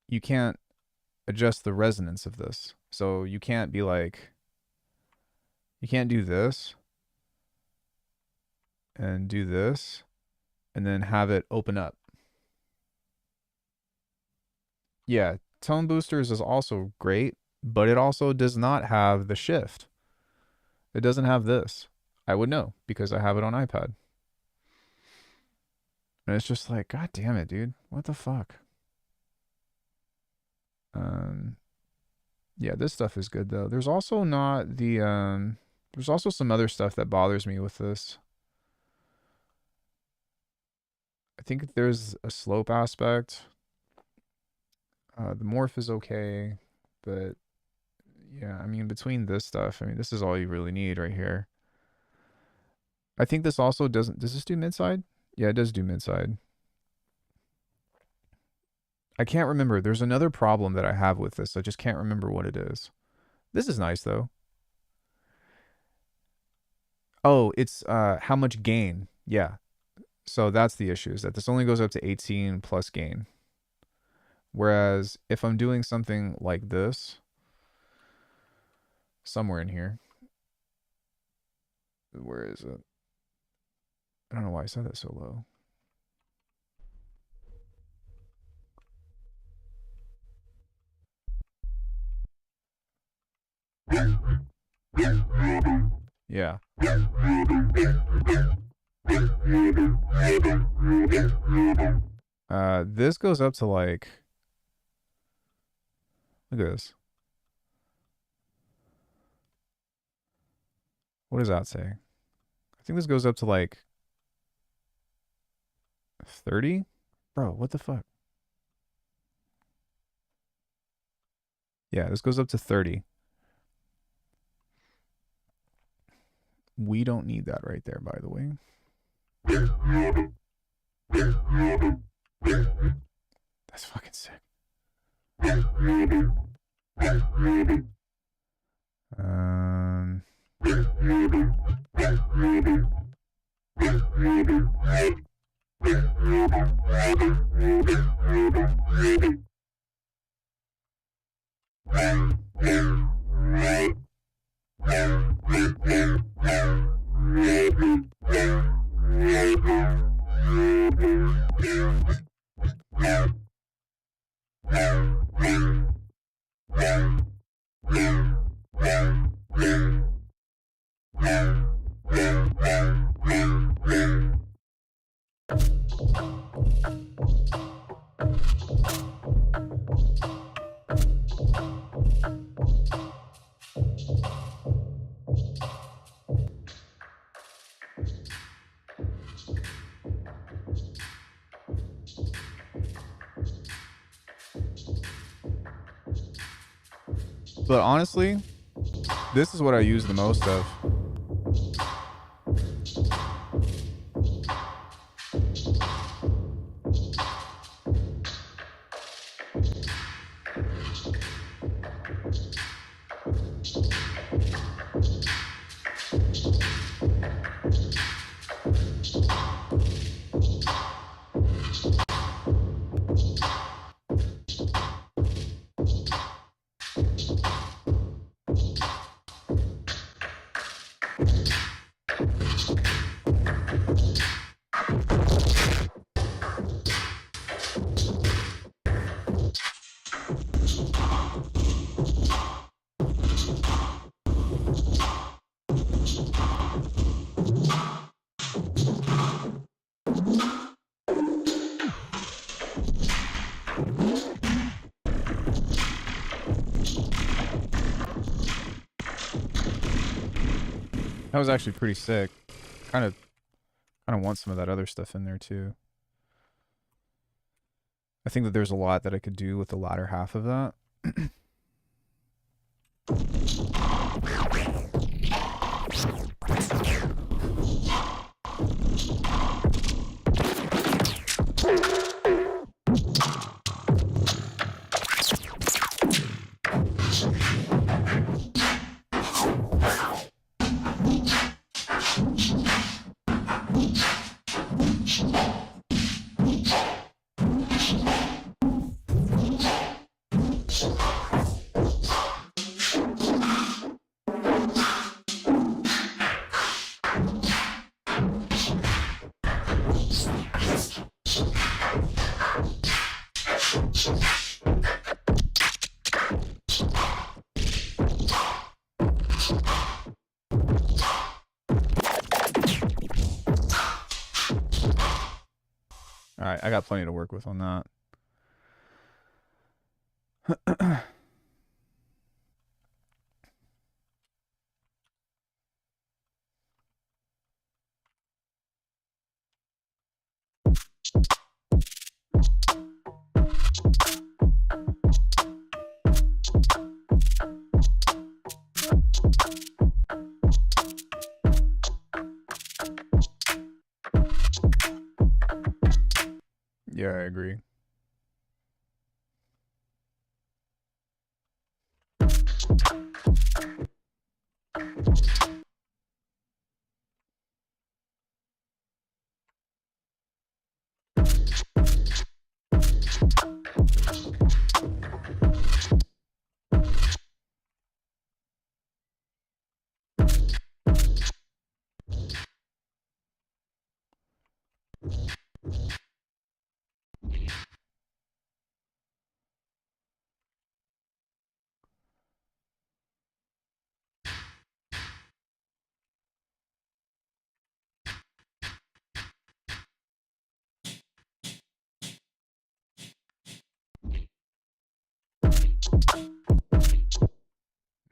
you can't adjust the resonance of this. So you can't be like, you can't do this and do this and then have it open up. Yeah, tone boosters is also great, but it also does not have the shift. It doesn't have this. I would know because I have it on iPad. And it's just like, God damn it, dude. What the fuck? Yeah, this stuff is good though. There's also not the there's also some other stuff that bothers me with this. I think there's a slope aspect. The morph is okay, but yeah, I mean, between this stuff, I mean, this is all you really need right here. I think this also doesn't, does this do midside? Yeah, it does do midside. I can't remember. There's another problem that I have with this. I just can't remember what it is. This is nice though. Oh, it's how much gain. Yeah. So that's the issue, is that this only goes up to 18 plus gain. Whereas if I'm doing something like this, somewhere in here, where is it? I don't know why I said that so low. Yeah. This goes up to like, look at this. What does that say? I think this goes up to like 30? Bro, what the fuck? Yeah, this goes up to 30. We don't need that right there, by the way. That's fucking sick. But honestly, this is what I use the most of. That was actually pretty sick. Kind of want some of that other stuff in there too. I think that there's a lot that I could do with the latter half of that. All right, I got plenty to work with on that. Yeah, I agree.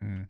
Mm.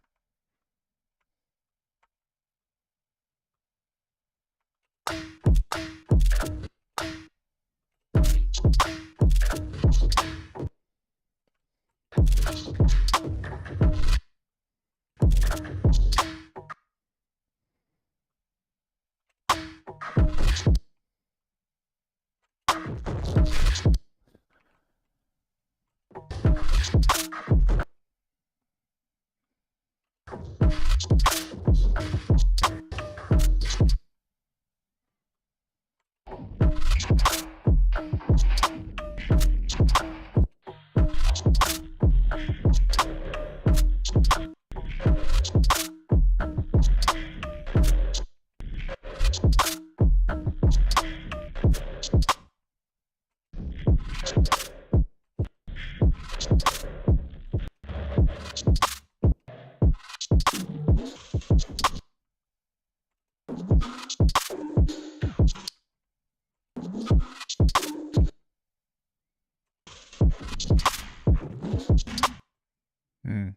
Mm.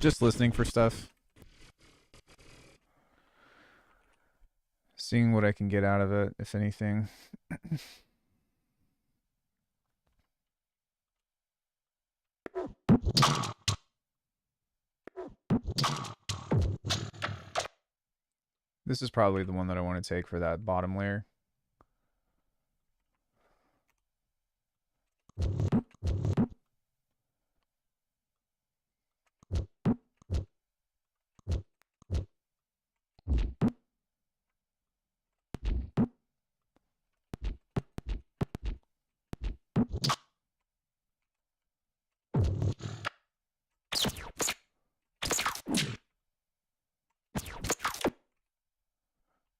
Just listening for stuff. Seeing what I can get out of it, if anything. This is probably the one that I want to take for that bottom layer.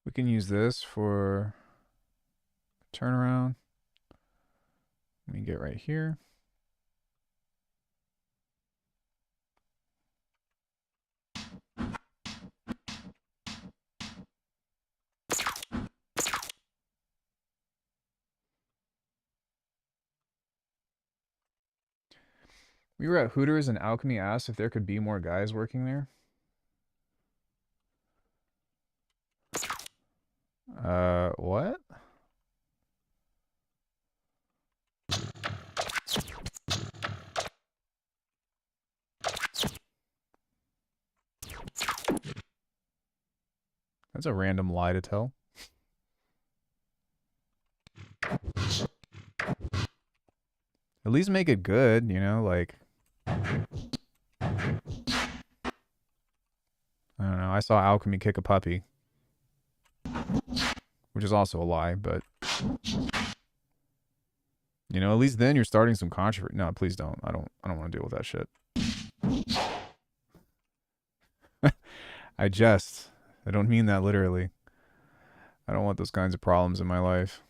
We can use this for turnaround. Let me get right here. We were at Hooters and Alckemy asked if there could be more guys working there. What? That's a random lie to tell. It At least make it good, you know, like I don't know. I saw Alckemy kick a puppy, which is also a lie, but you know, at least then you're starting some controversy. No, please don't. I don't want to deal with that shit. I jest. I don't mean that literally. I don't want those kinds of problems in my life.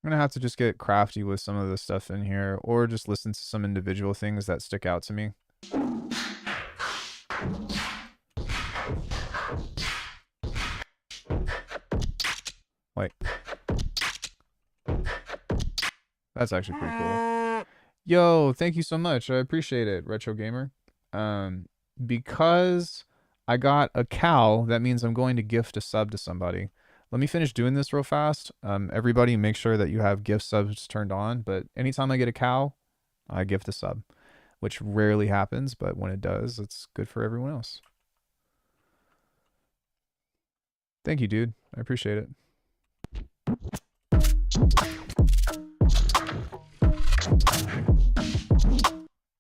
I'm gonna have to just get crafty with some of the stuff in here, or just listen to some individual things that stick out to me. Wait. That's actually pretty cool. Yo, thank you so much. I appreciate it, Retro Gamer. Because I got a cow, that means I'm going to gift a sub to somebody. Let me finish doing this real fast. Everybody make sure that you have gift subs turned on, but anytime I get a cow, I gift a sub, which rarely happens, but when it does, it's good for everyone else. Thank you, dude. I appreciate it.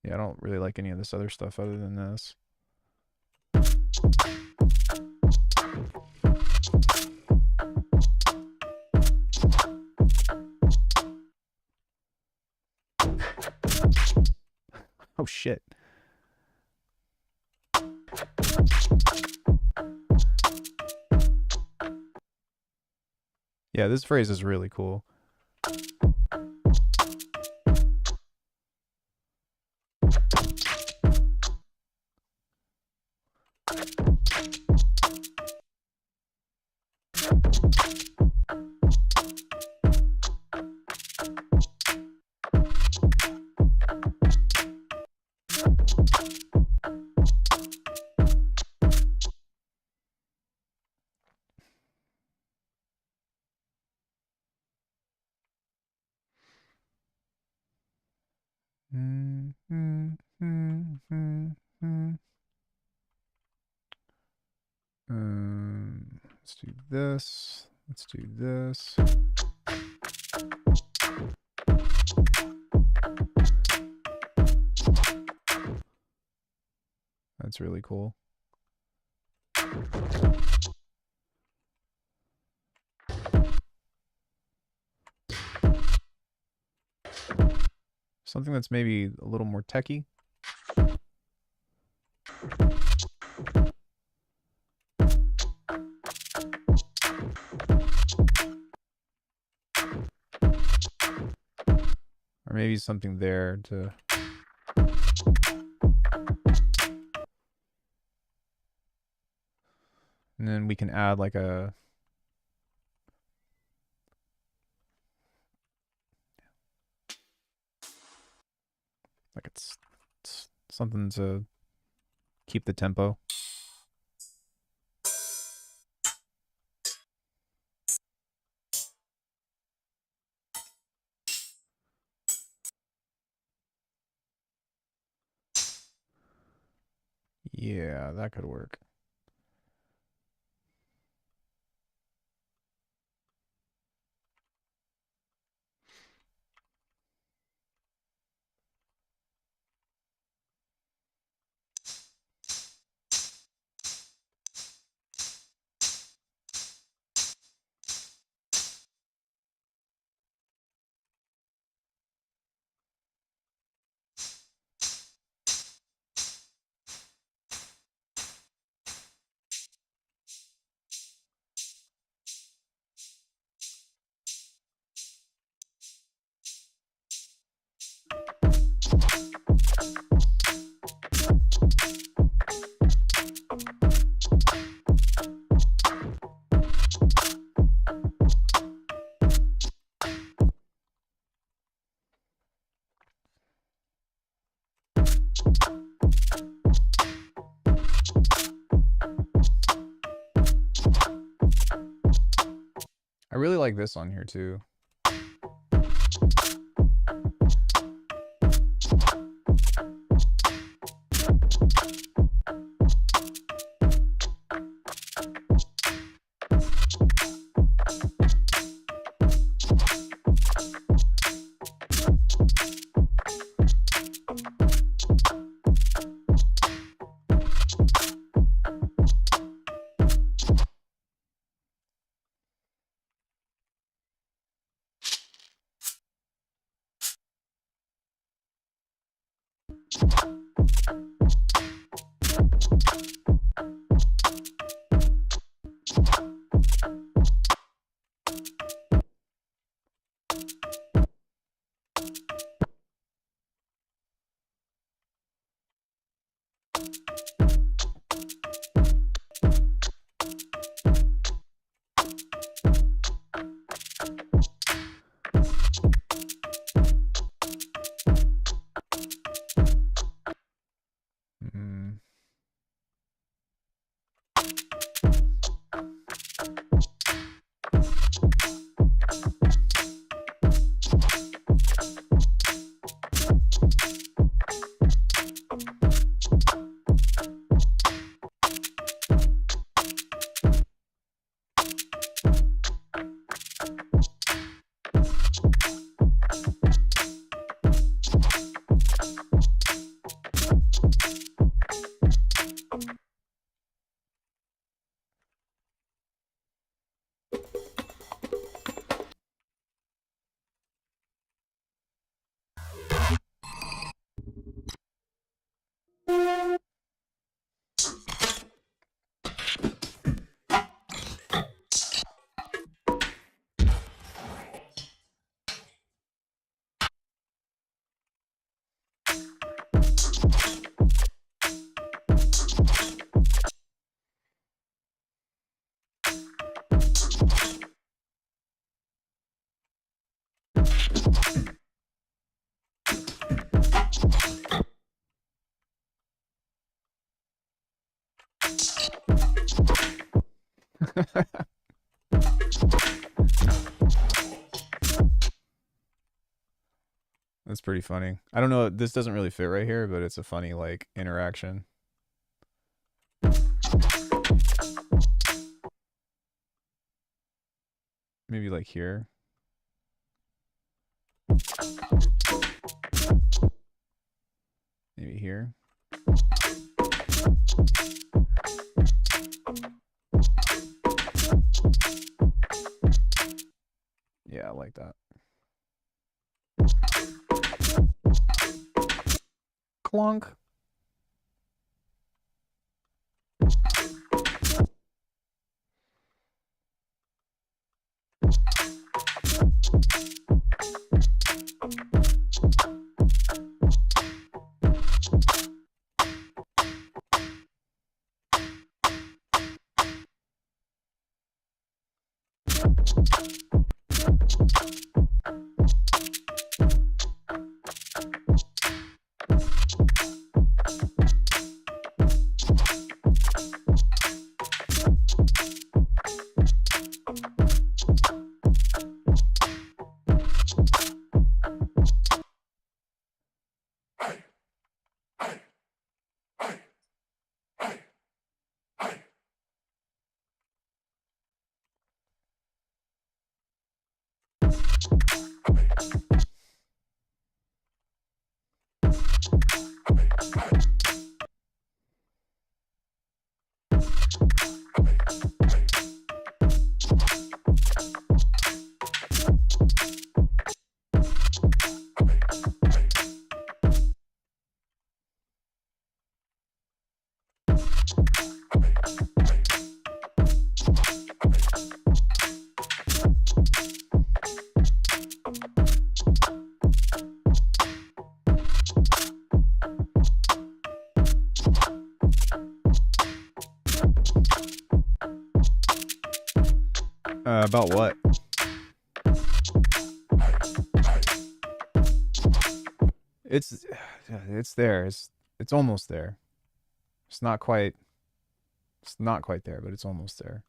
Yeah, I don't really like any of this other stuff other than this. Oh shit. Yeah, this phrase is really cool. Let's do this. Let's do this. That's really cool. Something that's maybe a little more techy. Or maybe something there to... And then we can add like a... Like it's something to keep the tempo. Yeah, that could work. like this on here too. That's pretty funny. I don't know, this doesn't really fit right here, but it's a funny like interaction. Maybe like here. Maybe here. Yeah, I like that. Clunk. About what? It's there. It's almost there. It's not quite there, but it's almost there.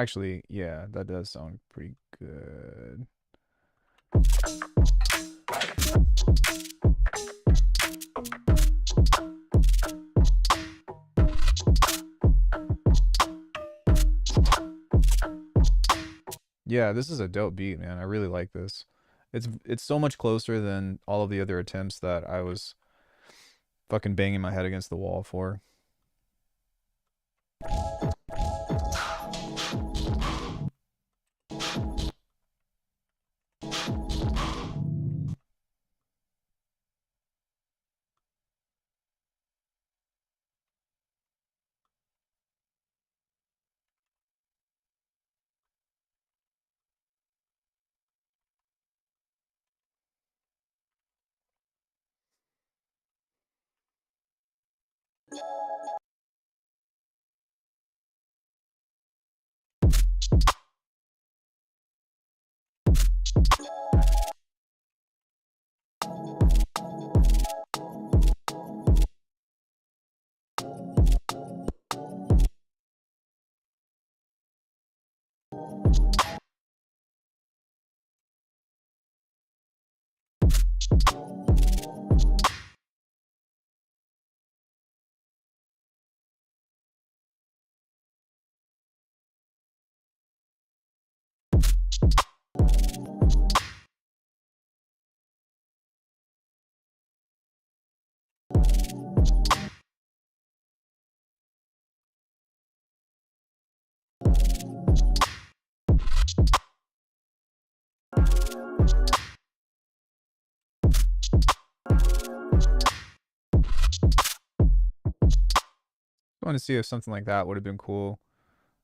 Actually, yeah, that does sound pretty good. Yeah, this is a dope beat, man. I really like this. It's so much closer than all of the other attempts that I was fucking banging my head against the wall for. I want to see if something like that would have been cool.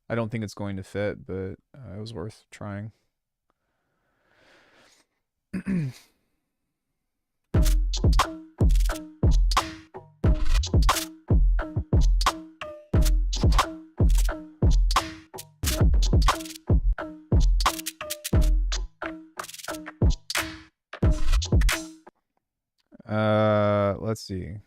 I don't think it's going to fit, but it was worth trying. Let's see.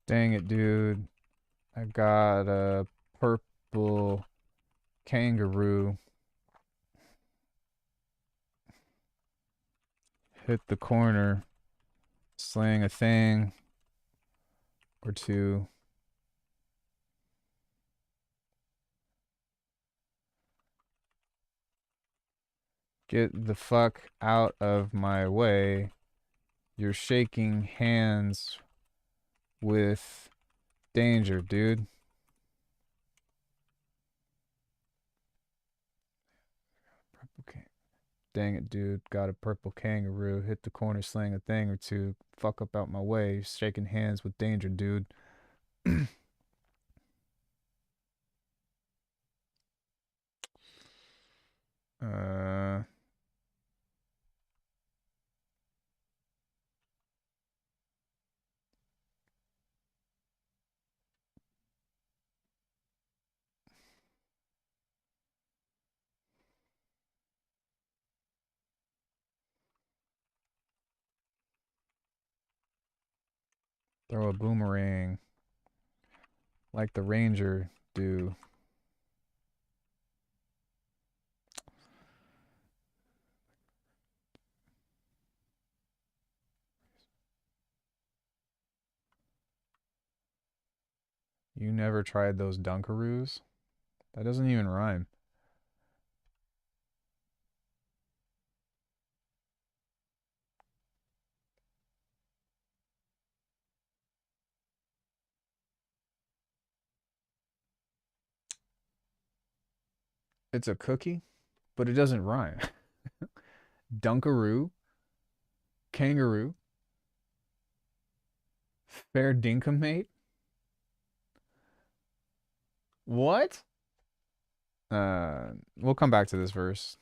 Dang it, dude. I got a purple kangaroo. Hit the corner, slaying a thing or two. Get the fuck out of my way. You're shaking hands with danger, dude. Okay. Dang it, dude. Got a purple kangaroo. Hit the corner, slaying a thing or two. Fuck up out my way. Shaking hands with danger, dude. uh, throw a boomerang like the ranger do. You never tried those Dunkaroos? That doesn't even rhyme. It's a cookie, but it doesn't rhyme. Dunkaroo, kangaroo, fair dinkum, What? We'll come back to this verse.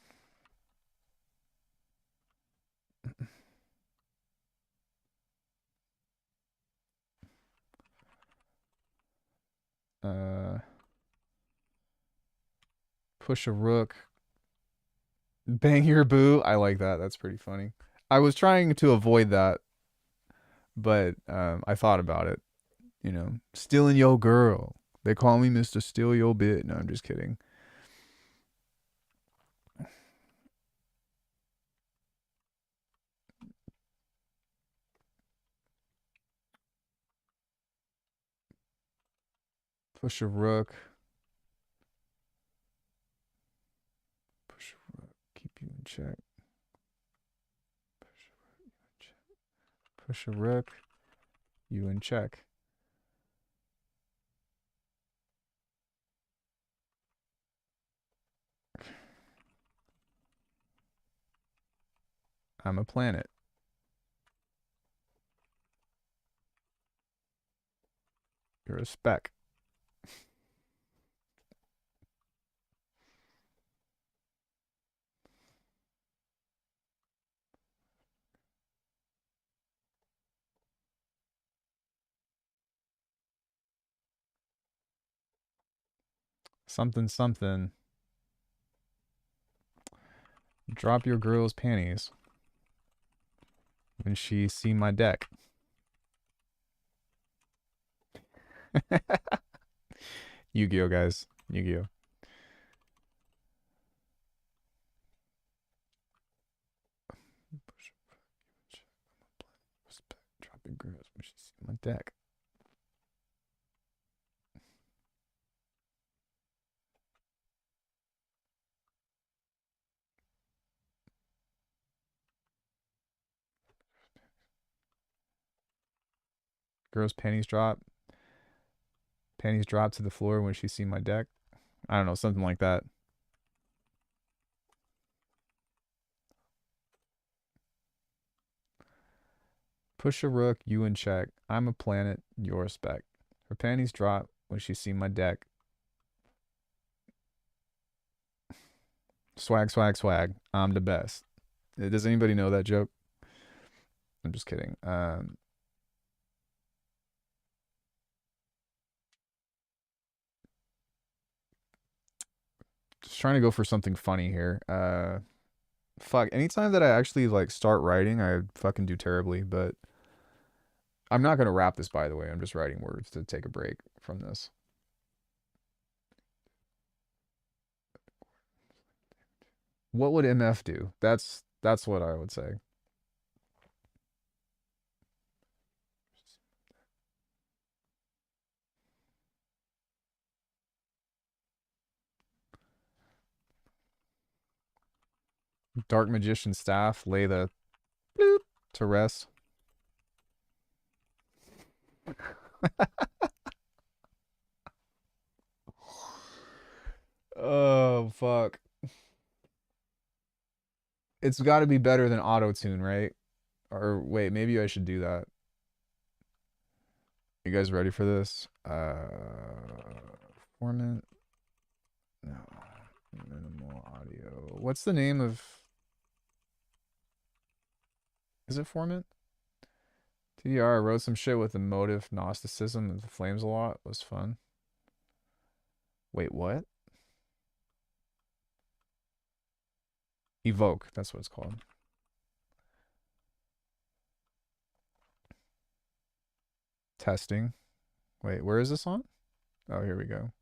Uh, push a rook, bang your boo. I like that. That's pretty funny. I was trying to avoid that, but I thought about it. You know, stealing your girl. They call me Mr. Steal Your Bit. No, I'm just kidding. Push a rook. Push a rook. Keep you in check. Push a rook. You in check. I'm a planet. You're a speck. Something, something. Drop your girl's panties when she see my deck. Yu-Gi-Oh, guys. Yu-Gi-Oh. Drop your girls when she see my deck. Girls' panties drop. Panties drop to the floor when she see my deck. I don't know, something like that. Push a rook, you in check. I'm a planet, you're a speck. Her panties drop when she see my deck. Swag, swag, swag. I'm the best. Does anybody know that joke? I'm just kidding. Just trying to go for something funny here. Fuck. Anytime that I actually like start writing, I fucking do terribly. But I'm not gonna rap this, by the way. I'm just writing words to take a break from this. What would MF do? That's what I would say. Dark Magician staff, lay the bloop to rest. Oh fuck. It's got to be better than auto tune, right? Or wait, maybe I should do that. You guys ready for this? Formant. No. Minimal audio. What's the name of? Is it Formant? TDR, I wrote some shit with emotive Gnosticism and the flames a lot. It was fun. Wait, what? Evoke, that's what it's called. Testing. Wait, where is this on? Oh, here we go.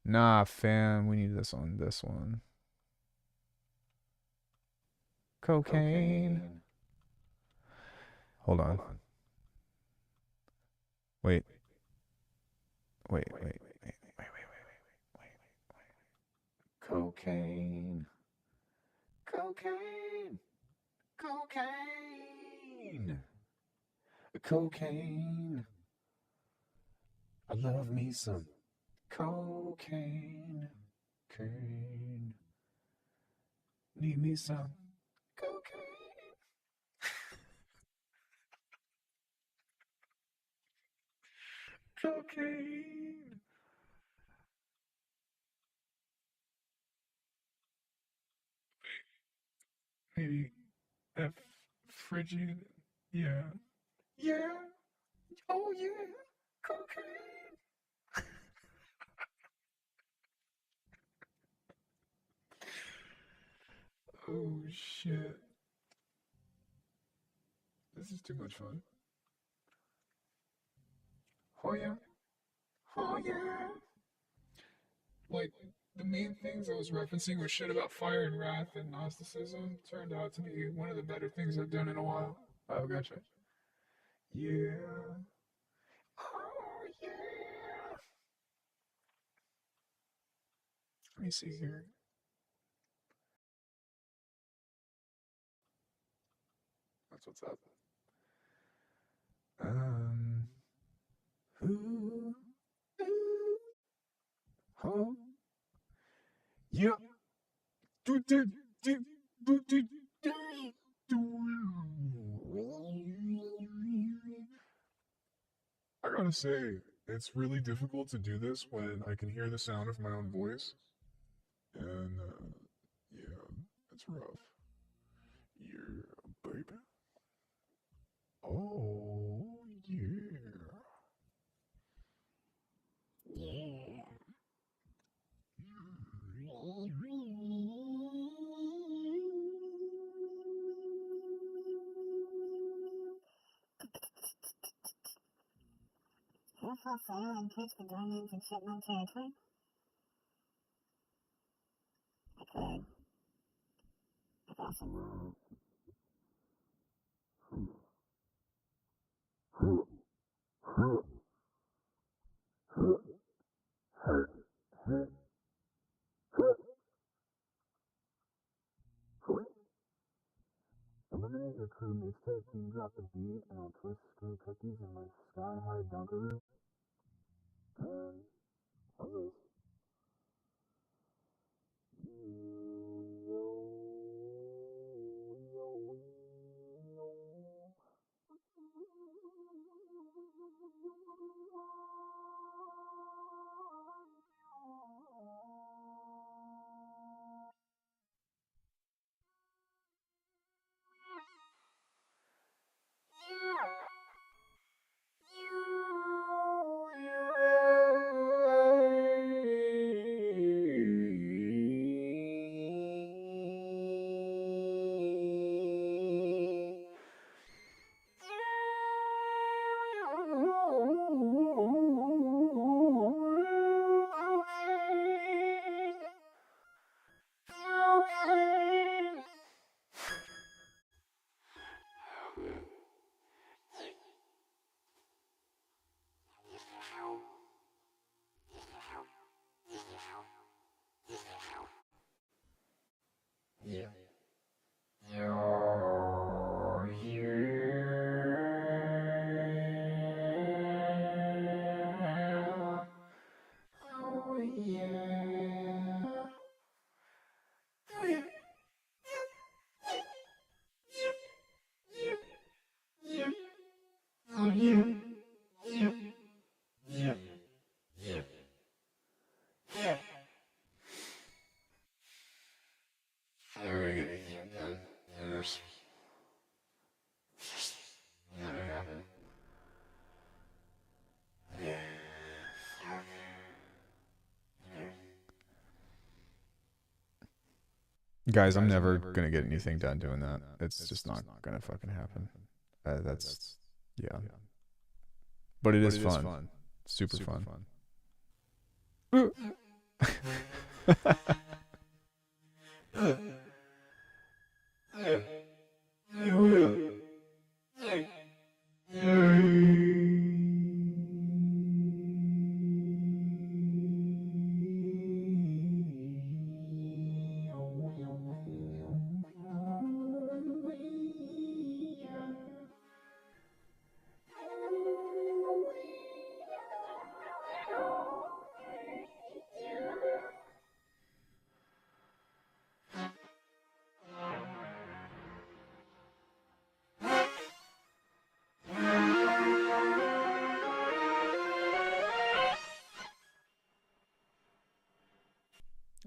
Nah, fam, we need this on this one. Cocaine. Hold on. Wait. Wait. Cocaine. Cocaine. Cocaine. Cocaine. I love me some cocaine. Cocaine. Need me some cocaine. Cocaine. Maybe F frigid. Yeah. Yeah. Oh yeah. Cocaine. Oh shit. This is too much fun. Oh yeah. Oh yeah. Like, the main things I was referencing were shit about fire and wrath and Gnosticism. Turned out to be one of the better things I've done in a while. Oh, gotcha. Yeah. Oh, yeah. Let me see here. That's what's up. Ooh, oh, yeah. Do, do, do, do, do, do, I gotta say, it's really difficult to do this when I can hear the sound of my own voice. And, yeah, it's rough. Yeah, baby. Oh, yeah. Yeah. What's up, fire and kids the diamonds and shit my territory? Okay. That's awesome. Eliminate your crew mixtape, can you drop the beat and I'll twist screw cookies in my sky high dunkaroo? Others. Yeah. You're here. Oh, yeah. Oh, yeah. Oh, yeah. Yeah. Yeah. Yeah. Yeah. There's never happened. Yeah. Guys, I'm never gonna get anything done doing that. It's just not gonna fucking happen. That's yeah. But it is fun. Super fun.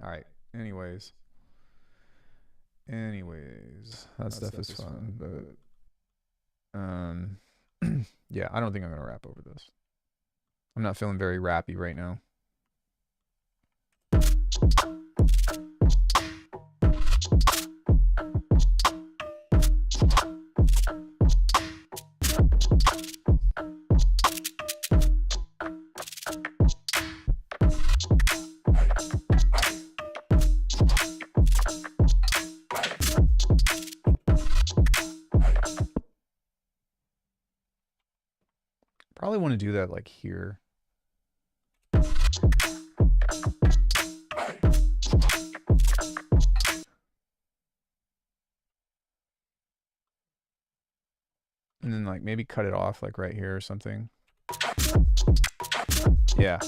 All right. Anyways, that stuff is fun, but yeah, I don't think I'm gonna rap over this. I'm not feeling very rappy right now. Probably want to do that like here. And then like maybe cut it off like right here or something. Yeah.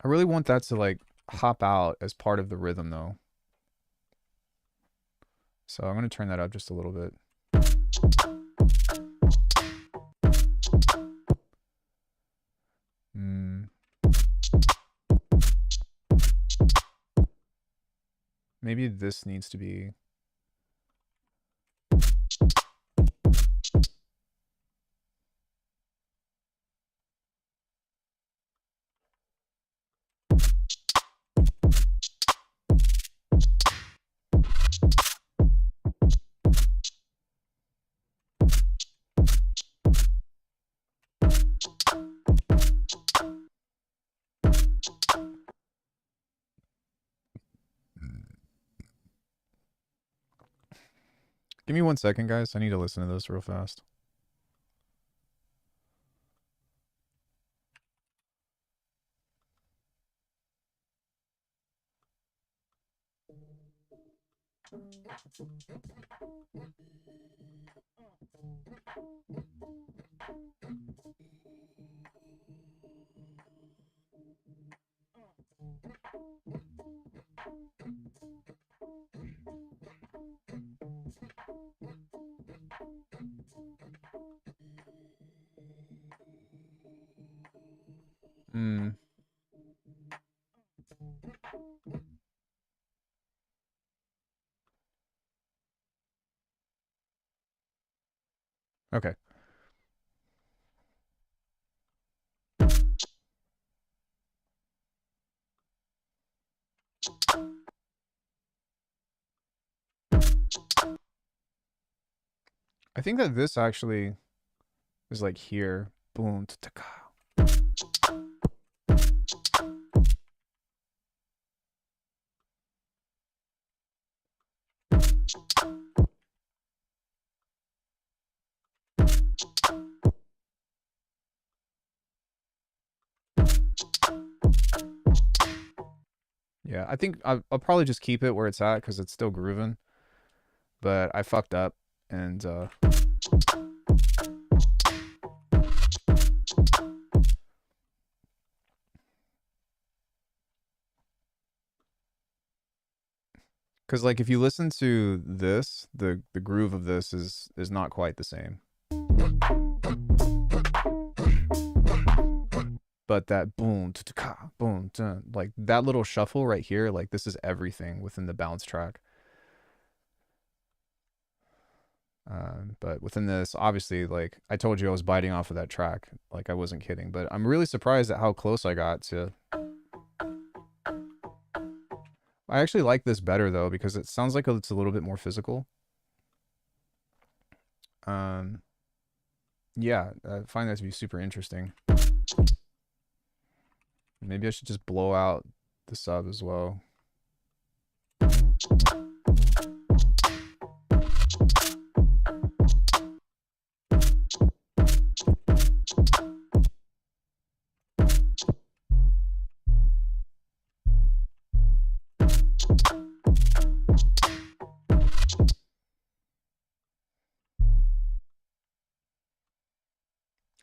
I really want that to like hop out as part of the rhythm though. So I'm going to turn that up just a little bit. Maybe this needs to be... Give me 1 second, guys. I need to listen to this real fast. Okay. I think that this actually is like here. Boom. Yeah, I think I'll probably just keep it where it's at because it's still grooving. But I fucked up and because like if you listen to this, the groove of this is not quite the same. But that boom, boom, like that little shuffle right here, like this is everything within the bounce track. But within this, obviously, like I told you, I was biting off of that track. Like I wasn't kidding. But I'm really surprised at how close I got to. I actually like this better though because it sounds like it's a little bit more physical. Yeah, I find that to be super interesting. Maybe I should just blow out the sub as well.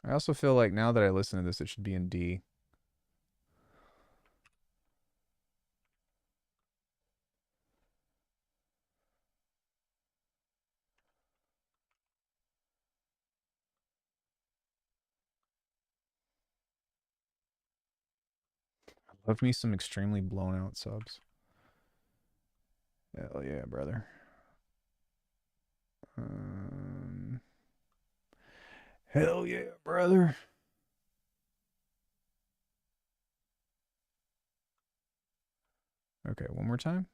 I also feel like now that I listen to this, it should be in D. Love me some extremely blown out subs. Hell yeah, brother. Hell yeah, brother. Okay, one more time.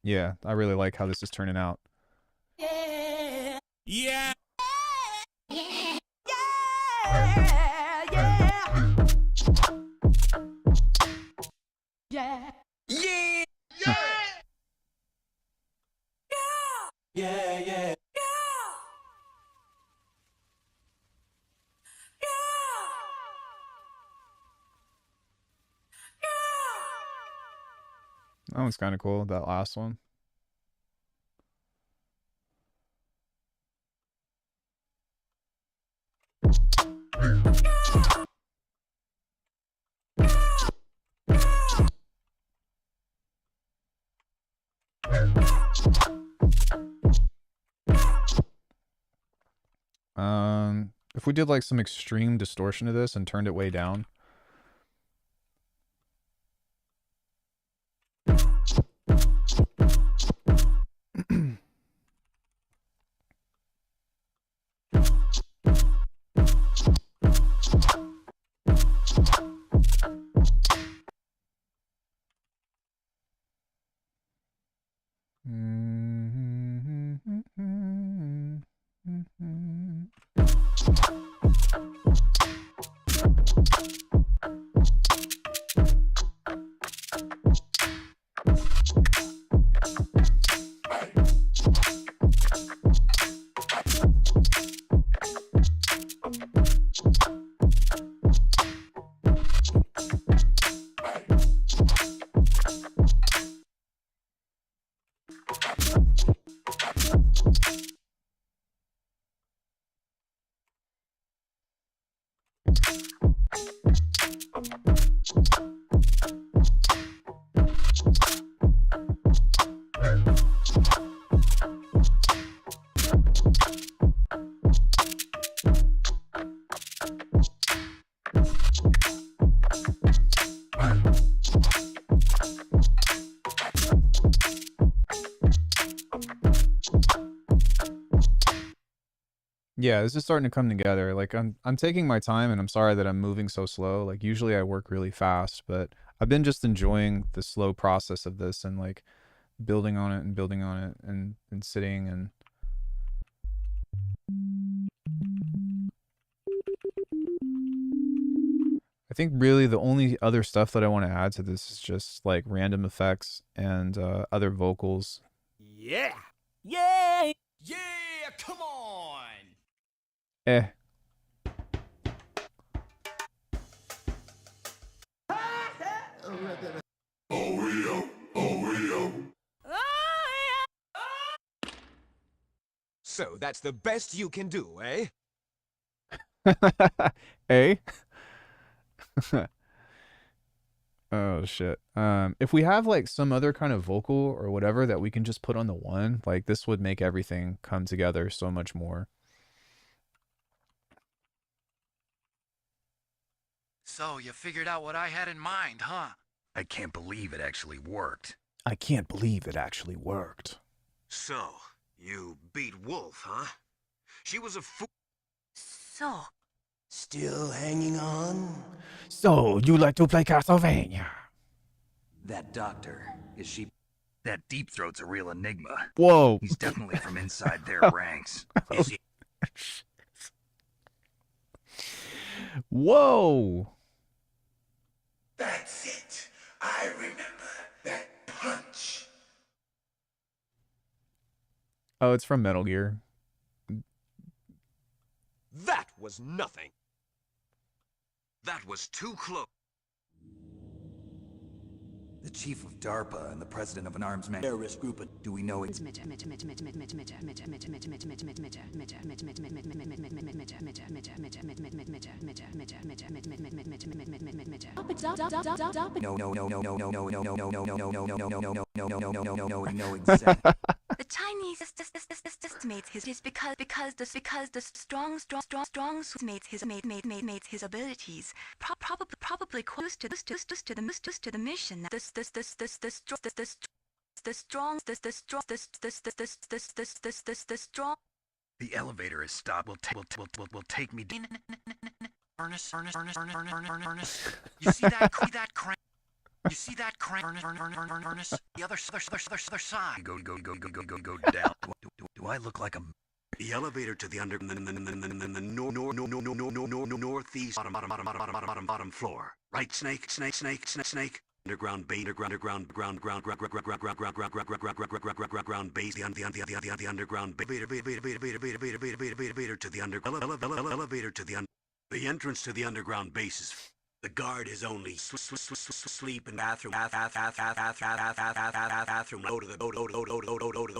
Yeah, I really like how this is turning out. Yeah. Yeah. Yeah. Yeah. Yeah. Yeah. Yeah. Yeah. That one's kind of cool, that last one. If we did like some extreme distortion to this and turned it way down. Yeah, this is starting to come together. Like I'm taking my time, and I'm sorry that I'm moving so slow. Like usually I work really fast, but I've been just enjoying the slow process of this and like building on it and building on it and sitting and I think really the only other stuff that I want to add to this is just like random effects and other vocals. Yeah. Yay. Yeah, come on. Eh. So that's the best you can do, eh? Eh? Oh shit. If we have like some other kind of vocal or whatever that we can just put on the one, like this would make everything come together so much more. So you figured out what I had in mind, huh? I can't believe it actually worked. I can't believe it actually worked. So, you beat Wolf, huh? She was a fool. So, Still hanging on? So, you like to play Castlevania? That doctor, is she... That Deep Throat's a real enigma. Whoa. He's definitely from inside their ranks. Is he? Whoa. That's it. I remember that punch. Oh, it's from Metal Gear. That was nothing. That was too close. The chief of DARPA and the president of an arms Terrorist group. Do we know exactly. the Chinese estimates his because the strong made his abilities probably close to the mission. The strong. The elevator is stopped. Will take me down. Ernest. You see that crane? You see that crane? Ernest. The other side. Go down. Do I look like a... The elevator to the northeast bottom floor. Right, Snake. Underground base. The underground elevator to the entrance to the underground bases. The guard is only sleep in bathroom. Go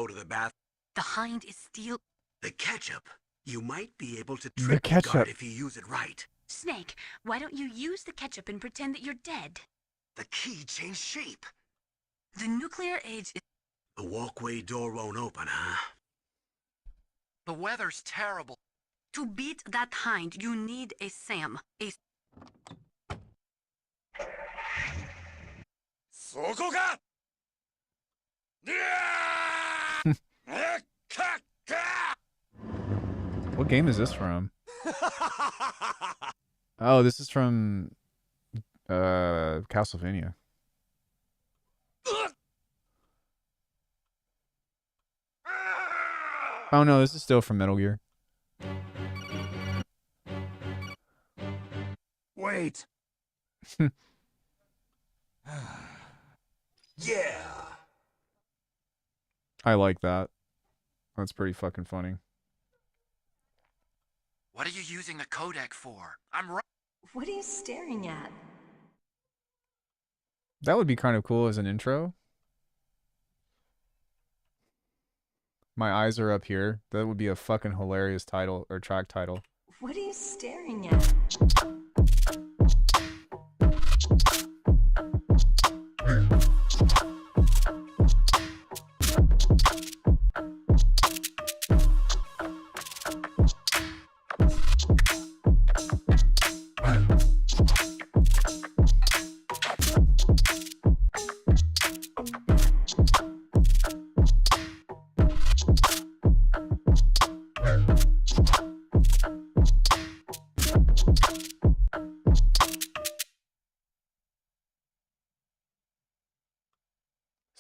to the bath. The hind is still. The ketchup. You might be able to The trick the ketchup. guard if you use it right. Snake, why don't you use the ketchup and pretend that you're dead? The key changed shape. The nuclear age is. The walkway door won't open, huh? The weather's terrible. To beat that hind, you need a Sam. A. What game is this from? Oh, this is from Castlevania. Oh no, this is still from Metal Gear. Wait! Yeah. I like that. That's pretty fucking funny. What are you using the codec for? I'm right. What are you staring at? That would be kind of cool as an intro. My eyes are up here. That would be a fucking hilarious title or track title. What are you staring at?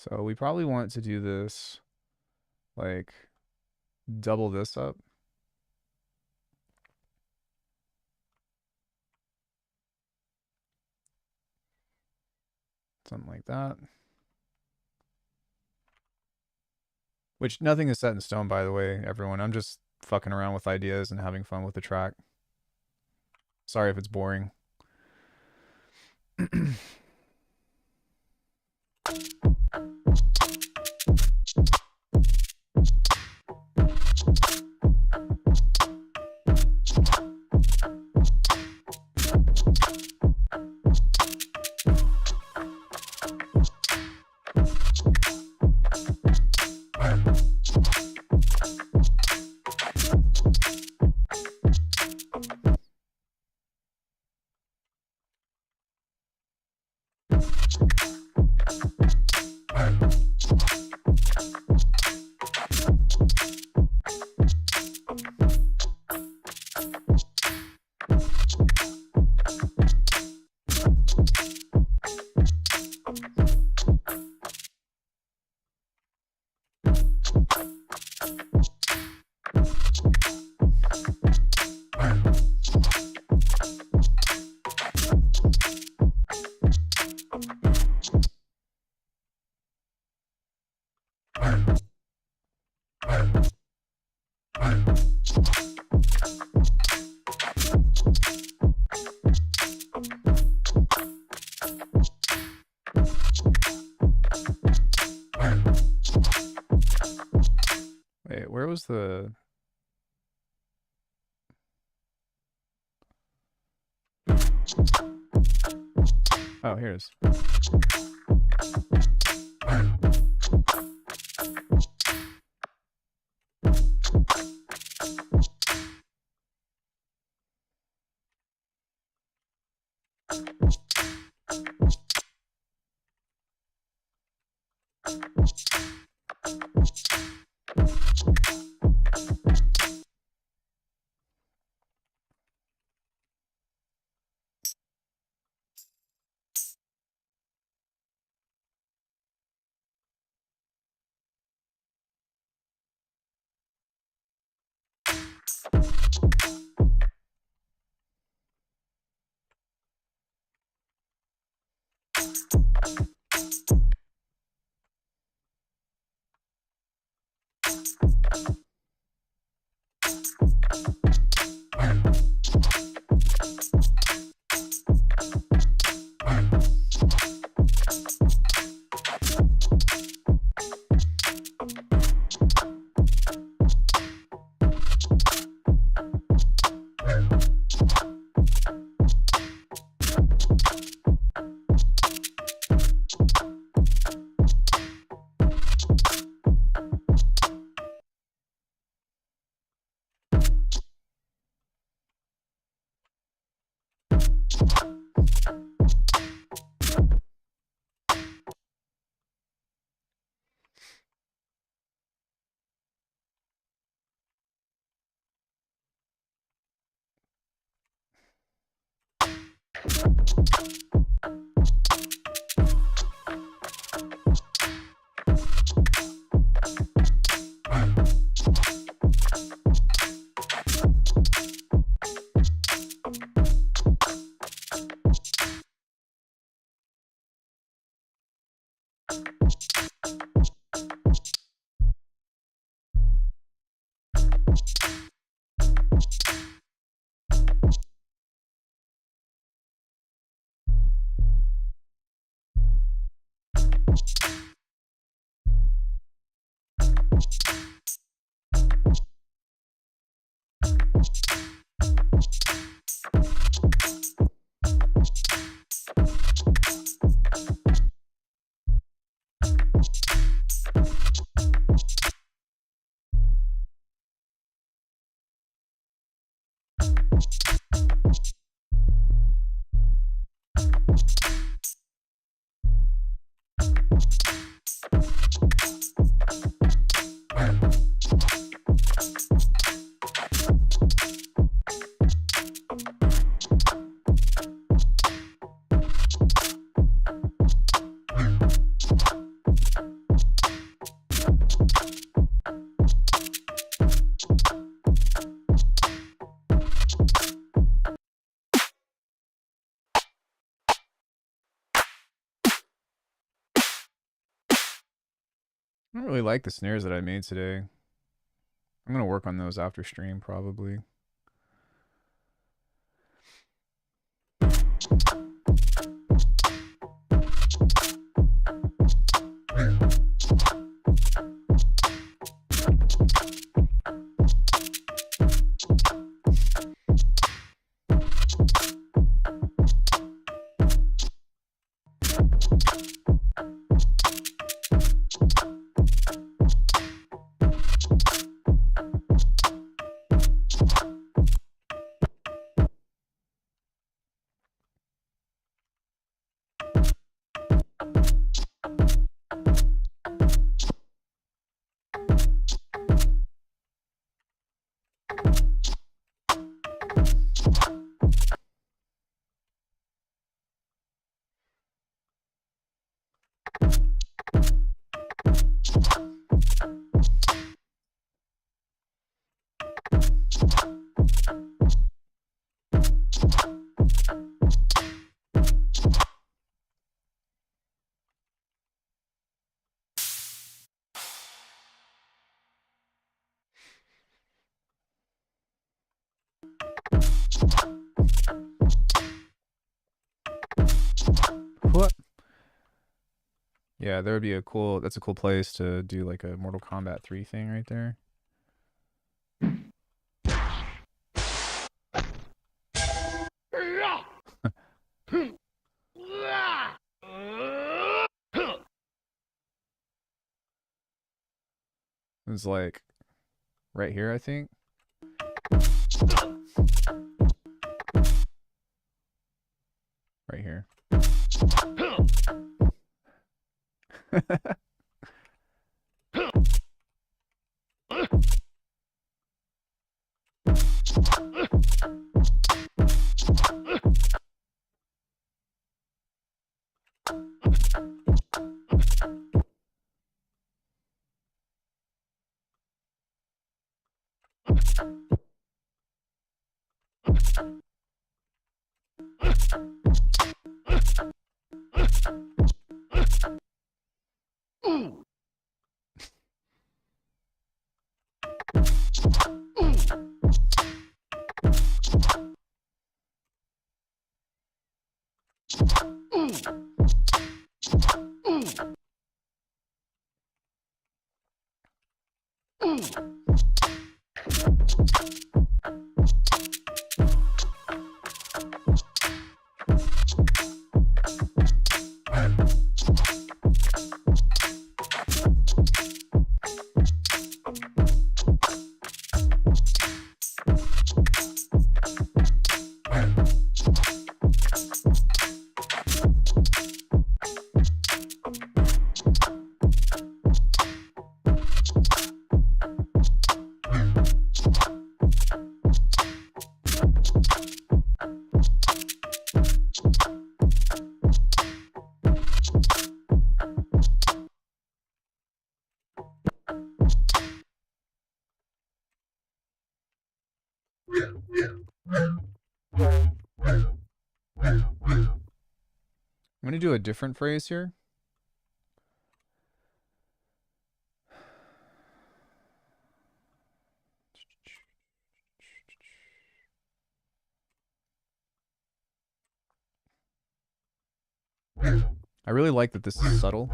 So we probably want to do this, like, double this up. Something like that. Which nothing is set in stone, by the way, everyone. I'm just fucking around with ideas and having fun with the track. Sorry if it's boring. Wait, where was the... Oh, here it is. like the snares that I made today. I'm gonna work on those after stream probably. What? Yeah, there would be that's a cool place to do like a Mortal Kombat 3 thing right there. It's like right here, I think. Right here. I'm going to do a different phrase here. I really like that this is subtle.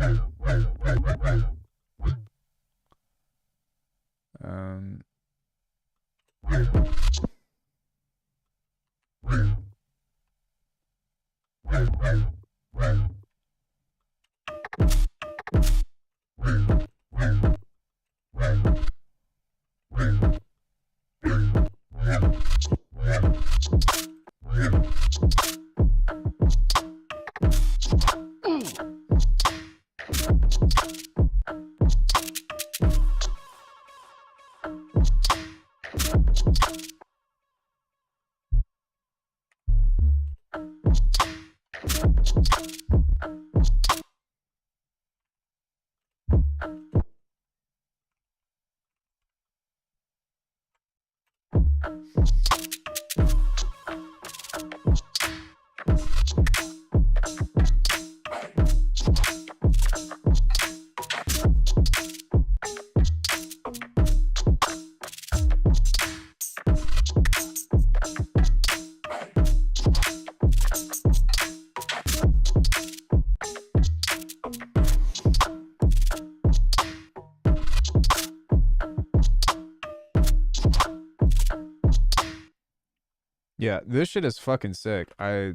Yeah, this shit is fucking sick. I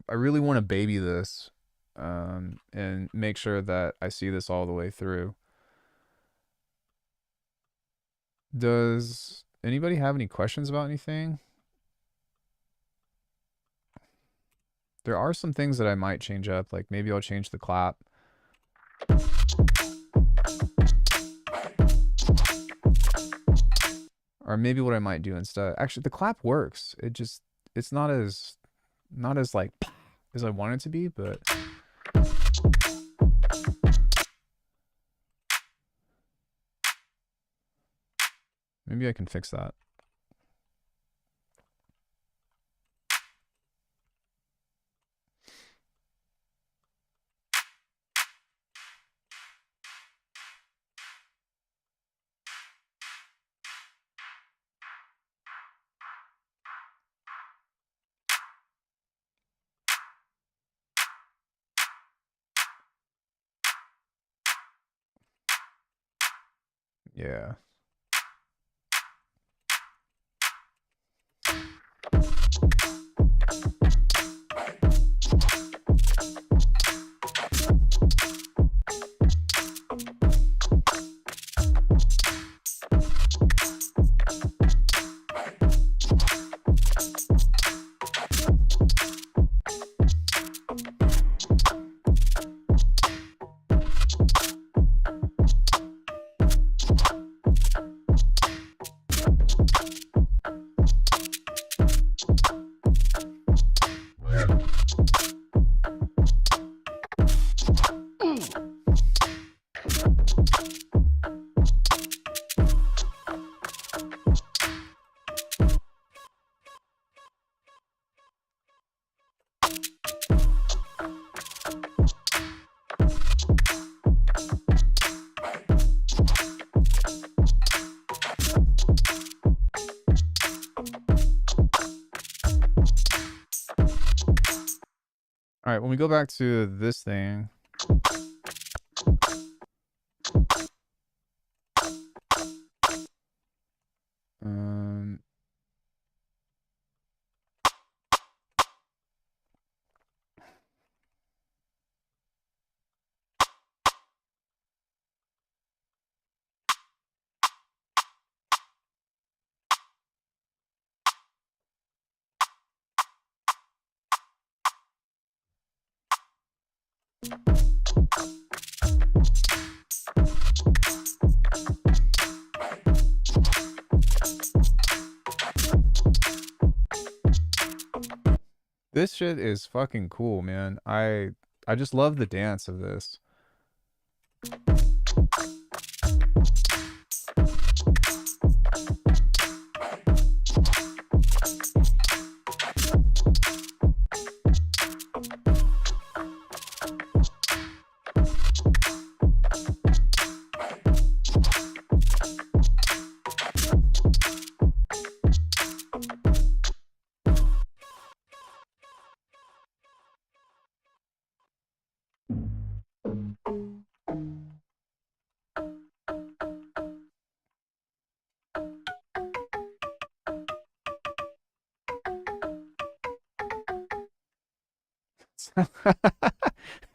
really want to baby this, and make sure that I see this all the way through. Does anybody have any questions about anything? There are some things that I might change up, like maybe I'll change the clap. Or maybe what I might do instead. Actually, the clap works. It's not as like as I want it to be, but maybe I can fix that. Yeah. All right, when we go back to this thing, um, this shit is fucking cool, man. I just love the dance of this.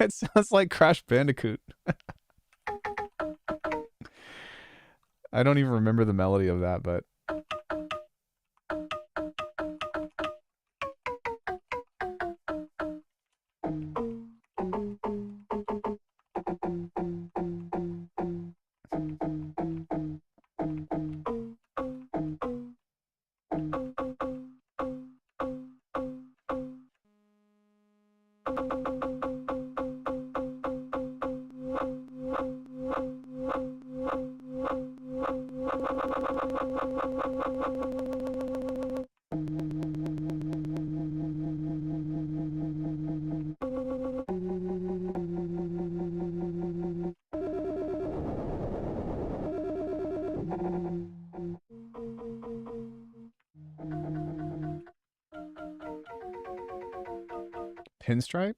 It sounds like Crash Bandicoot. I don't even remember the melody of that, but Pinstripe?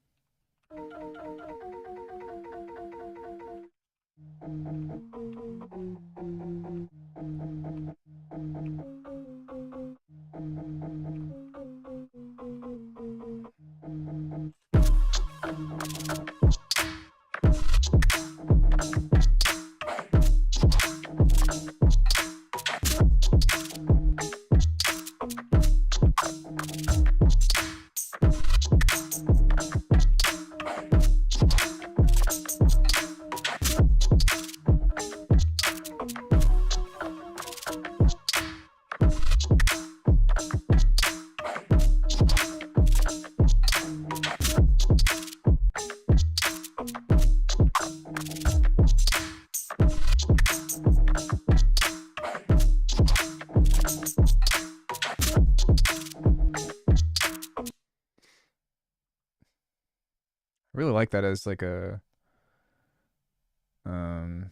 like that as like a um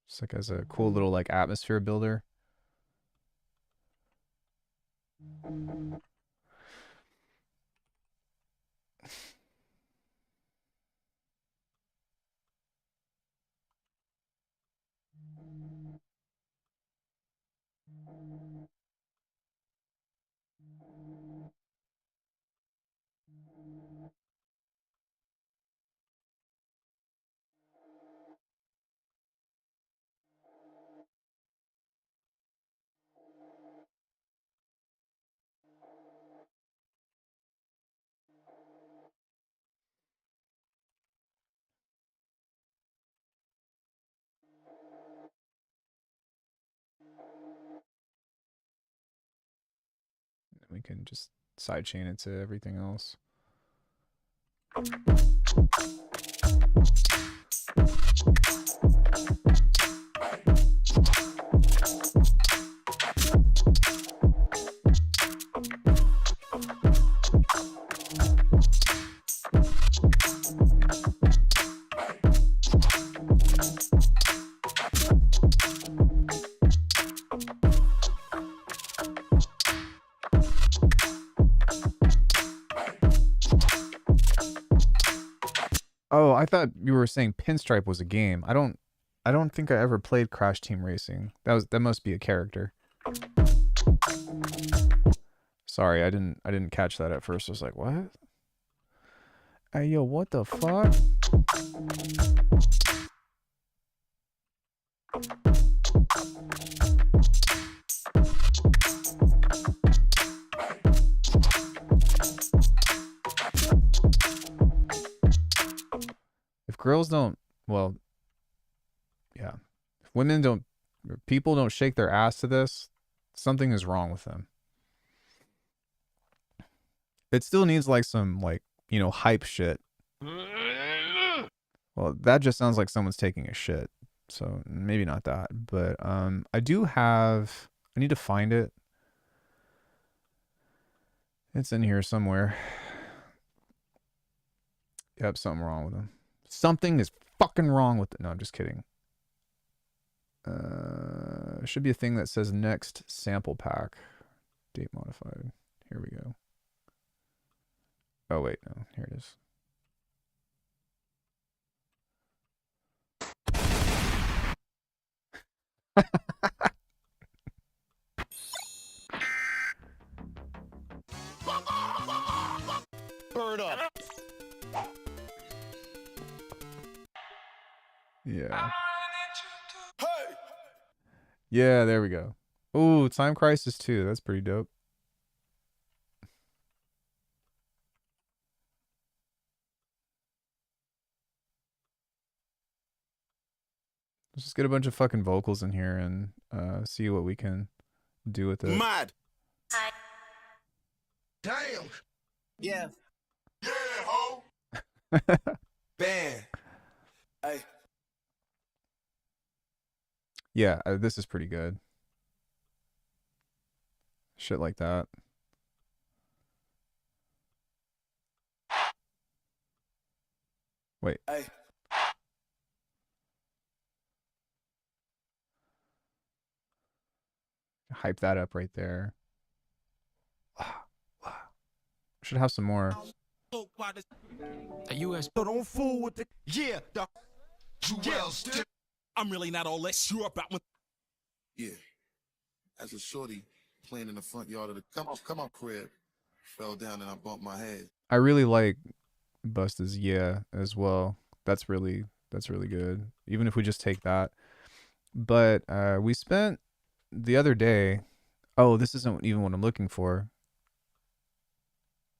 just like as a cool little like atmosphere builder. We can just sidechain it to everything else. Oh, I thought you were saying Pinstripe was a game. I don't think I ever played Crash Team Racing. That must be a character. Sorry, I didn't catch that at first. I was like, "What? Hey, yo, what the fuck?" If girls don't, well, yeah. If women don't, or people don't shake their ass to this, something is wrong with them. It still needs like some like, you know, hype shit. Well, that just sounds like someone's taking a shit. So maybe not that, but I do have, I need to find it. It's in here somewhere. Yep, something wrong with them. Something is fucking wrong with it. No, I'm just kidding. Should be a thing that says next sample pack. Date modified. Here we go. Oh, wait. No, here it is. Burn up. Yeah. Yeah, there we go. Ooh, Time Crisis 2. That's pretty dope. Let's just get a bunch of fucking vocals in here and see what we can do with it. Mad. Damn. Yeah. Yeah, ho. Bam. Hey. Yeah, this is pretty good. Shit like that. Wait. Hey. Hype that up right there. Should have some more. A U.S. So don't fool with the I'm really not all that sure about my. Yeah. As a shorty playing in the front yard of the come on crib, fell down and I bumped my head. I really like Busta's Yeah as well. That's really good. Even if we just take that. But we spent the other day. Oh, this isn't even what I'm looking for.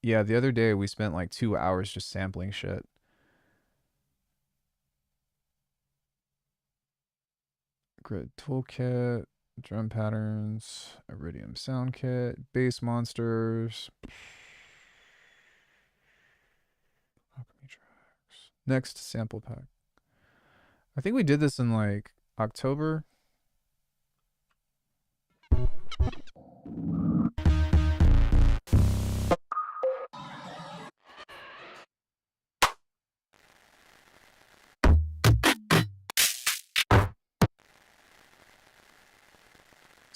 Yeah, the other day we spent like 2 hours just sampling shit. Grid toolkit, drum patterns, Iridium sound kit, bass monsters. Alckemy tracks. Next sample pack. I think we did this in like October.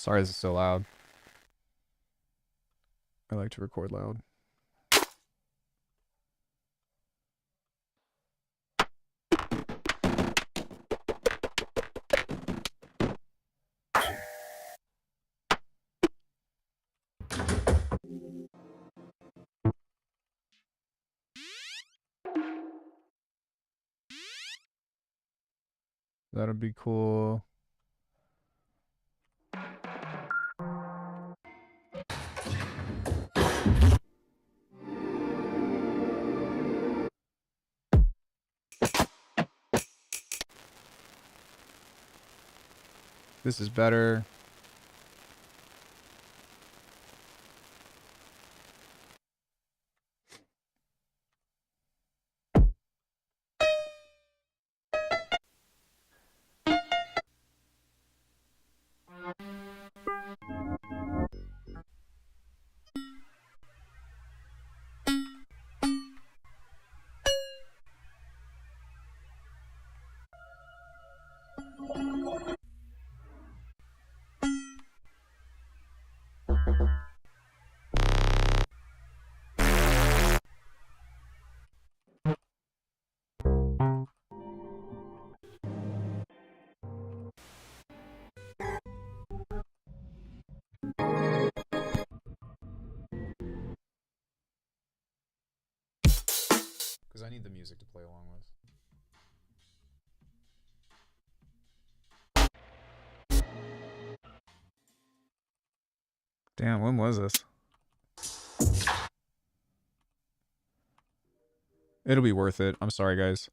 Sorry this is so loud. I like to record loud. That'll be cool. This is better. Because I need the music to play along with. Damn, when was this? It'll be worth it. I'm sorry, guys.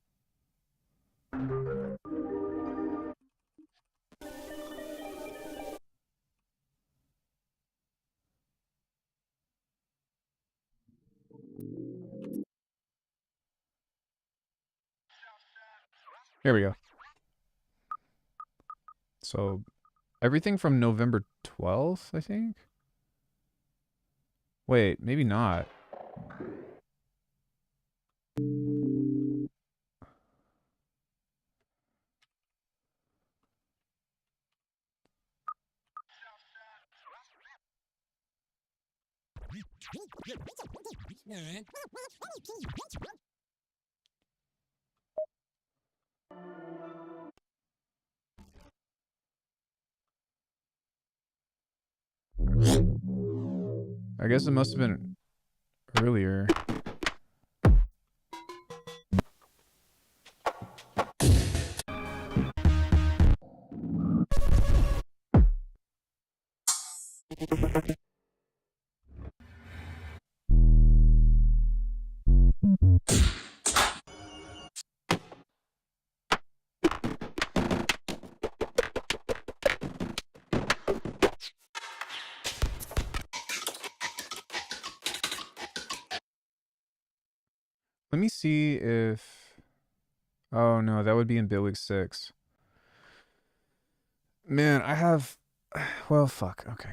Here we go. So, everything from November 12th, I think? Wait, maybe not. I guess it must have been earlier. Let me see if... Oh, no, that would be in Bitwig 6. Man, I have... Well, fuck. Okay.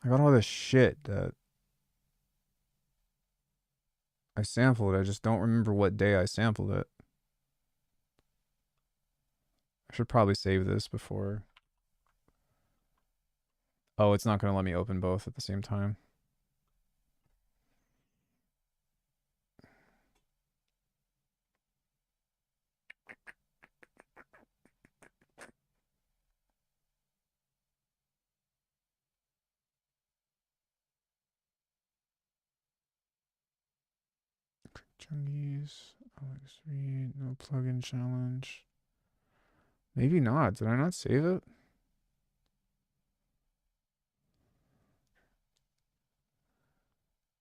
I got all this shit that I sampled. I just don't remember what day I sampled it. I should probably save this before... Oh, it's not going to let me open both at the same time. Chungies, Alex3, no plugin challenge. Maybe not. Did I not save it?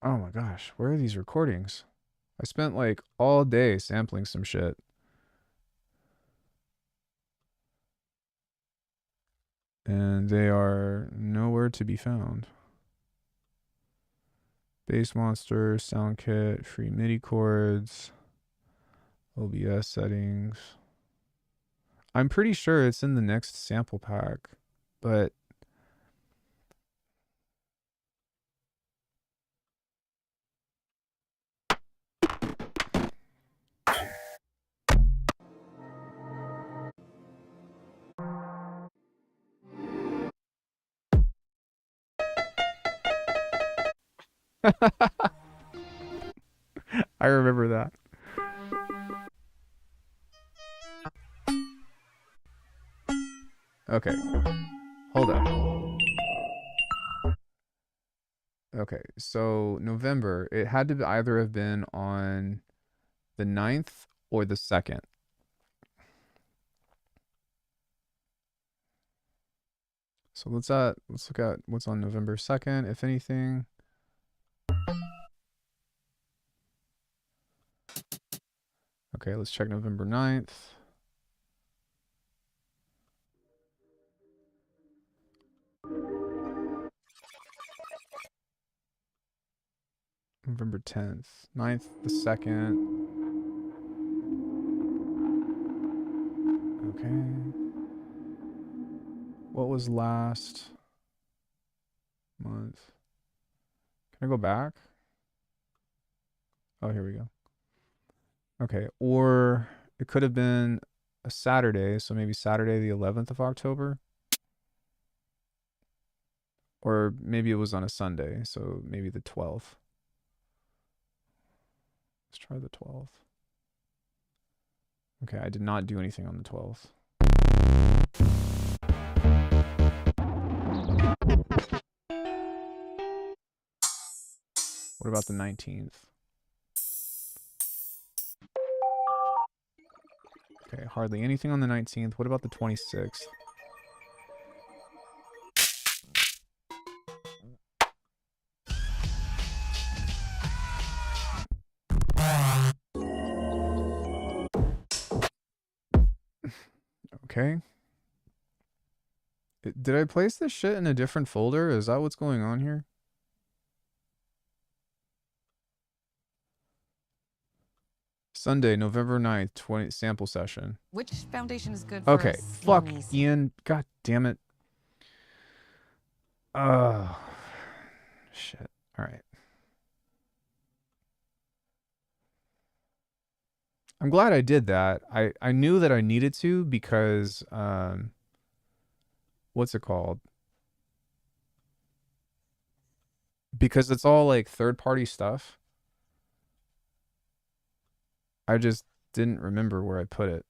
Oh my gosh, where are these recordings? I spent like all day sampling some shit. And they are nowhere to be found. Bass Monster, Sound Kit, free MIDI chords, OBS settings. I'm pretty sure it's in the next sample pack, but I remember that. Okay. Hold up. Okay, so November, it had to either have been on the 9th or the 2nd. So let's look at what's on November 2nd, if anything. Okay, let's check November 9th. November 10th. 9th, the 2nd. Okay. What was last month? Can I go back? Oh, here we go. Okay, or it could have been a Saturday, so maybe Saturday the 11th of October. Or maybe it was on a Sunday, so maybe the 12th. Let's try the 12th. Okay, I did not do anything on the 12th. What about the 19th? Okay, hardly anything on the 19th. What about the 26th? Okay. Did I place this shit in a different folder? Is that what's going on here? Sunday, November 9th, 20 sample session. Which foundation is good for Okay, fuck, Ian. God damn it. Shit. All right. I'm glad I did that. I knew that I needed to because, what's it called? Because it's all like third-party stuff. I just didn't remember where I put it.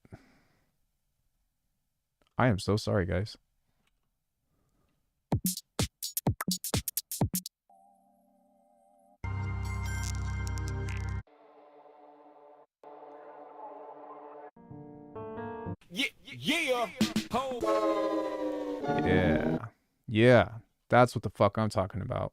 I am so sorry, guys. Yeah. Yeah. Yeah. That's what the fuck I'm talking about.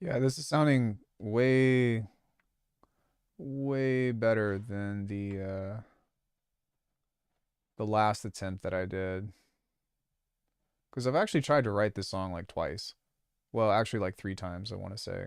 Yeah, this is sounding way better than the last attempt that I did. Because I've actually tried to write this song like twice. Well, actually like 3 times, I want to say.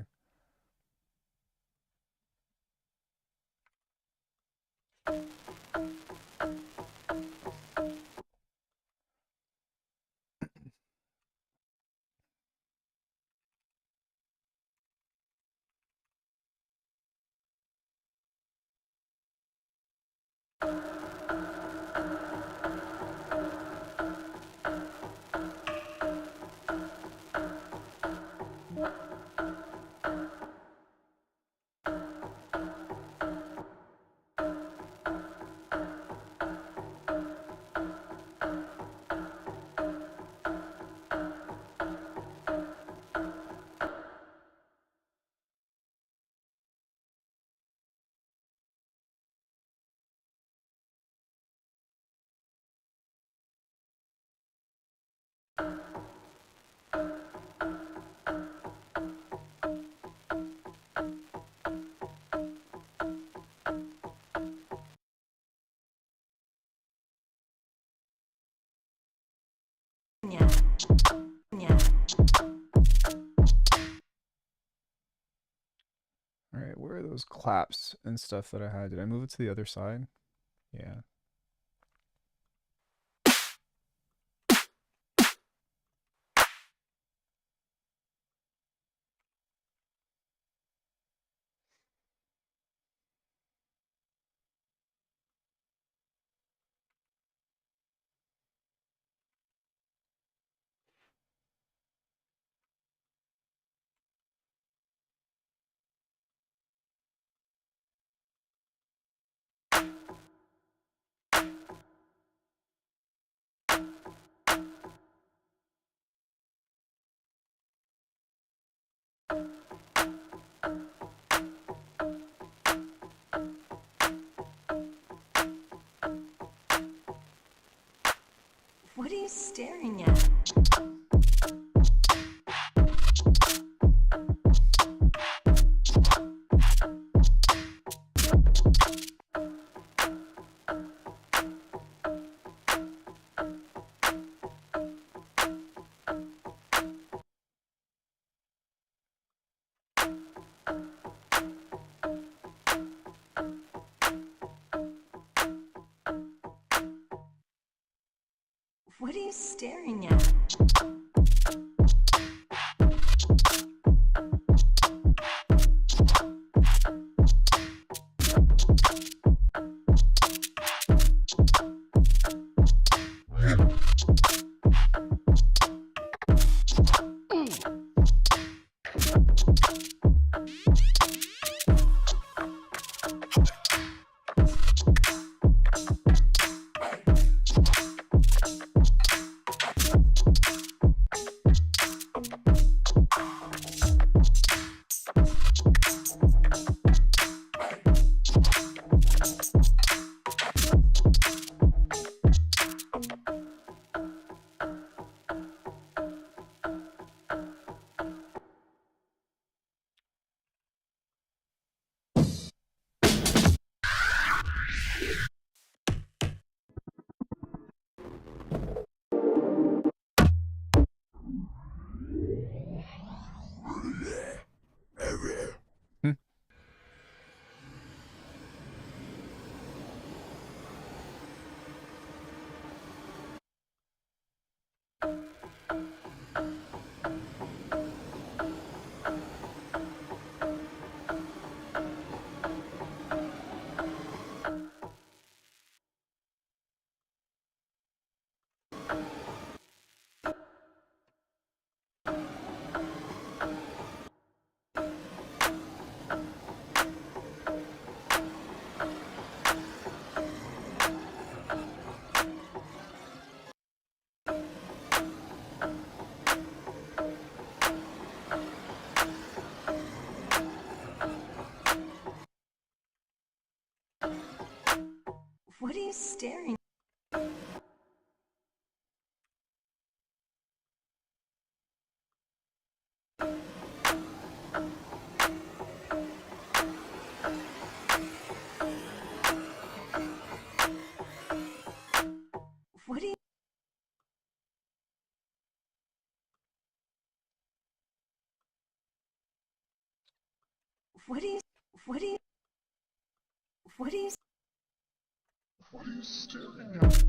Yeah. Yeah. All right, where are those claps and stuff that I had? Did I move it to the other side? Yeah. What are you staring at? What are you staring at? you staring? What do you? What do you? What do you? What do you? What are you staring at?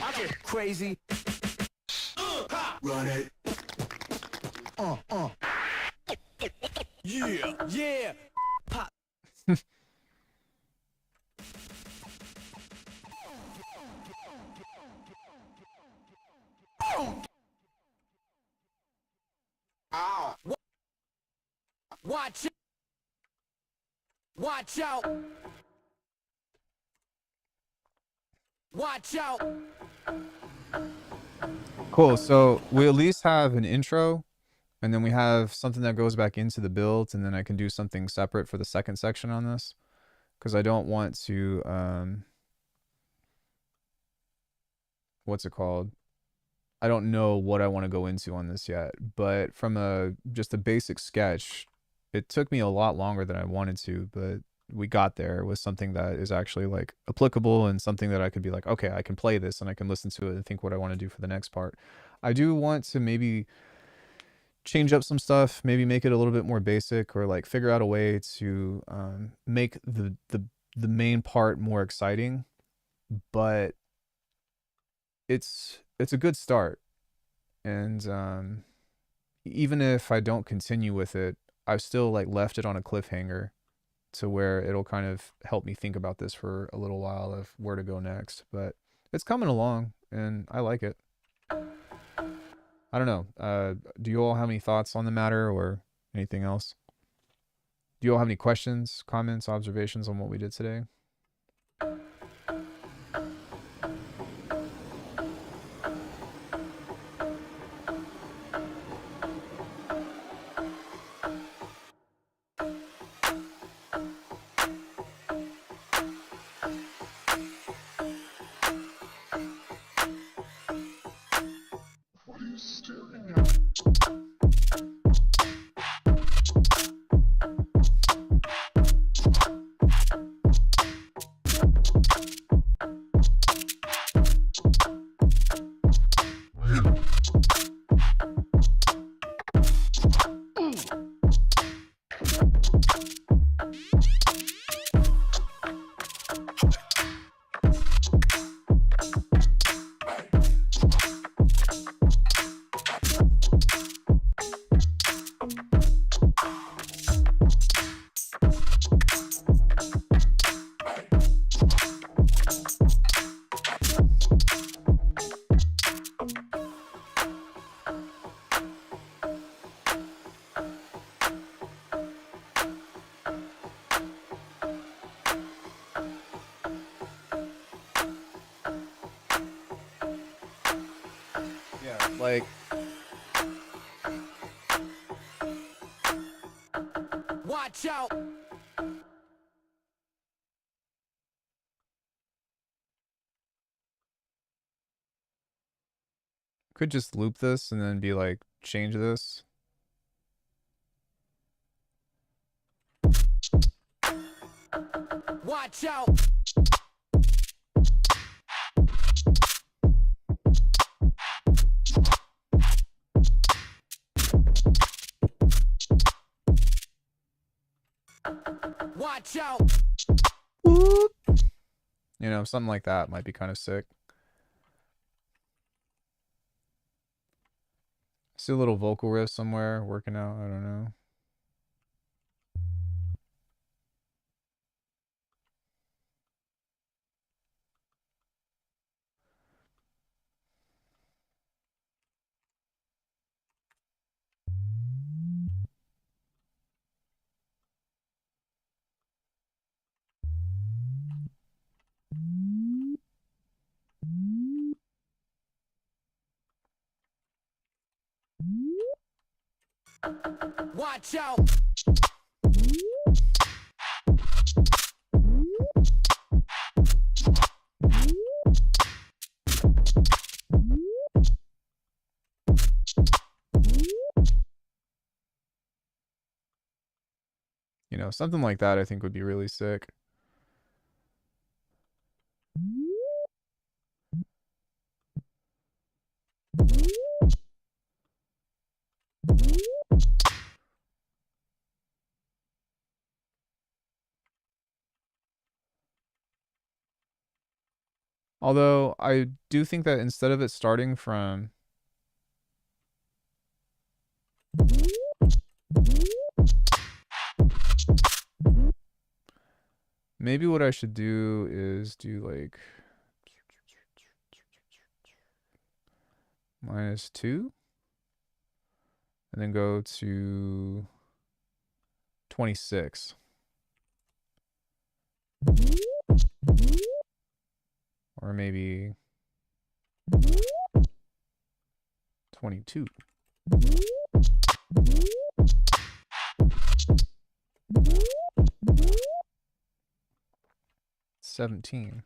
I get crazy. Run it. Yeah, yeah. Pop. Ow. Watch it. Watch out. Watch out. Cool. So we at least have an intro, and then we have something that goes back into the build, and then I can do something separate for the second section on this, because I don't want to, what's it called? I don't know what I want to go into on this yet, but from just a basic sketch, it took me a lot longer than I wanted to, but we got there with something that is actually like applicable and something that I could be like, okay, I can play this and I can listen to it and think what I want to do for the next part. I do want to maybe change up some stuff, maybe make it a little bit more basic, or like figure out a way to make the main part more exciting, but it's a good start. And even if I don't continue with it, I've still like left it on a cliffhanger, to where it'll kind of help me think about this for a little while of where to go next. But it's coming along, and I like it. I don't know. Do you all have any thoughts on the matter or anything else? Do you all have any questions, comments, observations on what we did today? What are you staring at? Like, Watch out! could just loop this and then be like, change this. Watch out! Watch out! Whoop. You know, something like that might be kind of sick. See a little vocal riff somewhere working out. I don't know. Watch out! You know, something like that I think would be really sick. Although I do think that instead of it starting from maybe what I should do is do like -2 and then go to 26. Or maybe 22. $17.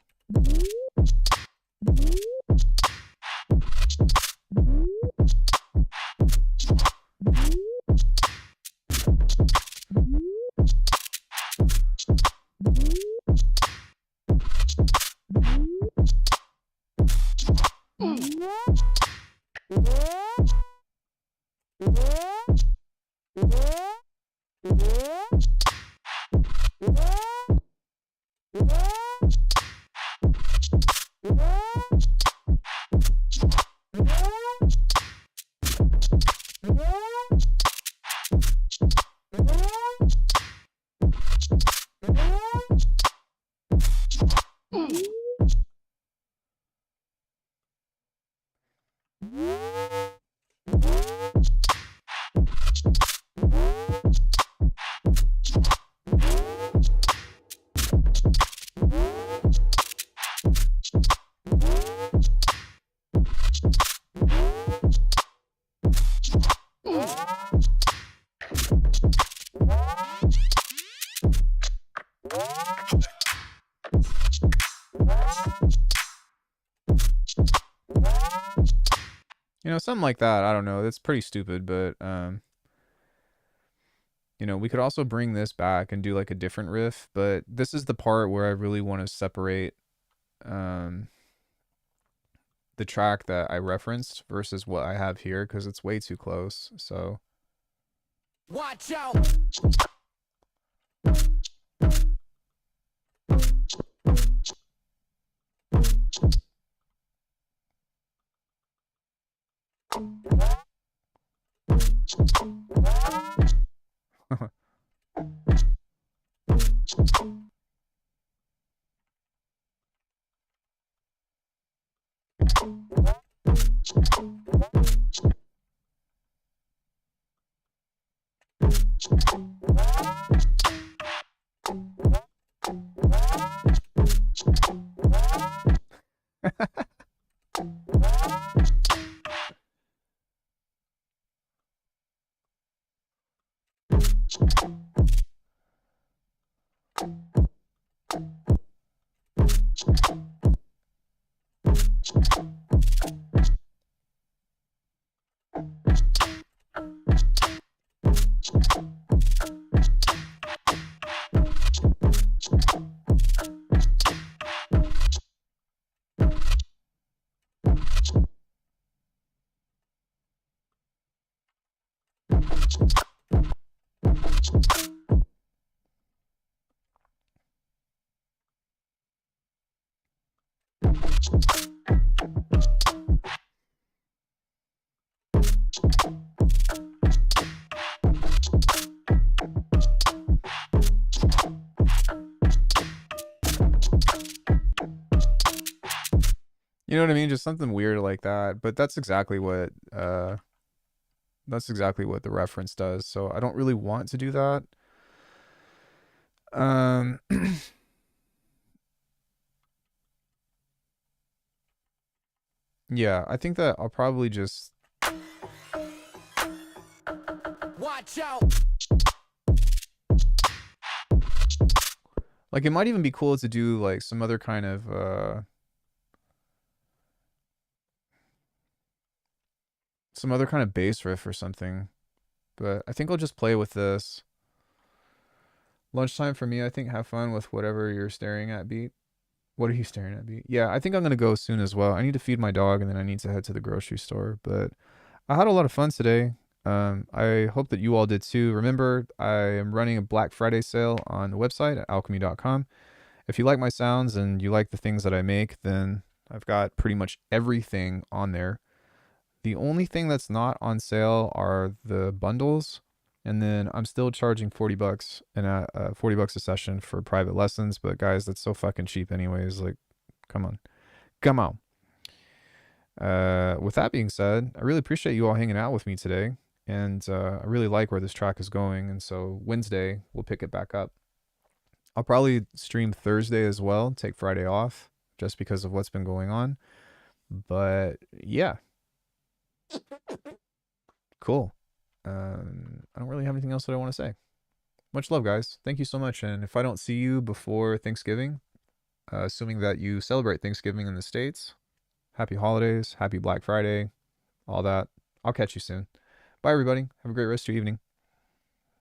something like that. I don't know. It's pretty stupid, but we could also bring this back and do like a different riff, but this is the part where I really want to separate the track that I referenced versus what I have here, because it's way too close. So Watch out! You know what I mean? Just something weird like that. But that's exactly what the reference does. So I don't really want to do that. Yeah, I think that I'll probably just Watch out! like, it might even be cool to do like some other kind of bass riff or something. But I think I'll just play with this. Lunchtime for me, I think. Have fun with whatever you're staring at, beat. What are you staring at, beat? Yeah, I think I'm going to go soon as well. I need to feed my dog, and then I need to head to the grocery store. But I had a lot of fun today. I hope that you all did too. Remember, I am running a Black Friday sale on the website at alchemy.com. If you like my sounds and you like the things that I make, then I've got pretty much everything on there. The only thing that's not on sale are the bundles. And then I'm still charging $40 and $40 a session for private lessons. But guys, that's so fucking cheap anyways. Like, come on. With that being said, I really appreciate you all hanging out with me today. And I really like where this track is going. And so Wednesday, we'll pick it back up. I'll probably stream Thursday as well, take Friday off, just because of what's been going on. But yeah. Cool. I don't really have anything else that I want to say. Much love, guys. Thank you so much. And if I don't see you before Thanksgiving, assuming that you celebrate Thanksgiving in the States, happy holidays, happy Black Friday, all that. I'll catch you soon. Bye, everybody. Have a great rest of your evening.